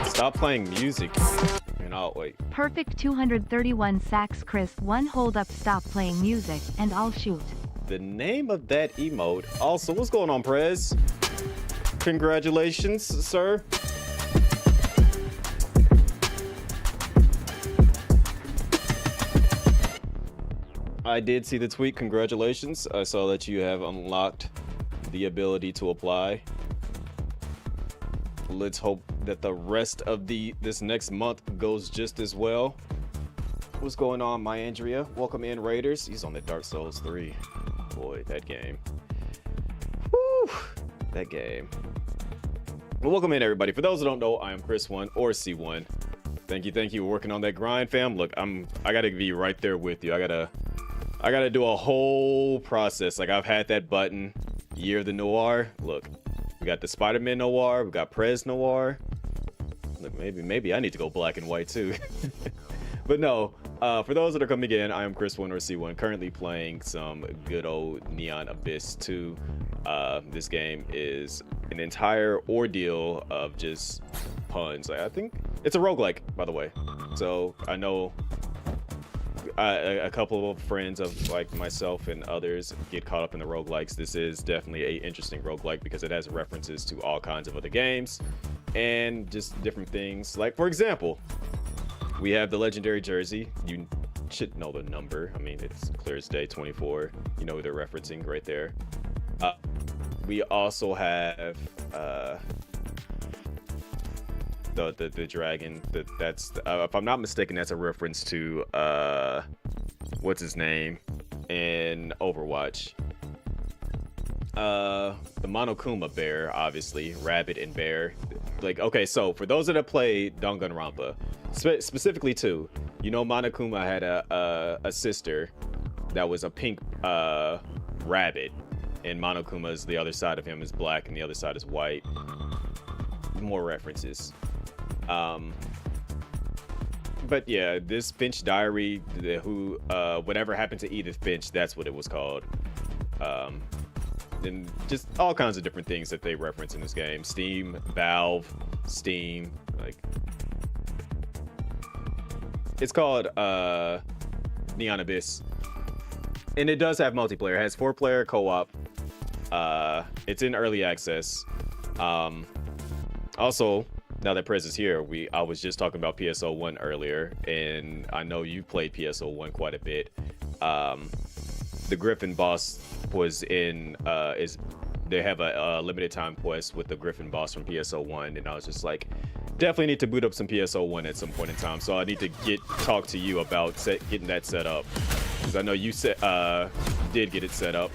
Stop playing music and I'll wait. Perfect 231 sacks Chris 1 hold up stop playing music and I'll shoot. The name of that emote. Also, what's going on, Prez? Congratulations, sir. I did see the tweet. Congratulations. I saw that you have unlocked the ability to apply. Let's hope that the rest of this next month goes just as well. What's going on, my Andrea? Welcome in, Raiders. He's on the Dark Souls 3. Boy, that game. Woo! That game. Well, welcome in, everybody. For those who don't know, I am Chris1 or C1. Thank you. We're working on that grind, fam. Look, I gotta be right there with you. I gotta do a whole process. Like, I've had that button, Year of the Noir. Look, we got the Spider-Man Noir, we got Prez Noir. Look, maybe I need to go black and white too. But no, for those that are coming in, I am Chris1 or C1, currently playing some good old Neon Abyss 2. This game is an entire ordeal of just puns. I think it's a roguelike, by the way. So I know a couple of friends of like myself and others get caught up in the roguelikes. This is definitely an interesting roguelike because it has references to all kinds of other games and just different things. Like, for example, we have the legendary jersey. should know the number. I mean, it's clear as day, 24. You know who they're referencing right there. We also have the dragon. That's if I'm not mistaken, that's a reference to what's his name in Overwatch. The Monokuma bear, obviously, rabbit and bear. Like, okay, so for those that have played Danganronpa, specifically two, you know, Monokuma had a sister that was a pink rabbit, and Monokuma's the other side of him is black and the other side is white. More references. But yeah, this Finch Diary, whatever happened to Edith Finch, that's what it was called. And just all kinds of different things that they reference in this game. Steam, Valve, Steam, like it's called Neon Abyss. And it does have multiplayer. It has 4-player co-op. It's in early access. Also, now that Prez is here, I was just talking about PSO1 earlier, and I know you played PSO1 quite a bit. The Griffin boss was in they have a limited time quest with the Griffin boss from PSO1, and I was just like, definitely need to boot up some PSO1 at some point in time. So I need to talk to you about getting that set up, because I know you did get it set up.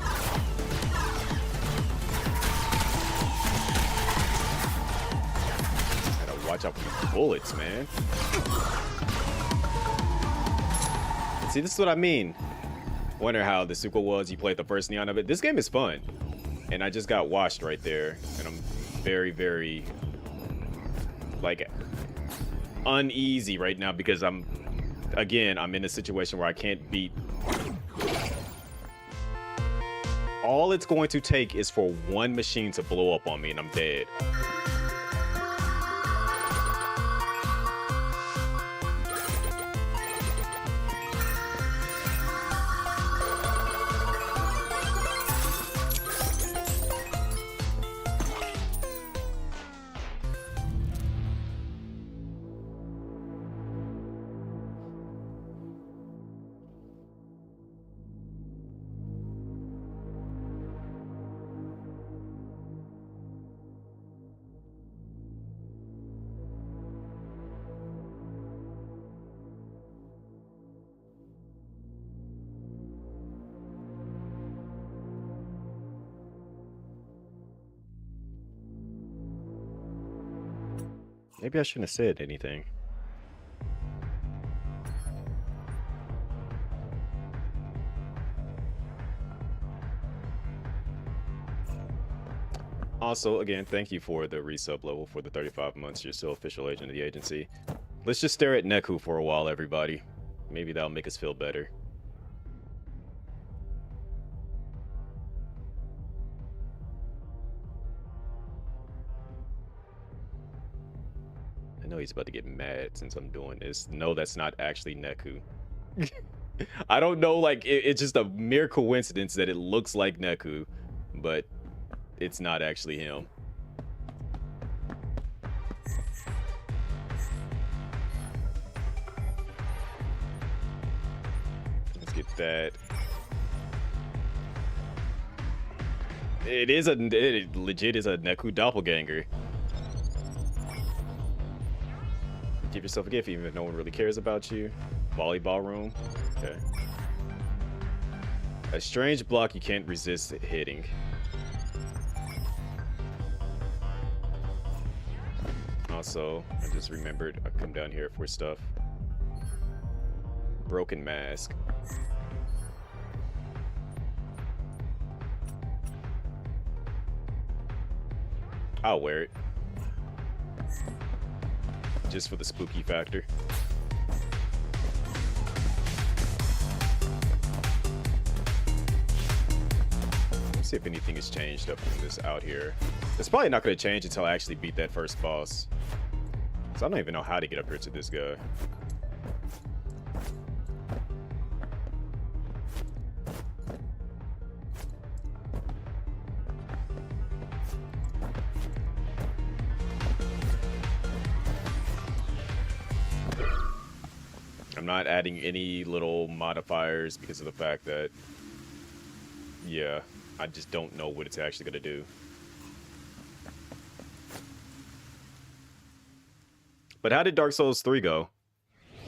Gotta watch out for the bullets, man. See, this is what I mean. Wonder how the sequel was. You played the first Neon of it. This game is fun, and I just got washed right there, and I'm very, very like uneasy right now because I'm in a situation where I can't beat. All it's going to take is for one machine to blow up on me, and I'm dead. Maybe I shouldn't have said anything. Also, again, thank you for the resub level for the 35 months. You're still official agent of the agency. Let's just stare at Neku for a while, everybody. Maybe that'll make us feel better. I know he's about to get mad since I'm doing this. No, that's not actually Neku. I don't know, like, it's just a mere coincidence that it looks like Neku, but it's not actually him. Let's get that. It legit is a Neku doppelganger. Give yourself a gift even if no one really cares about you. Volleyball room. Okay. A strange block you can't resist hitting. Also, I just remembered I come down here for stuff. Broken mask. I'll wear it. Just for the spooky factor. Let's see if anything has changed up in this out here. It's probably not going to change until I actually beat that first boss. So I don't even know how to get up here to this guy. I'm not adding any little modifiers because of the fact that, yeah, I just don't know what it's actually going to do. But how did Dark Souls 3 go?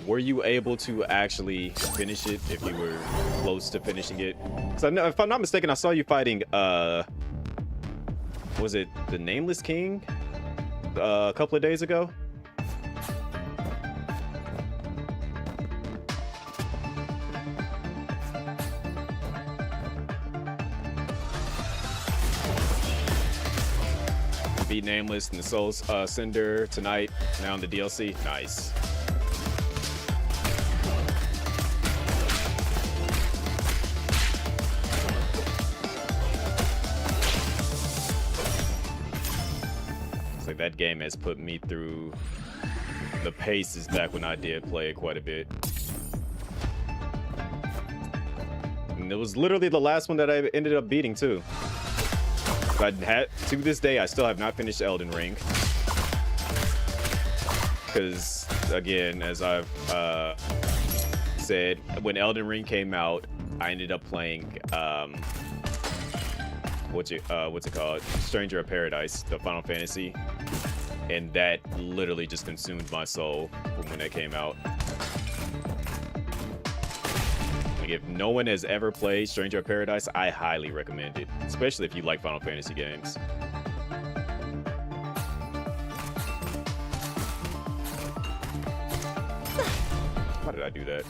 Were you able to actually finish it if you were close to finishing it? Because I know, if I'm not mistaken, I saw you fighting, was it the Nameless King a couple of days ago? Beat Nameless and the Soul Cinder tonight, now in the DLC. Nice. It's like that game has put me through the paces back when I did play it quite a bit. And it was literally the last one that I ended up beating too. To this day, I still have not finished Elden Ring. Because, again, as I've said, when Elden Ring came out, I ended up playing, what's it called? Stranger of Paradise, the Final Fantasy. And that literally just consumed my soul from when that came out. Like, if no one has ever played Stranger of Paradise, I highly recommend it, especially if you like Final Fantasy games. Why did I do that?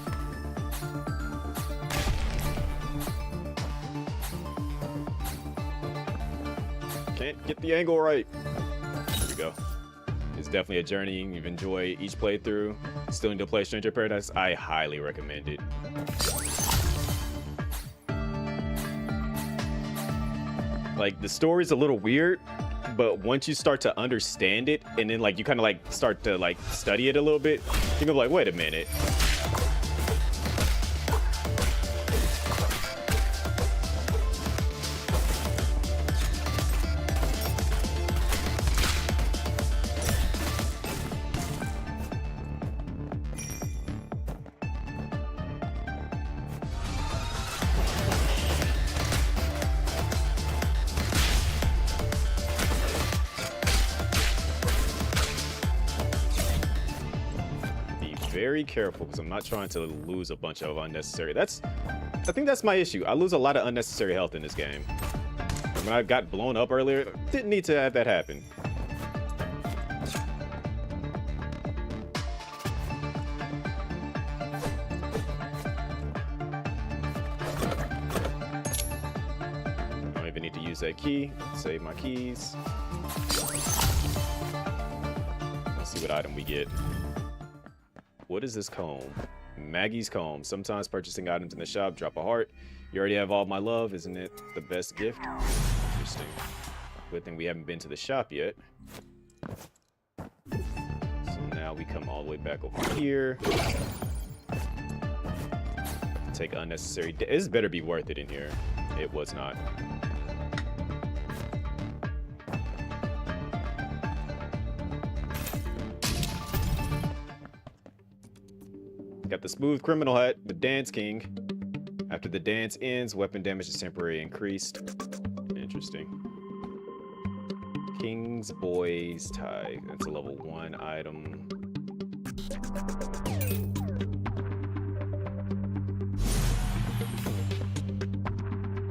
Can't get the angle right. There we go. It's definitely a journey. You've enjoyed each playthrough. Still need to play Stranger of Paradise. I highly recommend it. Like, the story's a little weird, but once you start to understand it, and then like you kind of like start to like study it a little bit, you go like, wait a minute. Very careful because I'm not trying to lose a bunch of unnecessary. I think that's my issue. I lose a lot of unnecessary health in this game. When I got blown up earlier, didn't need to have that happen. I don't even need to use that key. Save my keys. Let's see what item we get. What is this comb? Maggie's comb. Sometimes purchasing items in the shop drop a heart. You already have all my love. Isn't it the best gift? Interesting. Good thing we haven't been to the shop yet. So now we come all the way back over here. Take unnecessary. This better be worth it in here. It was not. Got the smooth criminal hat, the dance king. After the dance ends, weapon damage is temporarily increased. Interesting. King's boy's tie. That's a level 1 item.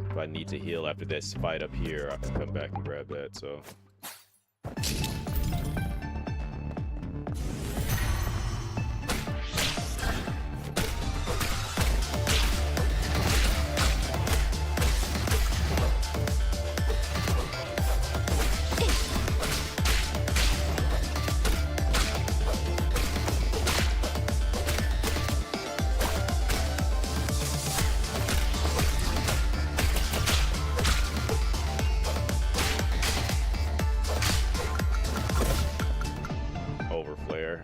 If I need to heal after this fight up here, I can come back and grab that, so.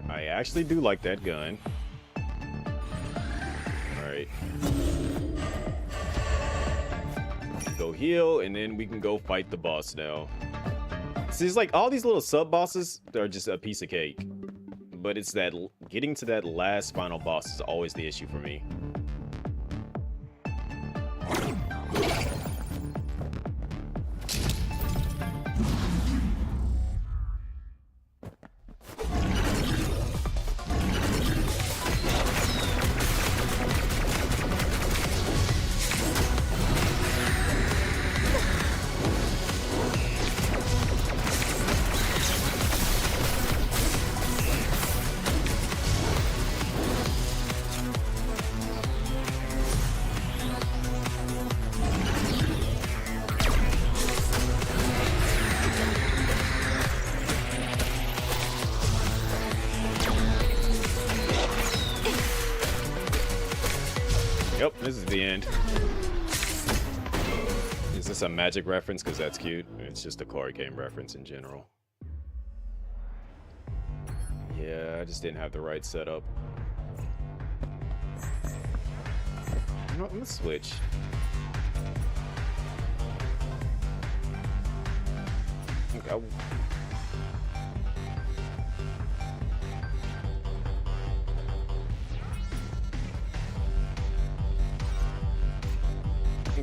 I actually do like that gun. Alright. Go heal, and then we can go fight the boss now. See, it's like all these little sub-bosses are just a piece of cake. But it's that getting to that last final boss is always the issue for me. Yep, this is the end. Is this a magic reference? Because that's cute. It's just a card game reference in general. Yeah, I just didn't have the right setup. You know what, I'm gonna switch. Okay.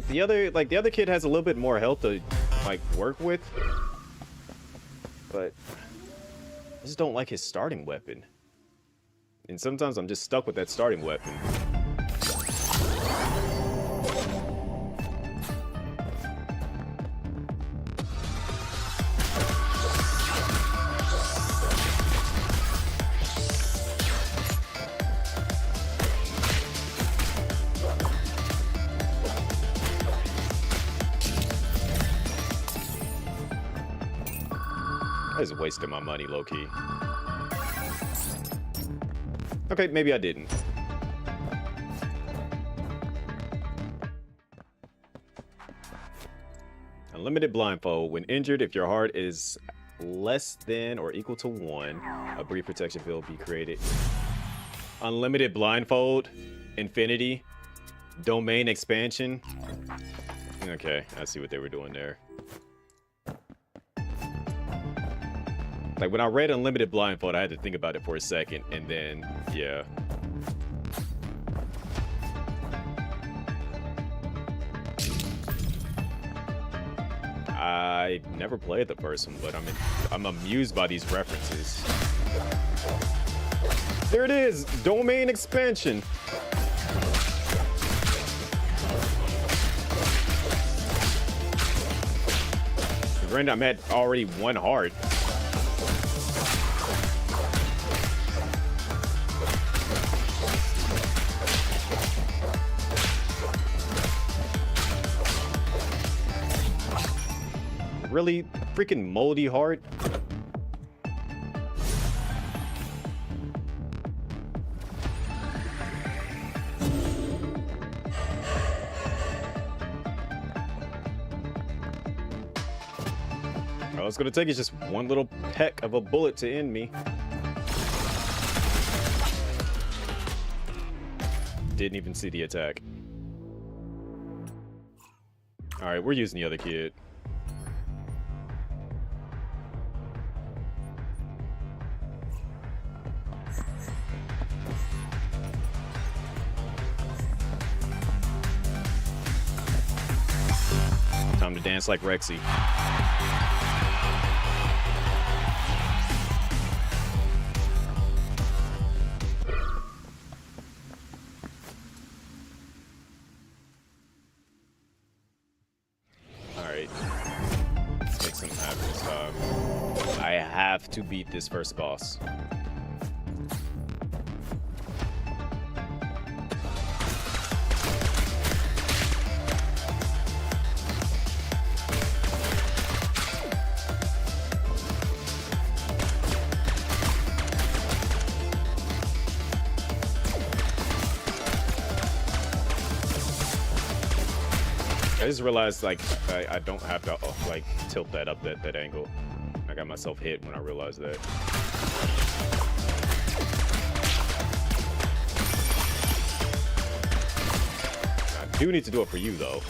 The other kid has a little bit more health to like work with, but I just don't like his starting weapon. And sometimes I'm just stuck with that starting weapon. I just wasted my money, low-key. Okay, maybe I didn't. Unlimited blindfold. When injured, if your heart is less than or equal to 1, a brief protection field will be created. Unlimited blindfold. Infinity. Domain expansion. Okay, I see what they were doing there. Like, when I read Unlimited Blindfold, I had to think about it for a second, and then, yeah. I never played the first one, but I'm amused by these references. There it is! Domain expansion! Granted, I'm at already 1 heart. Really freaking moldy heart. All it's gonna take is just one little peck of a bullet to end me. Didn't even see the attack. All right, we're using the other kid. Time to dance like Rexy. Alright. Let's make something happen this time. I have to beat this first boss. I just realized, like, I don't have to, like, tilt that up that angle. I got myself hit when I realized that. I do need to do it for you, though.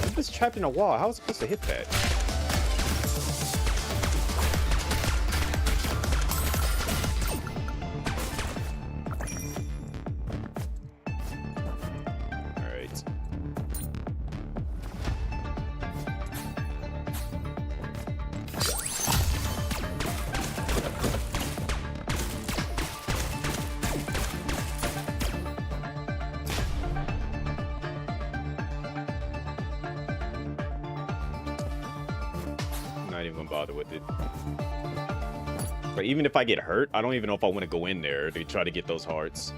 I'm just trapped in a wall. How was I supposed to hit that? not even gonna bother with it. But even if I get hurt, I don't even know if I want to go in there to try to get those hearts.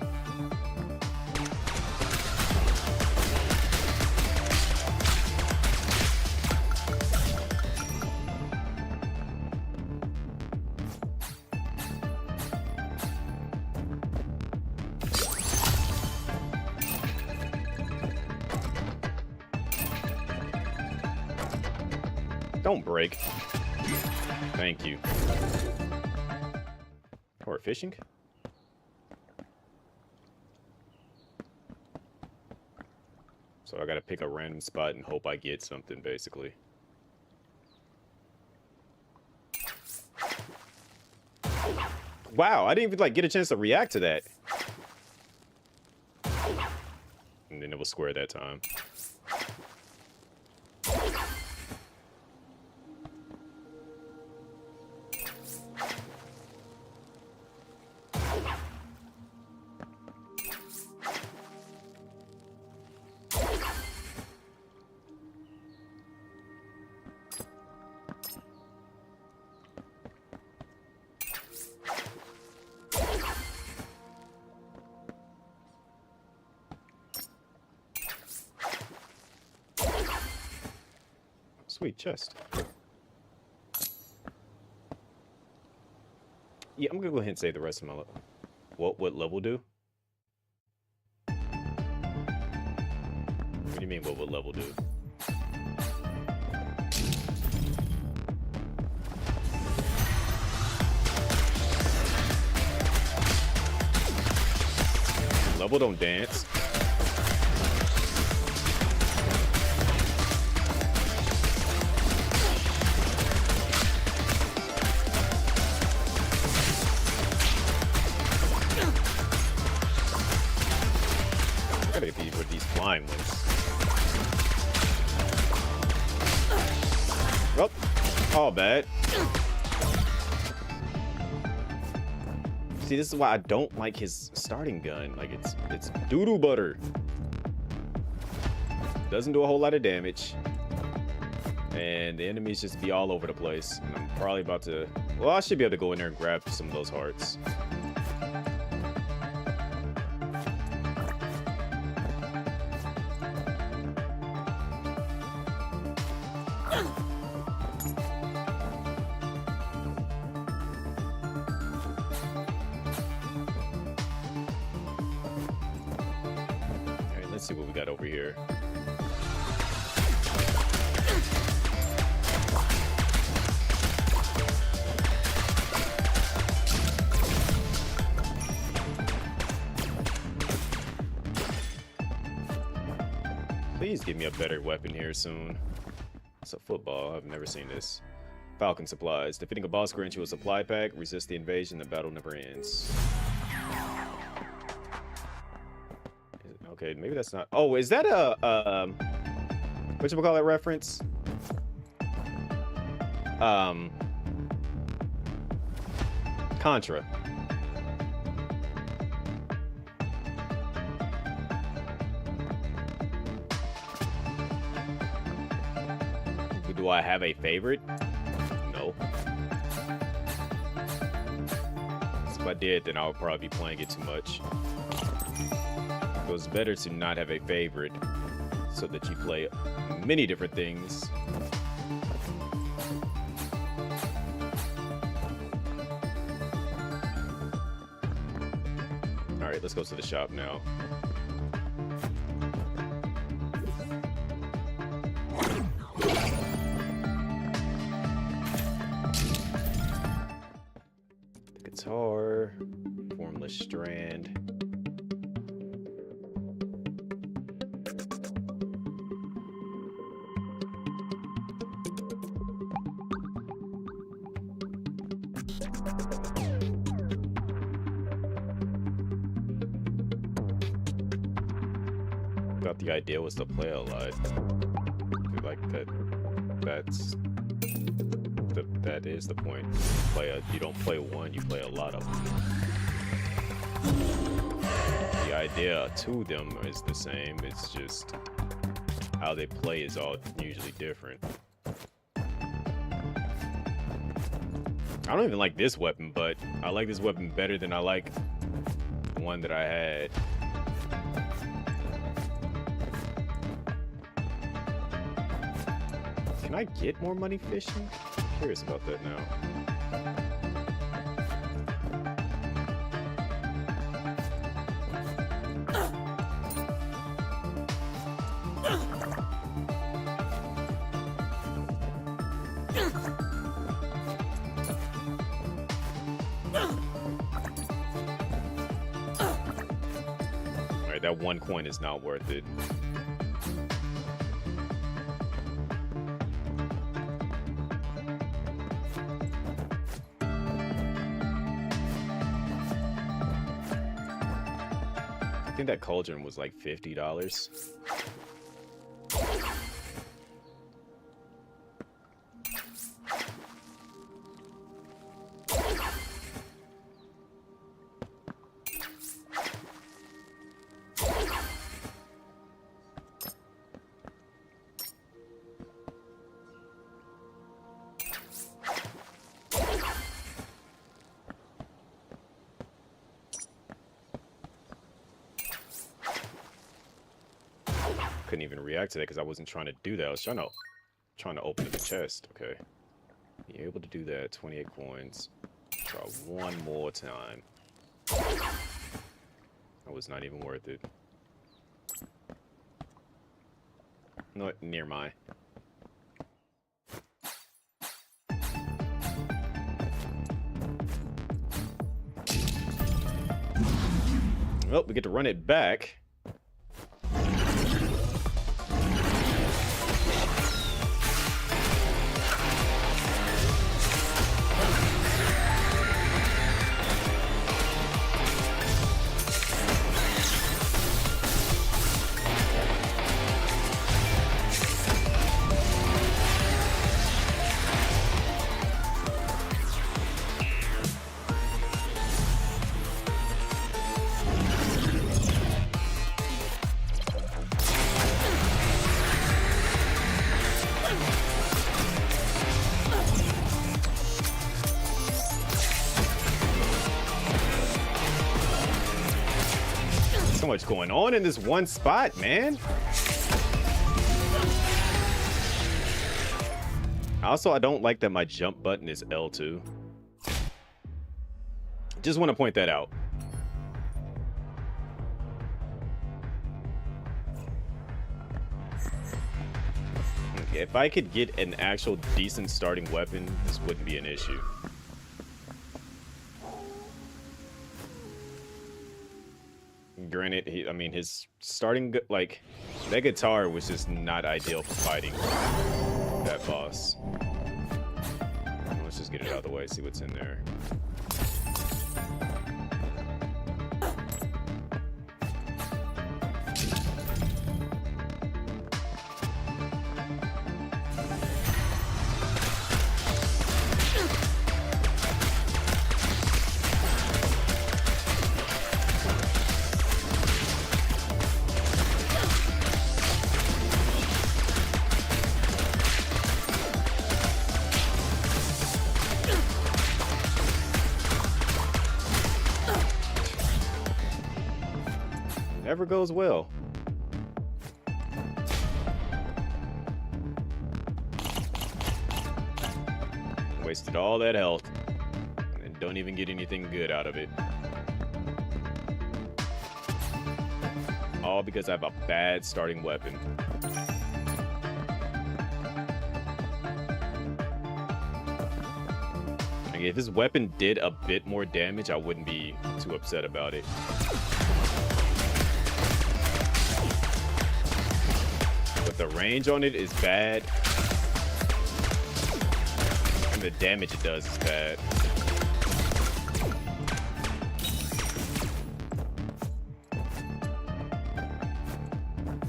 Don't break. Thank you. Or fishing? So I gotta pick a random spot and hope I get something, basically. Wow, I didn't even, like, get a chance to react to that. And then it was square that time. Sweet chest. Yeah, I'm gonna go ahead and save the rest of my level. What level do? What do you mean what would level do? Level don't dance. Gotta be with these flying ones. Well, all bad. See, this is why I don't like his starting gun. Like, it's doo-doo butter. Doesn't do a whole lot of damage. And the enemies just be all over the place. And I'm probably about to... Well, I should be able to go in there and grab some of those hearts. Let's see what we got over here. Please give me a better weapon here soon. It's a football. I've never seen this. Falcon supplies. Defeating a boss grants you a supply pack. Resist the invasion. The battle never ends. Okay, maybe that's not... Oh, is that a... whatchamacallit reference? Contra. Do I have a favorite? No. If I did, then I would probably be playing it too much. So it's better to not have a favorite so that you play many different things. All right, let's go to the shop now. The guitar, formless strand. Thought the idea was to play a lot. Like that. That is the point. You don't play one, you play a lot of them. The idea to them is the same. It's just how they play is all usually different. I don't even like this weapon, but I like this weapon better than I like the one that I had. Can I get more money fishing? I'm curious about that now. Alright, that 1 coin is not worth it. I think that cauldron was like $50. Couldn't even react to that because I wasn't trying to do that. I was trying to open the chest. Okay. Be able to do that. 28 coins. Try one more time. That was not even worth it. Not near my. Well, we get to run it back. So much going on in this one spot, man. Also, I don't like that my jump button is L2. Just want to point that out. If I could get an actual decent starting weapon, this wouldn't be an issue. Granted, I mean, his starting, like, that guitar was just not ideal for fighting that boss. Let's just get it out of the way, see what's in there. Never goes well. Wasted all that health and don't even get anything good out of it. All because I have a bad starting weapon. Like, if his weapon did a bit more damage, I wouldn't be too upset about it. But the range on it is bad. And the damage it does is bad.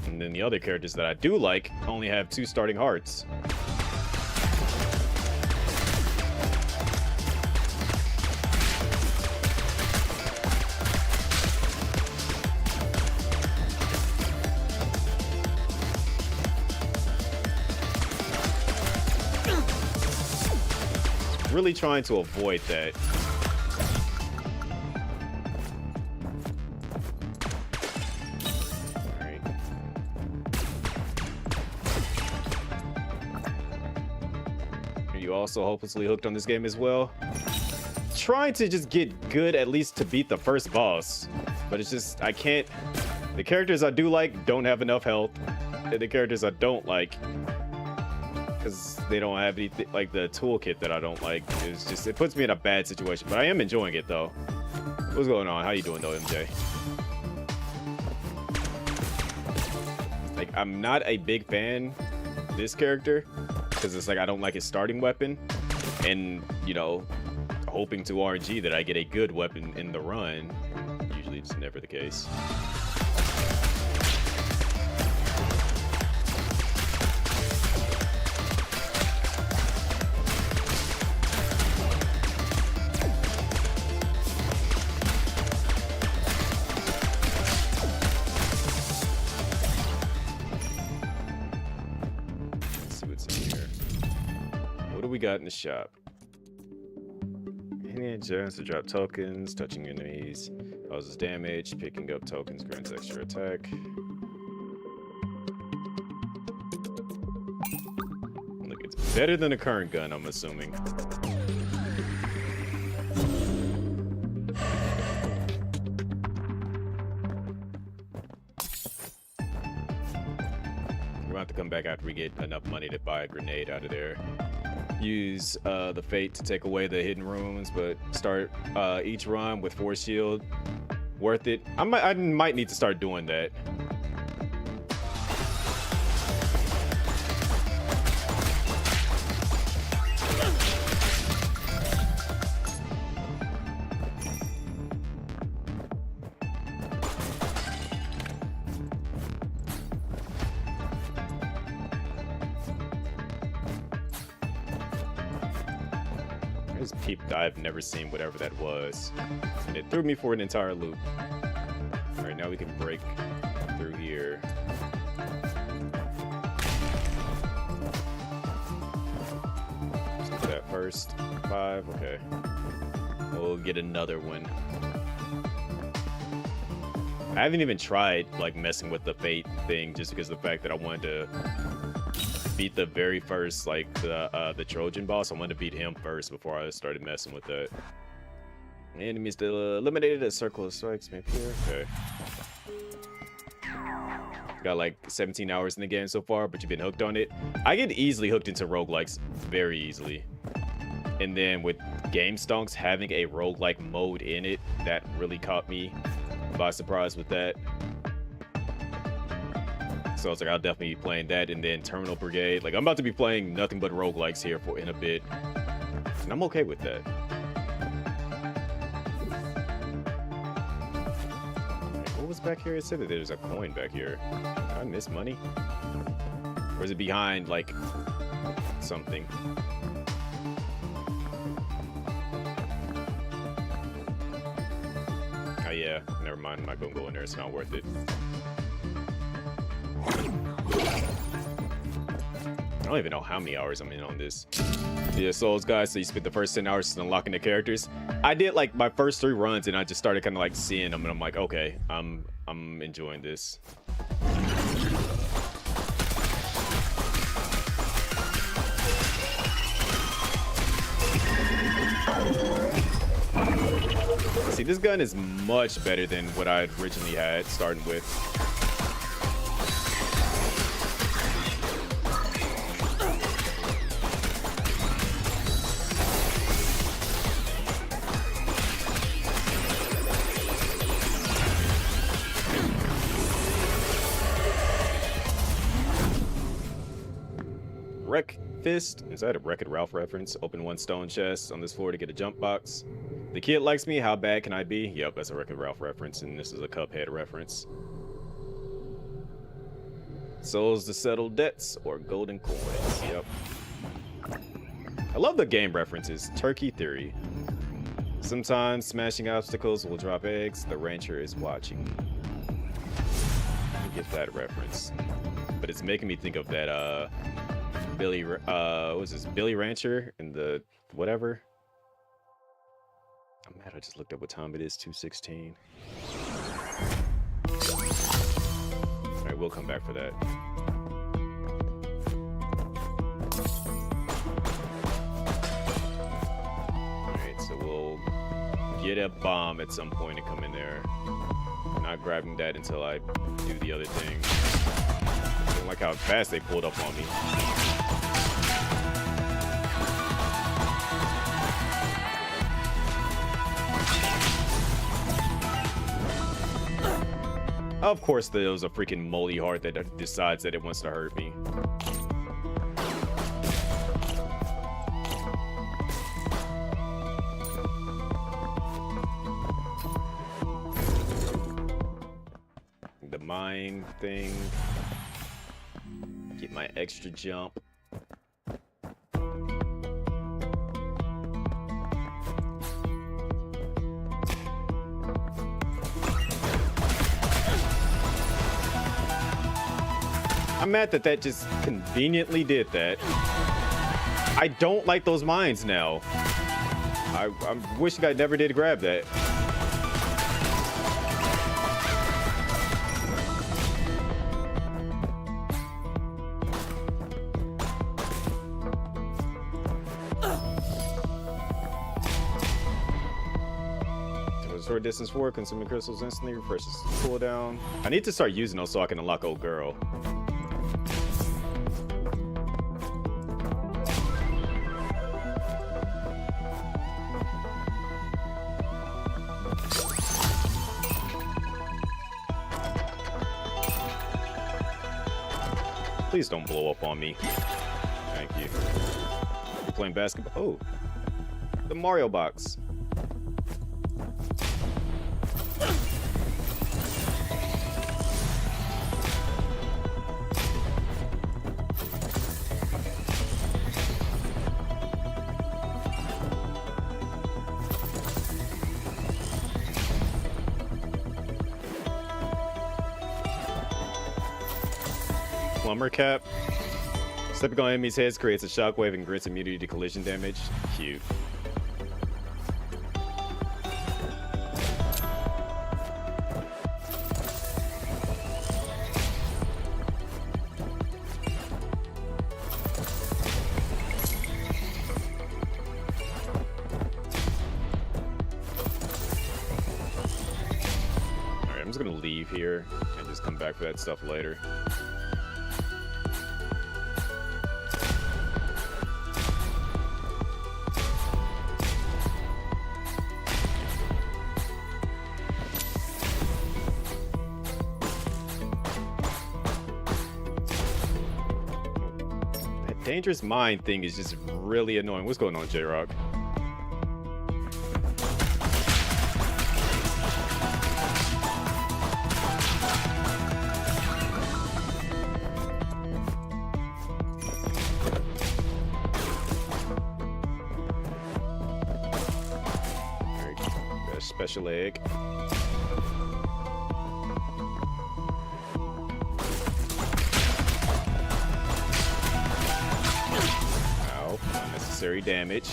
And then the other characters that I do like only have 2 starting hearts. really trying to avoid that. Alright. Are you also hopelessly hooked on this game as well? Trying to just get good at least to beat the first boss. But it's just, I can't. The characters I do like don't have enough health. And the characters I don't like, because they don't have anything, like the toolkit that I don't like. It's just, it puts me in a bad situation. But I am enjoying it though. What's going on? How you doing though, MJ? Like, I'm not a big fan of this character, because it's like I don't like his starting weapon. And, you know, hoping to RNG that I get a good weapon in the run. Usually it's never the case. Let's see what's in here. What do we got in the shop? Any chance to drop tokens, touching enemies causes damage, picking up tokens grants extra attack. Look, it's better than the current gun, I'm assuming. We're about to come back after we get enough money to buy a grenade out of there. Use the fate to take away the hidden rooms, but start each run with force shield. Worth it. I might need to start doing that. Peep I've never seen whatever that was, and it threw me for an entire loop. All right, now we can break through here. Let's do that first. 5, okay. We'll get another one. I haven't even tried like messing with the fate thing, just because of the fact that I wanted to beat the very first, like the Trojan boss. I wanted to beat him first before I started messing with that. Enemies still eliminated. A circle of strikes may appear. Okay. Got like 17 hours in the game so far, but you've been hooked on it. I get easily hooked into roguelikes very easily. And then with Game Stonks having a roguelike mode in it, that really caught me by surprise with that. So I was like, I'll definitely be playing that, and then Terminal Brigade. Like, I'm about to be playing nothing but roguelikes here in a bit. And I'm okay with that. Wait, what was back here? It said that there's a coin back here. Did I miss money? Or is it behind, like, something? Oh, yeah. Never mind. I'm not going to go in there. It's not worth it. I don't even know how many hours I'm in on this. Yeah, Souls guys, so you spent the first 10 hours unlocking the characters. I did like my first 3 runs, and I just started kind of like seeing them, and I'm like, okay, I'm enjoying this. See, this gun is much better than what I originally had, starting with. Wreck Fist. Is that a Wreck-It Ralph reference? Open 1 stone chest on this floor to get a jump box. The kid likes me. How bad can I be? Yep, that's a Wreck-It Ralph reference, and this is a Cuphead reference. Souls to settle debts or golden coins. Yep. I love the game references. Turkey Theory. Sometimes smashing obstacles will drop eggs. The rancher is watching. I get that reference. But it's making me think of that Billy, what was this? Billy Rancher and the whatever. I'm mad I just looked up what time it is, 2:16. All right, we'll come back for that. All right, so we'll get a bomb at some point and come in there. I'm not grabbing that until I do the other thing. I don't like how fast they pulled up on me. Of course, there was a freaking moldy heart that decides that it wants to hurt me. The mine thing. Get my extra jump. I'm mad that that just conveniently did that. I don't like those mines now. I'm wishing I never did grab that. Short distance forward, consuming crystals instantly refreshes cooldown. I need to start using those so I can unlock old girl. Please don't blow up on me. Thank you. You're playing basketball. Oh, the Mario box. Plumber cap. Stepping on enemies' heads creates a shockwave and grants immunity to collision damage. Cute. Alright, I'm just gonna leave here and just come back for that stuff later. Dangerous mine thing is just really annoying. What's going on, J-Rock? Alright, special egg. Unnecessary damage.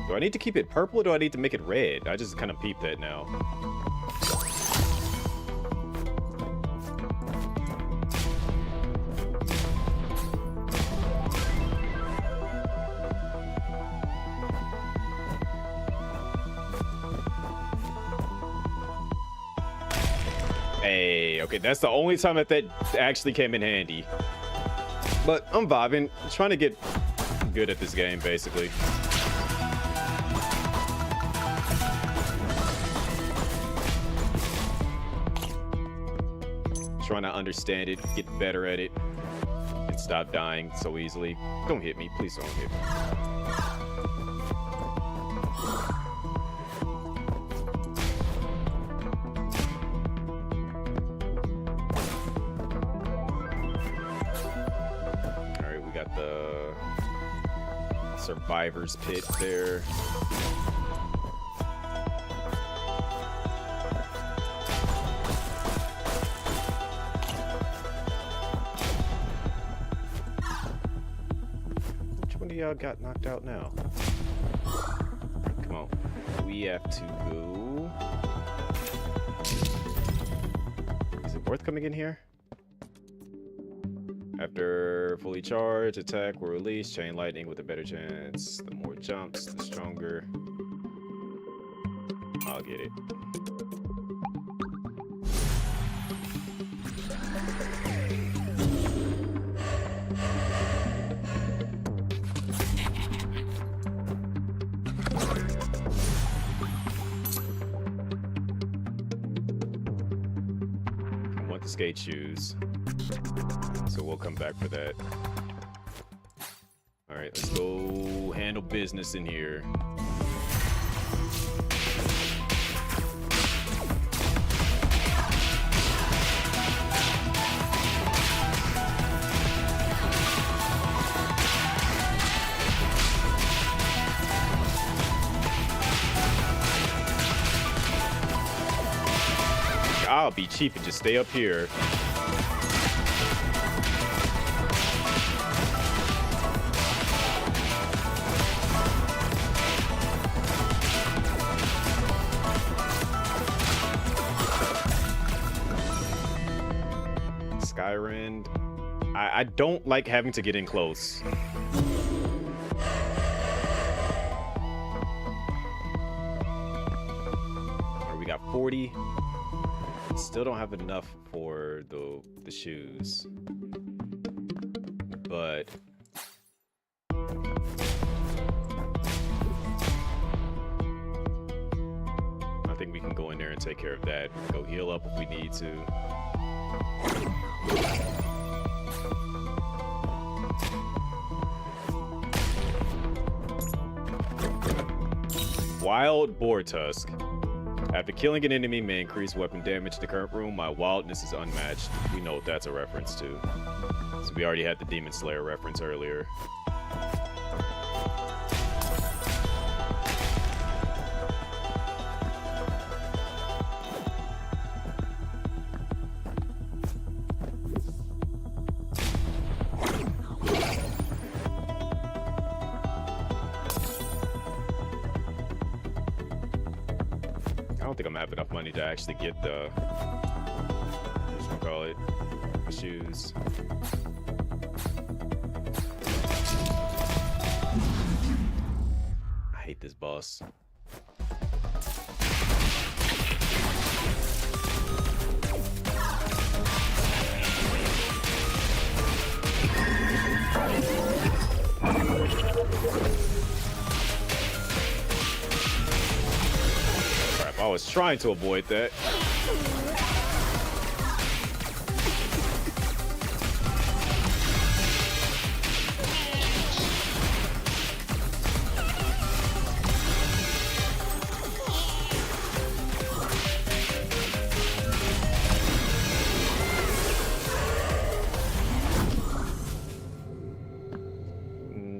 Do I need to keep it purple or do I need to make it red? I just kind of peeped that now. Hey, okay, that's the only time that actually came in handy. But I'm vibing, trying to get good at this game, basically. Trying to understand it, get better at it, and stop dying so easily. Don't hit me, please don't hit me. Survivor's pit there. y'all got knocked out now? Come on. We have to go. Is it worth coming in here? After fully charged, attack will release chain lightning with a better chance. The more jumps, the stronger. I'll get it. I want the skate shoes. So we'll come back for that. All right, let's go handle business in here. I'll be cheap and just stay up here. Skyrend. I don't like having to get in close. Alright, we got 40. Still don't have enough for the shoes. But I think we can go in there and take care of that. Go heal up if we need to. Wild Boar Tusk. After killing an enemy may increase weapon damage. In the current room, my wildness is unmatched. We know what that's a reference to. So we already had the Demon Slayer reference earlier. I don't think I'm gonna have enough money to actually get the, call it, the shoes. I hate this boss. I was trying to avoid that.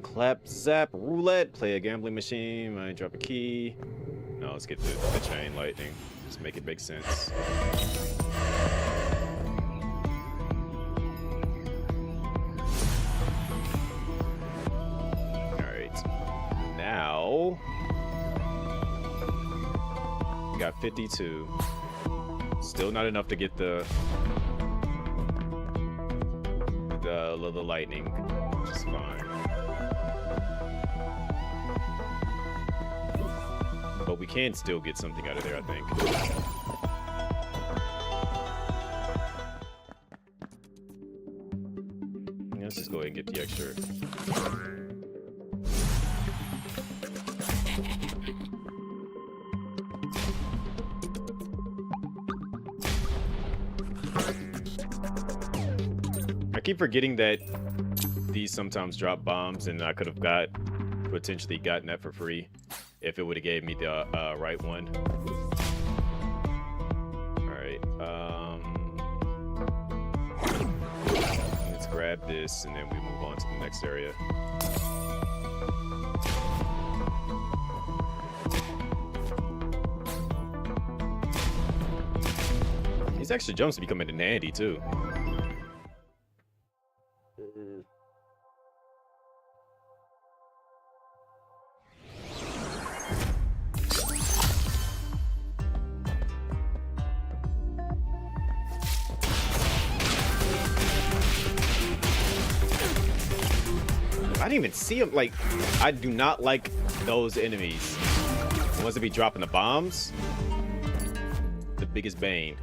Clap, zap, roulette, play a gambling machine, might drop a key. No, let's get the chain lightning. Just make it make sense. Alright. Now we got 52. Still not enough to get the lightning, which is fine. But we can still get something out of there, I think. Let's just go ahead and get the extra. I keep forgetting that these sometimes drop bombs, and I could have potentially gotten that for free if it would have gave me the right one. Alright, let's grab this and then we move on to the next area. These extra jumps becoming in handy too. I didn't even see him. Like, I do not like those enemies. The ones that be dropping the bombs. The biggest bane.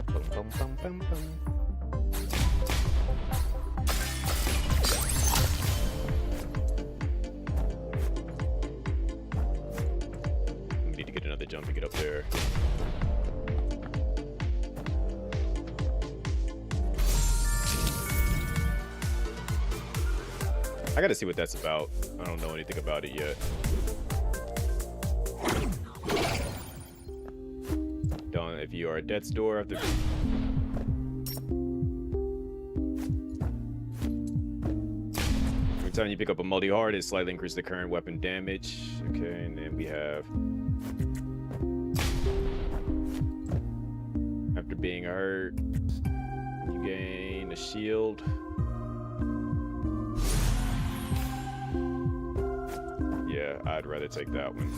Bum, bum, bum, bum, bum. Need to get another jump to get up there. I gotta see what that's about. I don't know anything about it yet. Don't, if you are at death's door after. Every time you pick up a multi-heart, it slightly increases the current weapon damage. Okay, and then we have. After being hurt, you gain a shield. Yeah, I'd rather take that one.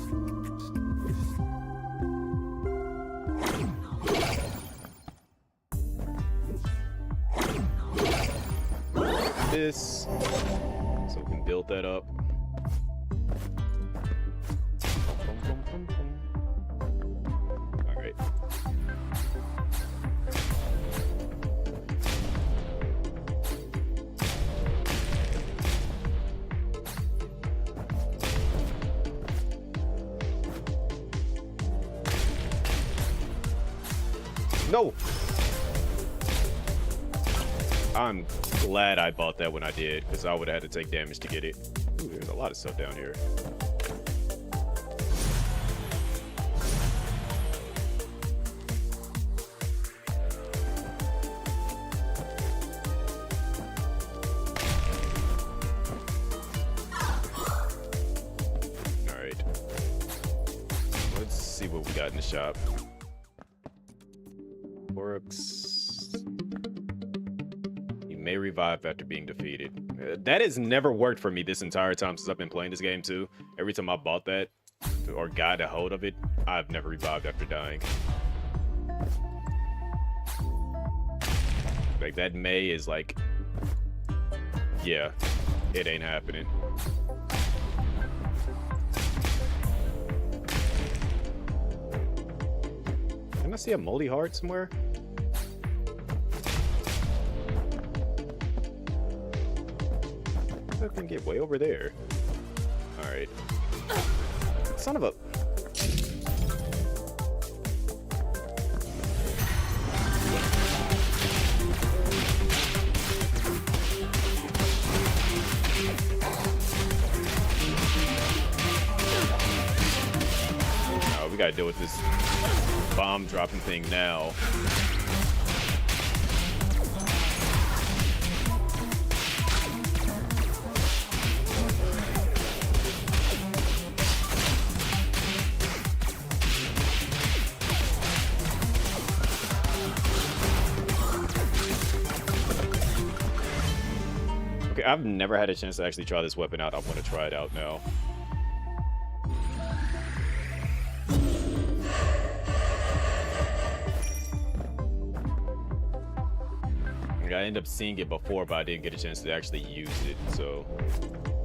This, so we can build that up. All right. No! I'm glad I bought that when I did, because I would have had to take damage to get it. Ooh, there's a lot of stuff down here. Alright. Let's see what we got in the shop. Works. You may revive after being defeated. That has never worked for me this entire time since I've been playing this game too. Every time I bought that or got a hold of it, I've never revived after dying. Like that may is like, yeah, it ain't happening. Can I see a multi-heart somewhere? I can get way over there. Alright. Son of a... Oh, we gotta deal with this bomb dropping thing now. Okay, I've never had a chance to actually try this weapon out. I want to try it out now. I ended up seeing it before, but I didn't get a chance to actually use it. So,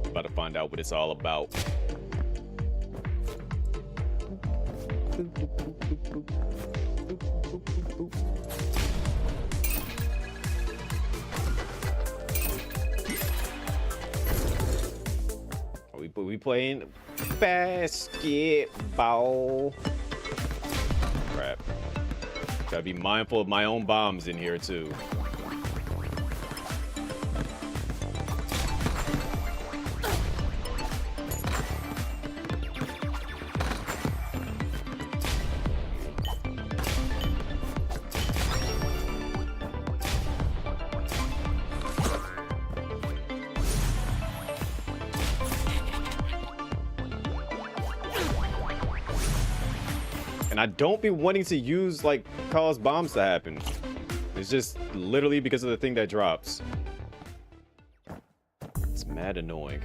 about to find out what it's all about. We playing basketball. Crap. Gotta be mindful of my own bombs in here too. I don't be wanting to use, like, cause bombs to happen. It's just literally because of the thing that drops. It's mad annoying.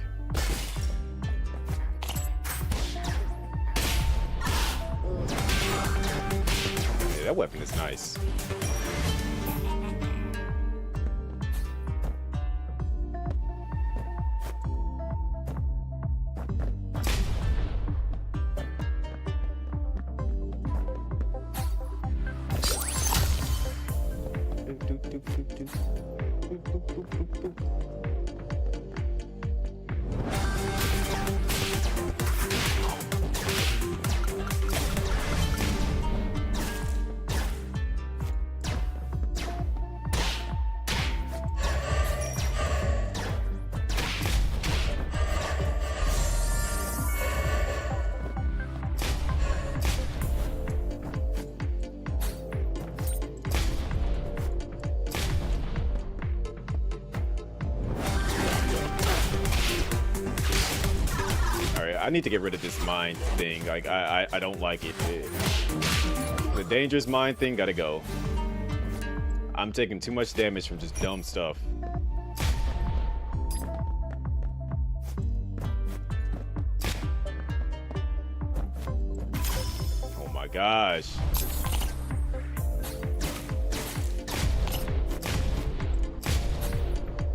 Yeah, that weapon is nice. I need to get rid of this mine thing. Like, I don't like it. The dangerous mine thing gotta go. I'm taking too much damage from just dumb stuff. Oh my gosh.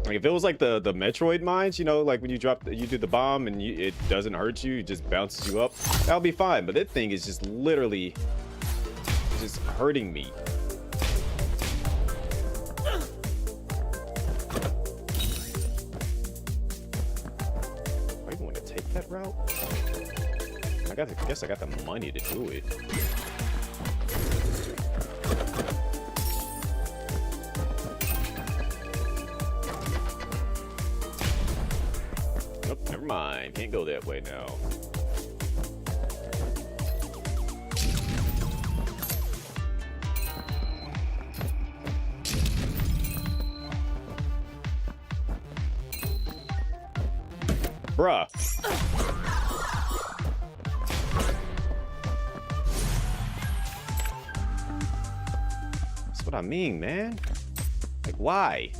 Like if it was like the Metroid mines, you know, like when you do the bomb and it doesn't hurt you, it just bounces you up, that'll be fine. But that thing is just literally just hurting me. I even want to take that route. I guess I got the money to do it. Nope, never mind. Can't go that way now. Bruh. That's what I mean, man. Like, why?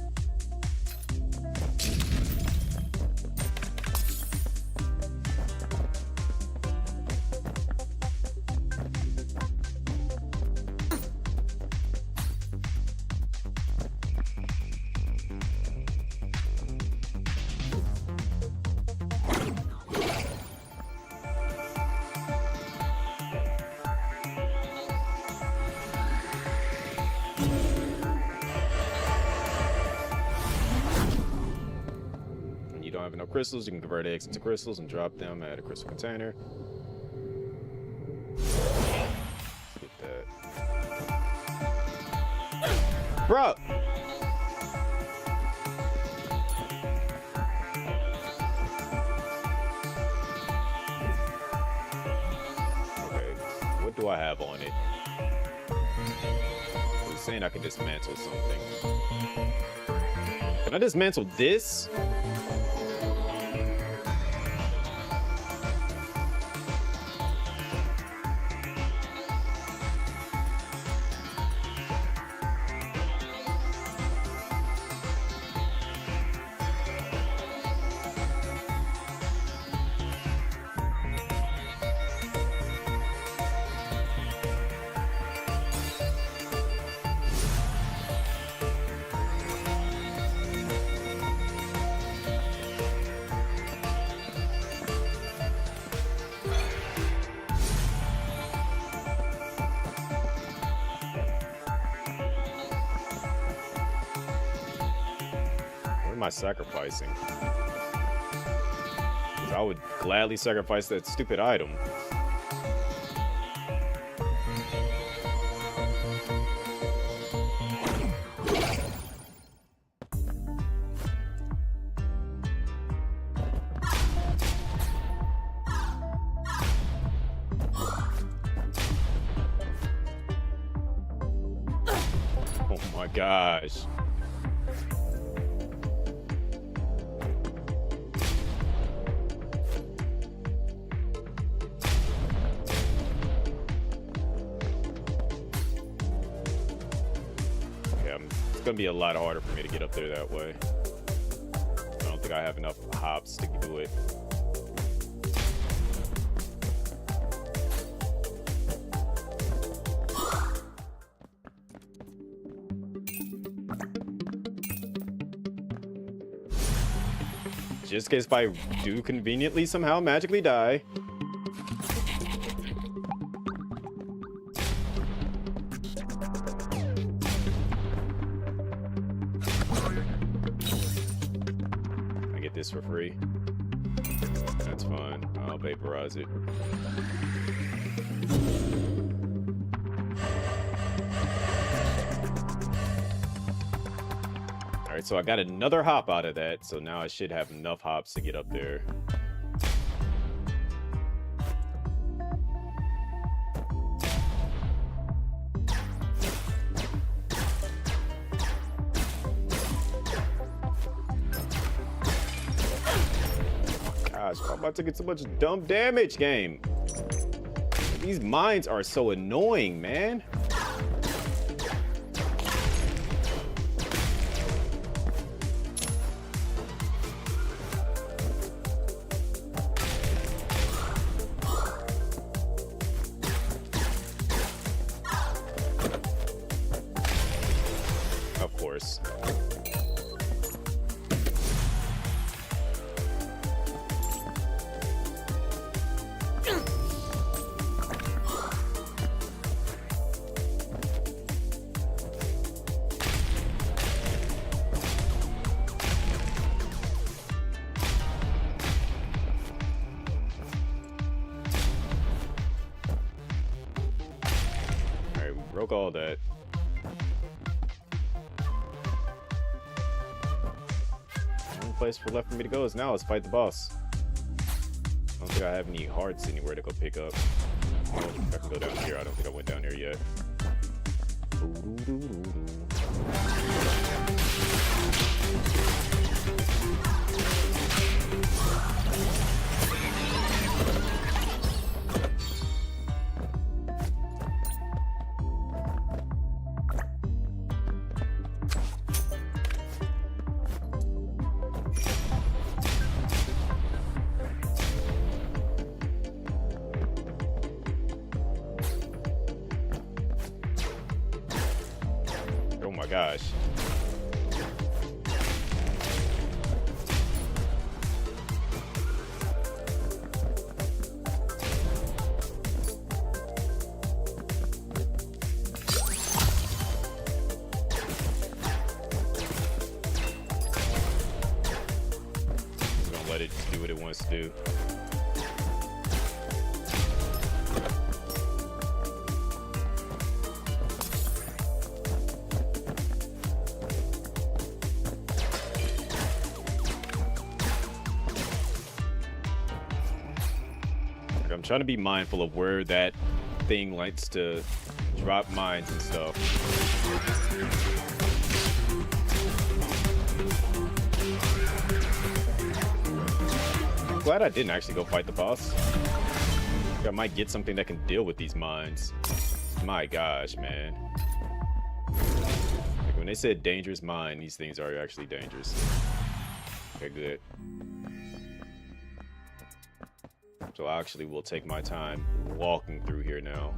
Crystals, you can convert eggs into crystals and drop them at a crystal container. Get that. Bro! Okay, what do I have on it? It's saying I can dismantle something. Can I dismantle this? Am I sacrificing? I would gladly sacrifice that stupid item. Oh my gosh. It's gonna be a lot harder for me to get up there that way. I don't think I have enough hops to do it. Just in case if I do conveniently somehow magically die. this for free. That's fine. I'll vaporize it. Alright, so I got another hop out of that, so now I should have enough hops to get up there. Gosh, I'm about to get so much dumb damage, game. These mines are so annoying, man. Of course. Alright, we broke all that. The only place left for me to go is now. Let's fight the boss. I don't think I have any hearts anywhere to go pick up. Oh, I can go down here. I don't think I went down here yet. Oh my gosh. Just gonna let it do what it wants to do. I'm trying to be mindful of where that thing likes to drop mines and stuff. I'm glad I didn't actually go fight the boss. I might get something that can deal with these mines. My gosh, man. Like when they said dangerous mine, these things are actually dangerous. Okay, good. So I actually will take my time walking through here now.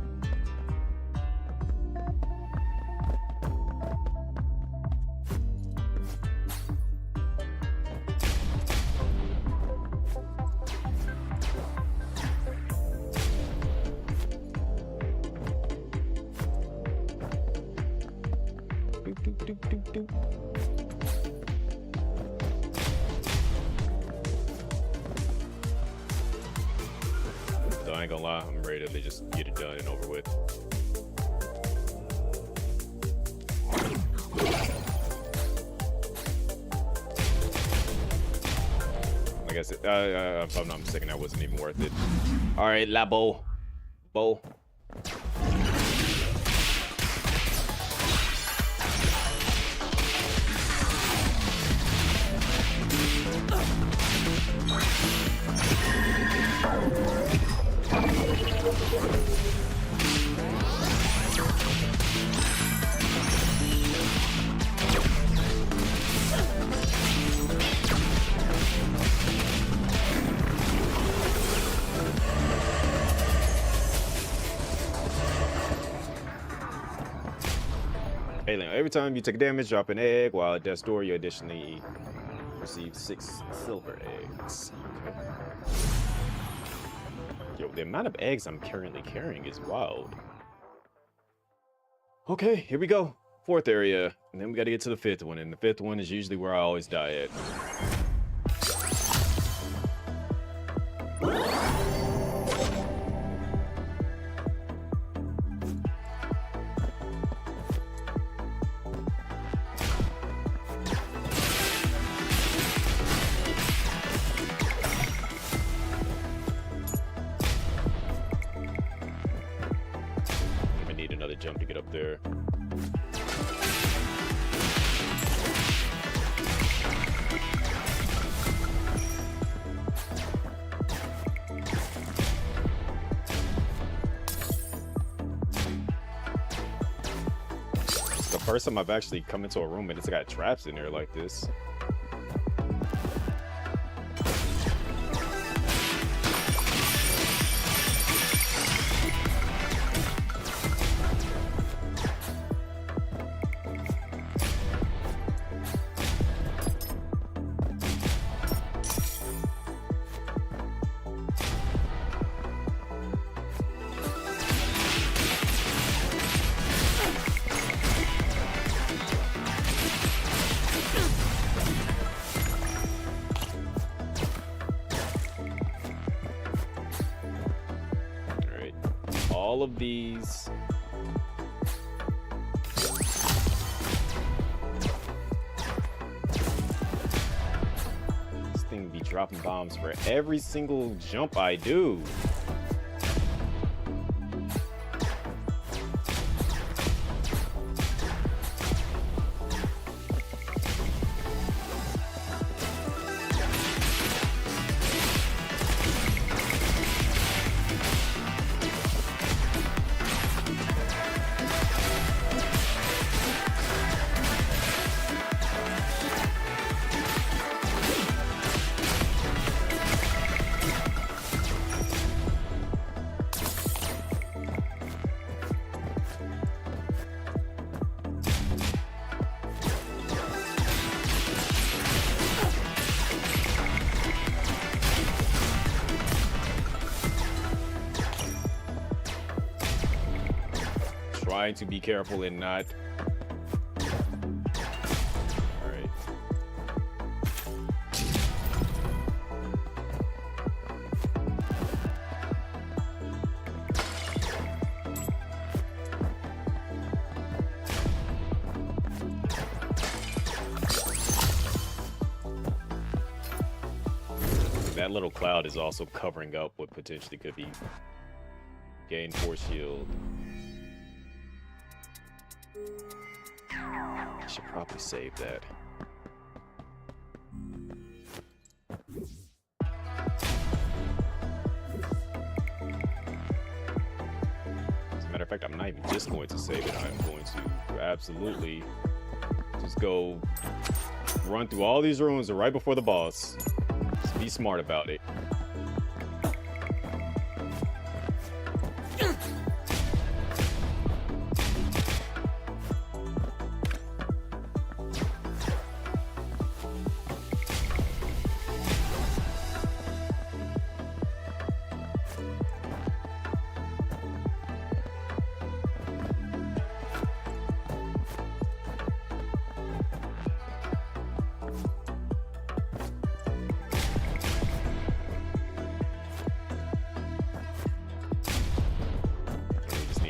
Doop, doop, doop, doop, doop. I ain't gonna lie, I'm ready to just get it done and over with. Like I said, if I'm not mistaken, that wasn't even worth it. All right, Labo. Bo. Alien, every time you take damage, drop an egg, while at death's door, you additionally receive 6 silver eggs. Okay. Yo, the amount of eggs I'm currently carrying is wild. Okay, here we go. 4th area, and then we gotta get to the 5th one, and the 5th one is usually where I always die at. jump to get up there. It's the first time I've actually come into a room and it's got traps in there like this. All of these this thing be dropping bombs for every single jump I do. Trying to be careful and not. All right. That little cloud is also covering up what potentially could be gain force shield. I should probably save that. As a matter of fact, I'm not even just going to save it. I'm going to absolutely just go run through all these rooms right before the boss. Just be smart about it.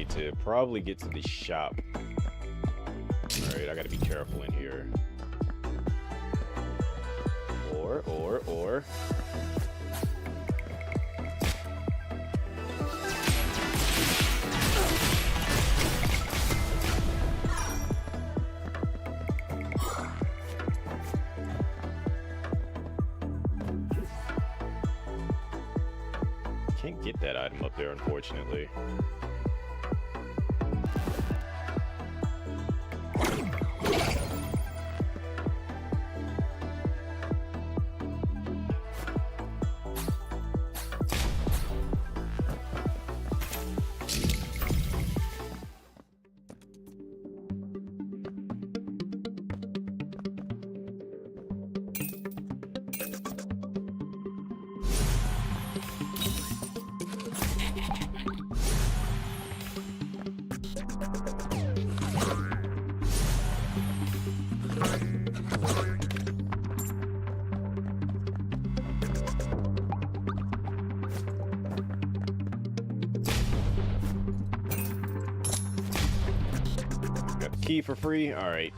To probably get to the shop. All right, I gotta be careful in here. Or. Can't get that item up there, unfortunately. Key for free? All right.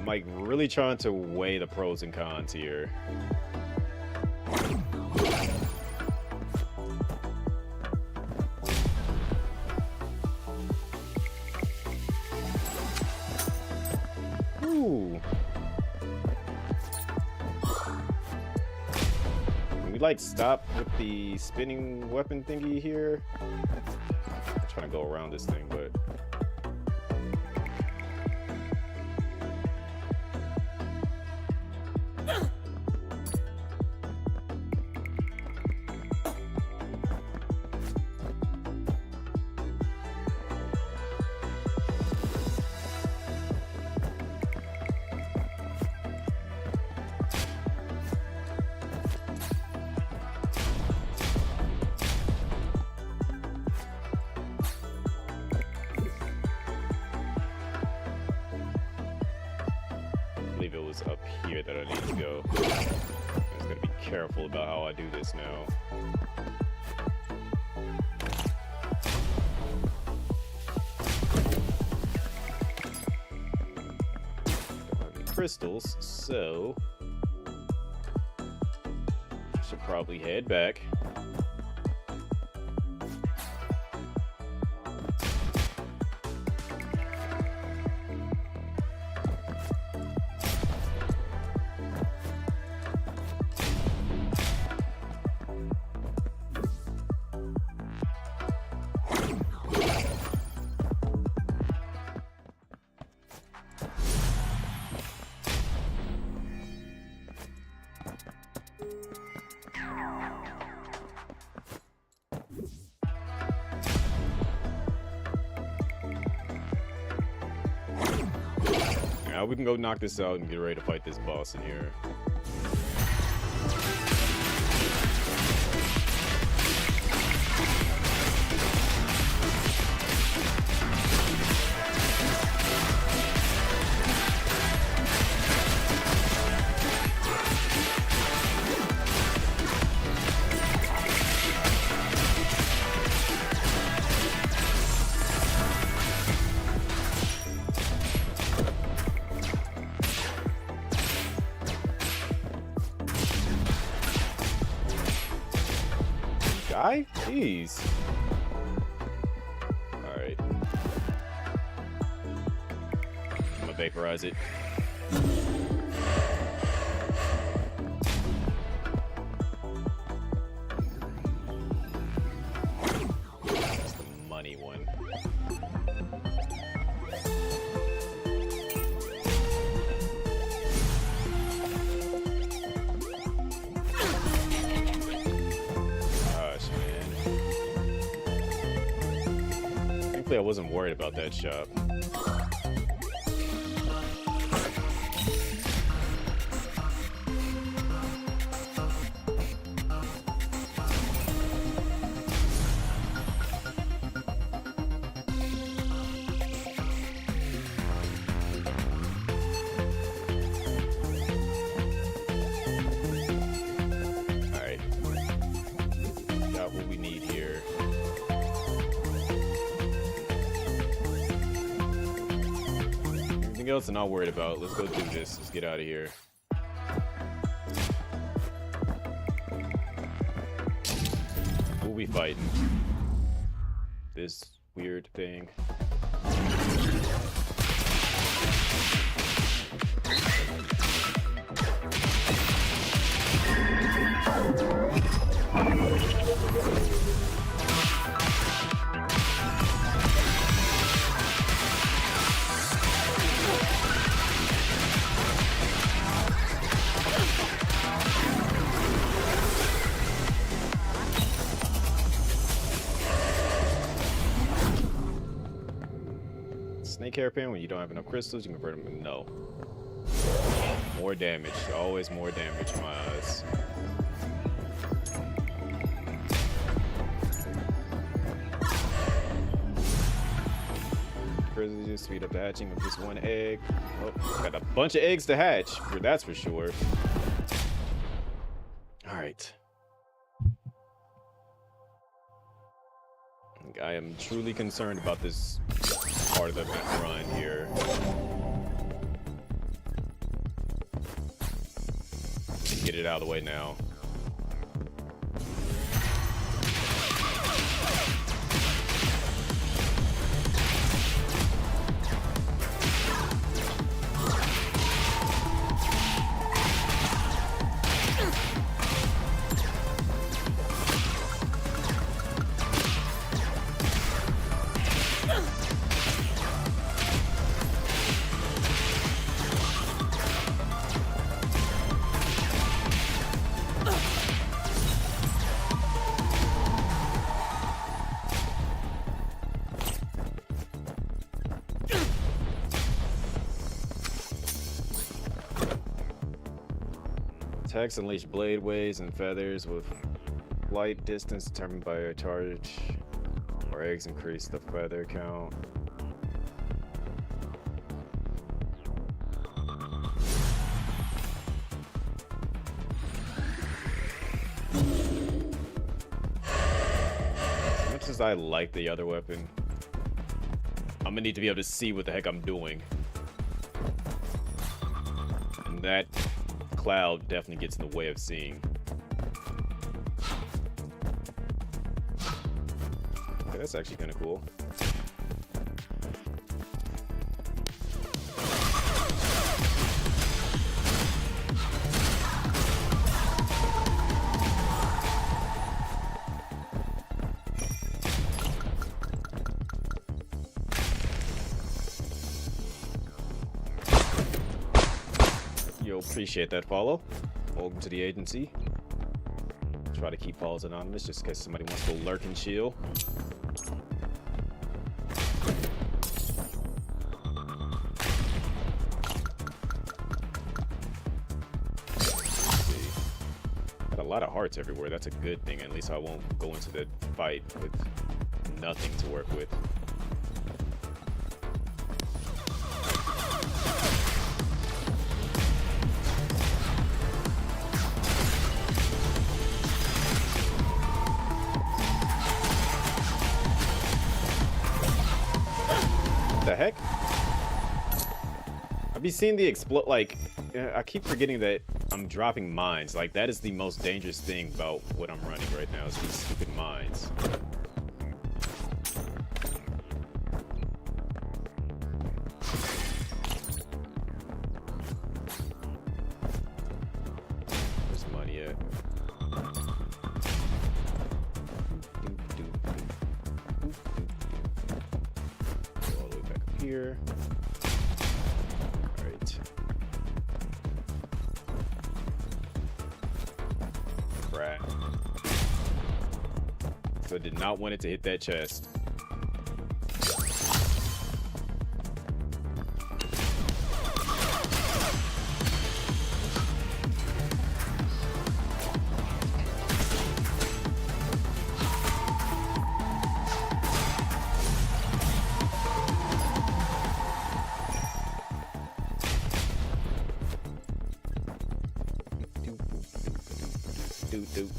like really trying to weigh the pros and cons here. Ooh. Can we like stop with the spinning weapon thingy here? I'm trying to go around this thing, but I believe it was up here that I need to go. I'm just gonna be careful about how I do this now. Don't have any crystals, so should probably head back. Now we can go knock this out and get ready to fight this boss in here. Die? Jeez. Alright. I'm gonna vaporize it. That's the money one. Thankfully, I wasn't worried about that shop. Alright. Got what we need here. Anything else I'm not worried about. Let's go do this. Let's get out of here. Who we fighting? This weird thing. Snake hairpin, when you don't have enough crystals, you can convert them to no. More damage. Always more damage in my eyes. Just speed up the hatching of just one egg. Oh, got a bunch of eggs to hatch, that's for sure. Alright. I am truly concerned about this part of the run here. get it out of the way now. Attacks unleash blade waves and feathers with flight distance determined by a charge, or eggs increase the feather count. As much as I like the other weapon, I'm gonna need to be able to see what the heck I'm doing. And that cloud definitely gets in the way of seeing. Okay, that's actually kind of cool. You'll appreciate that follow. Welcome to the agency. Try to keep follows anonymous just in case somebody wants to lurk and chill. Got a lot of hearts everywhere. That's a good thing. At least I won't go into the fight with nothing to work with. The heck? I've been seeing the explode. Like, I keep forgetting that I'm dropping mines. Like, that is the most dangerous thing about what I'm running right now, is these stupid mines. Where's money at? All the way back up here. Alright. Crap. So I did not want it to hit that chest. Doot.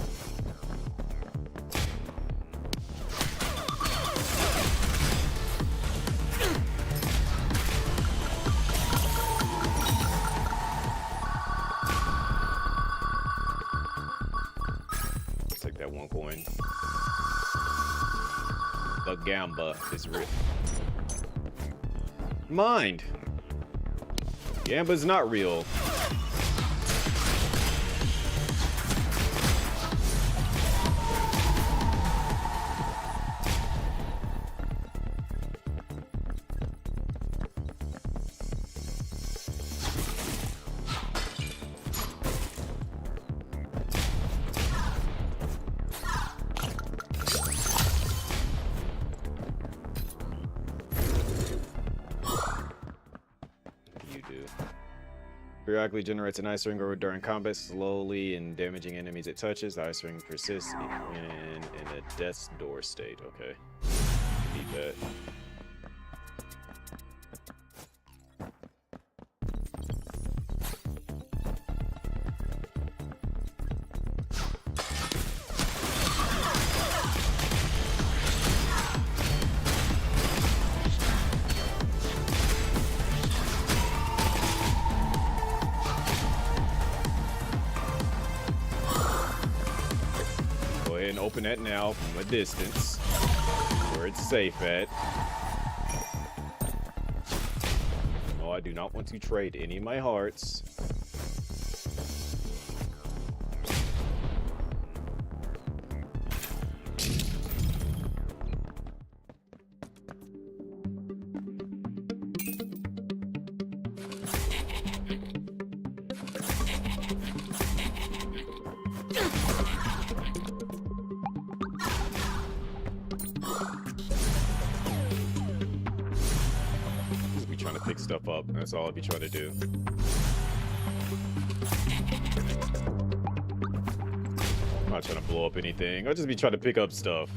Take that one coin. The Gamba is real. Mind. Gamba's not real. Periodically generates an ice ring or during combat, slowly and damaging enemies it touches. The ice ring persists in a death's door state. Okay. Beat that. can open that now from a distance, where it's safe at. No, I do not want to trade any of my hearts. Pick stuff up. That's all I'll be trying to do. I'm not trying to blow up anything. I'll just be trying to pick up stuff.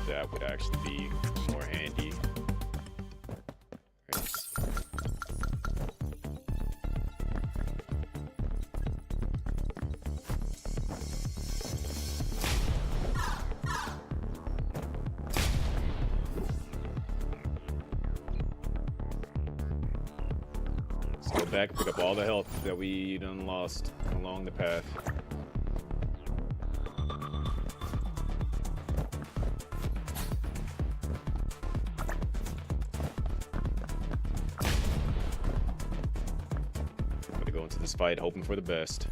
That would actually be more handy. Let's go back and pick up all the health that we done lost along the path. This fight, hoping for the best.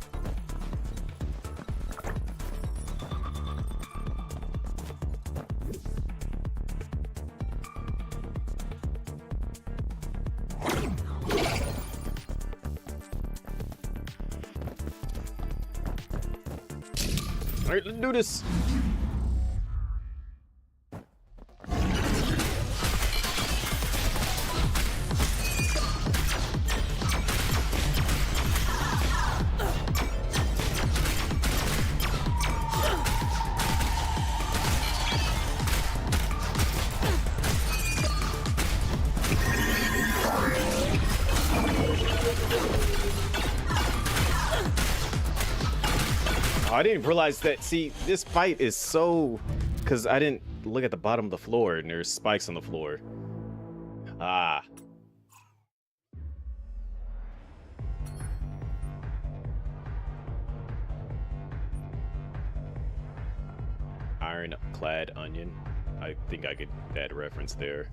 All right, let's do this. I didn't realize that. See, this fight is so... Because I didn't look at the bottom of the floor and there's spikes on the floor. Ah. Ironclad onion. I think I could add a reference there.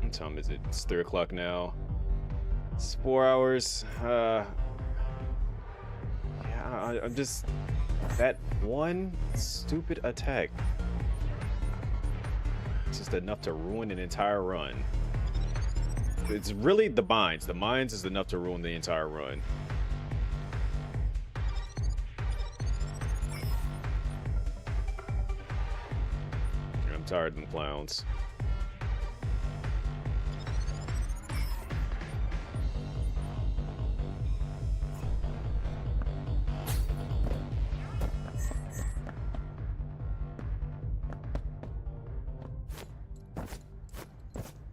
What time is it? It's 3 o'clock now. It's 4 hours. Yeah, I'm just... That one stupid attack. It's just enough to ruin an entire run. It's really the mines. The mines is enough to ruin the entire run. I'm tired of them clowns.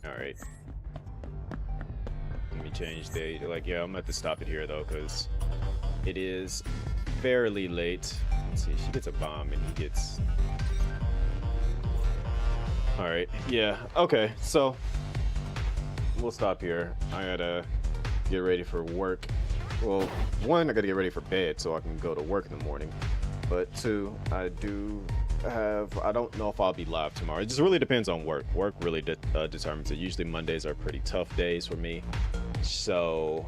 All right. Let me change date. Like, yeah, I'm gonna have to stop it here though, because it is fairly late. Let's see, she gets a bomb and he gets... All right, yeah, okay, so we'll stop here. I gotta get ready for work. Well, one, I gotta get ready for bed so I can go to work in the morning. But two, I don't know if I'll be live tomorrow. It just really depends on work. Work really determines it. Usually Mondays are pretty tough days for me. So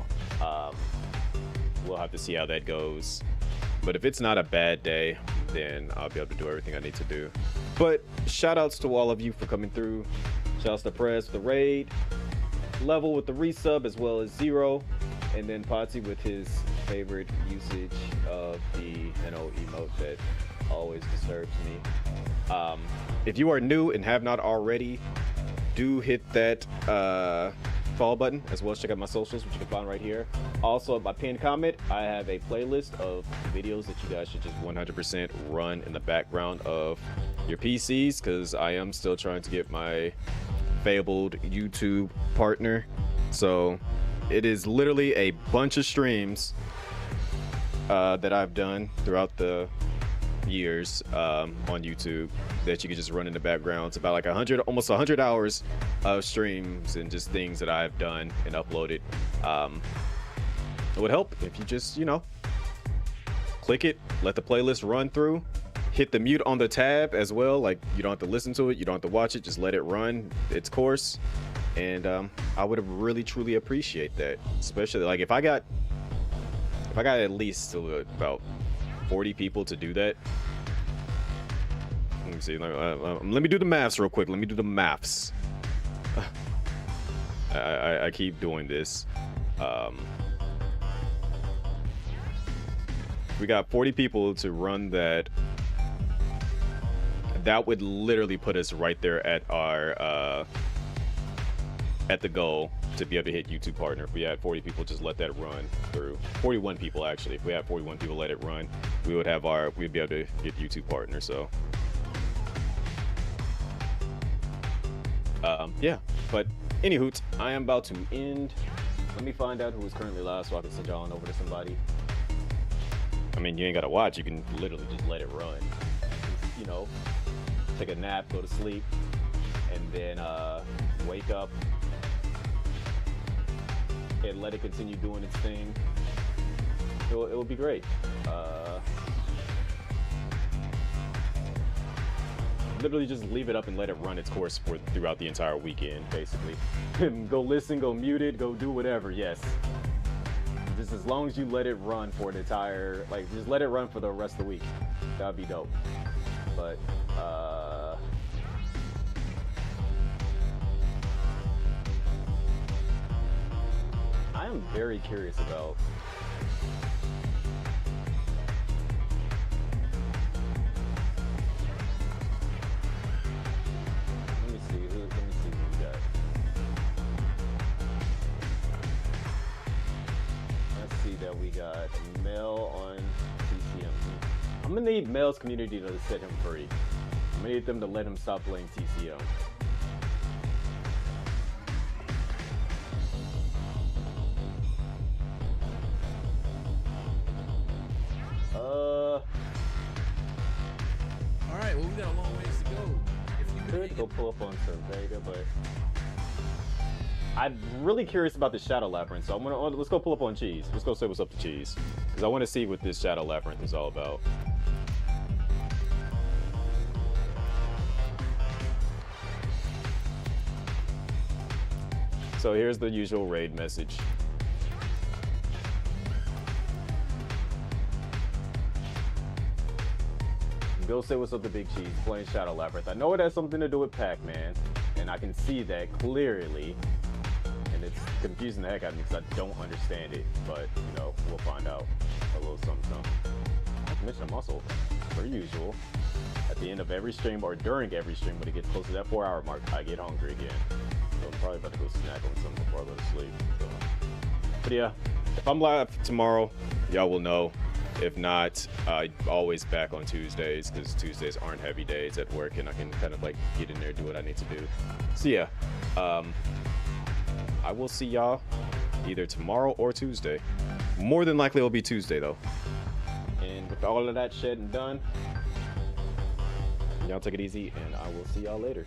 we'll have to see how that goes. But if it's not a bad day, then I'll be able to do everything I need to do. But shout outs to all of you for coming through. Shout outs to Prez with the raid, Level with the resub, as well as Zero, and then Potsy with his favorite usage of the emote that always disturbs me. If you are new and have not already, do hit that follow button, as well as check out my socials, which you can find right here. Also, my pinned comment, I have a playlist of videos that you guys should just 100% run in the background of your PCs, because I am still trying to get my fabled YouTube partner. So it is literally a bunch of streams that I've done throughout the years on YouTube that you can just run in the background. It's about like almost 100 hours of streams and just things that I've done and uploaded. It would help if you just, you know, click it, let the playlist run through, hit the mute on the tab as well. Like, you don't have to listen to it, you don't have to watch it, just let it run its course. And I would really truly appreciate that, especially like if I got at least about 40 people to do that. Let me see. Let me do the maths real quick. Let me do the maths. I keep doing this. We got 40 people to run that. That would literally put us right there at our at the goal to be able to hit YouTube partner. If we had 40 people just let that run through, 41 people actually, if we had 41 people let it run, we'd be able to get YouTube partner. So yeah, but anywho, I am about to end. Let me find out who is currently live so I can send y'all on over to somebody. I mean, you ain't gotta watch, you can literally just let it run, you know, take a nap, go to sleep, and then wake up and let it continue doing its thing. It will be great. Literally just leave it up and let it run its course throughout the entire weekend, basically. Go listen, go mute it, go do whatever, yes. Just as long as you let it run for an entire, like, just let it run for the rest of the week. That'd be dope. But, I am very curious about let me see who we got. Let's see that we got Mel on TCM. I'm gonna need Mel's community to set him free. I'm gonna need them to let him stop playing TCM. Alright, well, we got a long ways to go. If you Could go pull up on Vega, but I'm really curious about the Shadow Labyrinth, so let's go pull up on Cheese. Let's go say what's up to Cheese, because I want to see what this Shadow Labyrinth is all about. So here's the usual raid message. Go say what's up to Big Cheese, playing Shadow Labyrinth. I know it has something to do with Pac-Man, and I can see that clearly, and it's confusing the heck out of me because I don't understand it, but, you know, we'll find out a little something. Not to mention, I'm also, per usual, at the end of every stream or during every stream, when it gets close to that 4-hour mark, I get hungry again. So I'm probably about to go snack on something before I go to sleep. So. But yeah, if I'm live tomorrow, y'all will know. If not, always back on Tuesdays, because Tuesdays aren't heavy days at work, and I can kind of like get in there, do what I need to do. So yeah, I will see y'all either tomorrow or Tuesday. More than likely it'll be Tuesday though. And with all of that said and done, y'all take it easy, and I will see y'all later.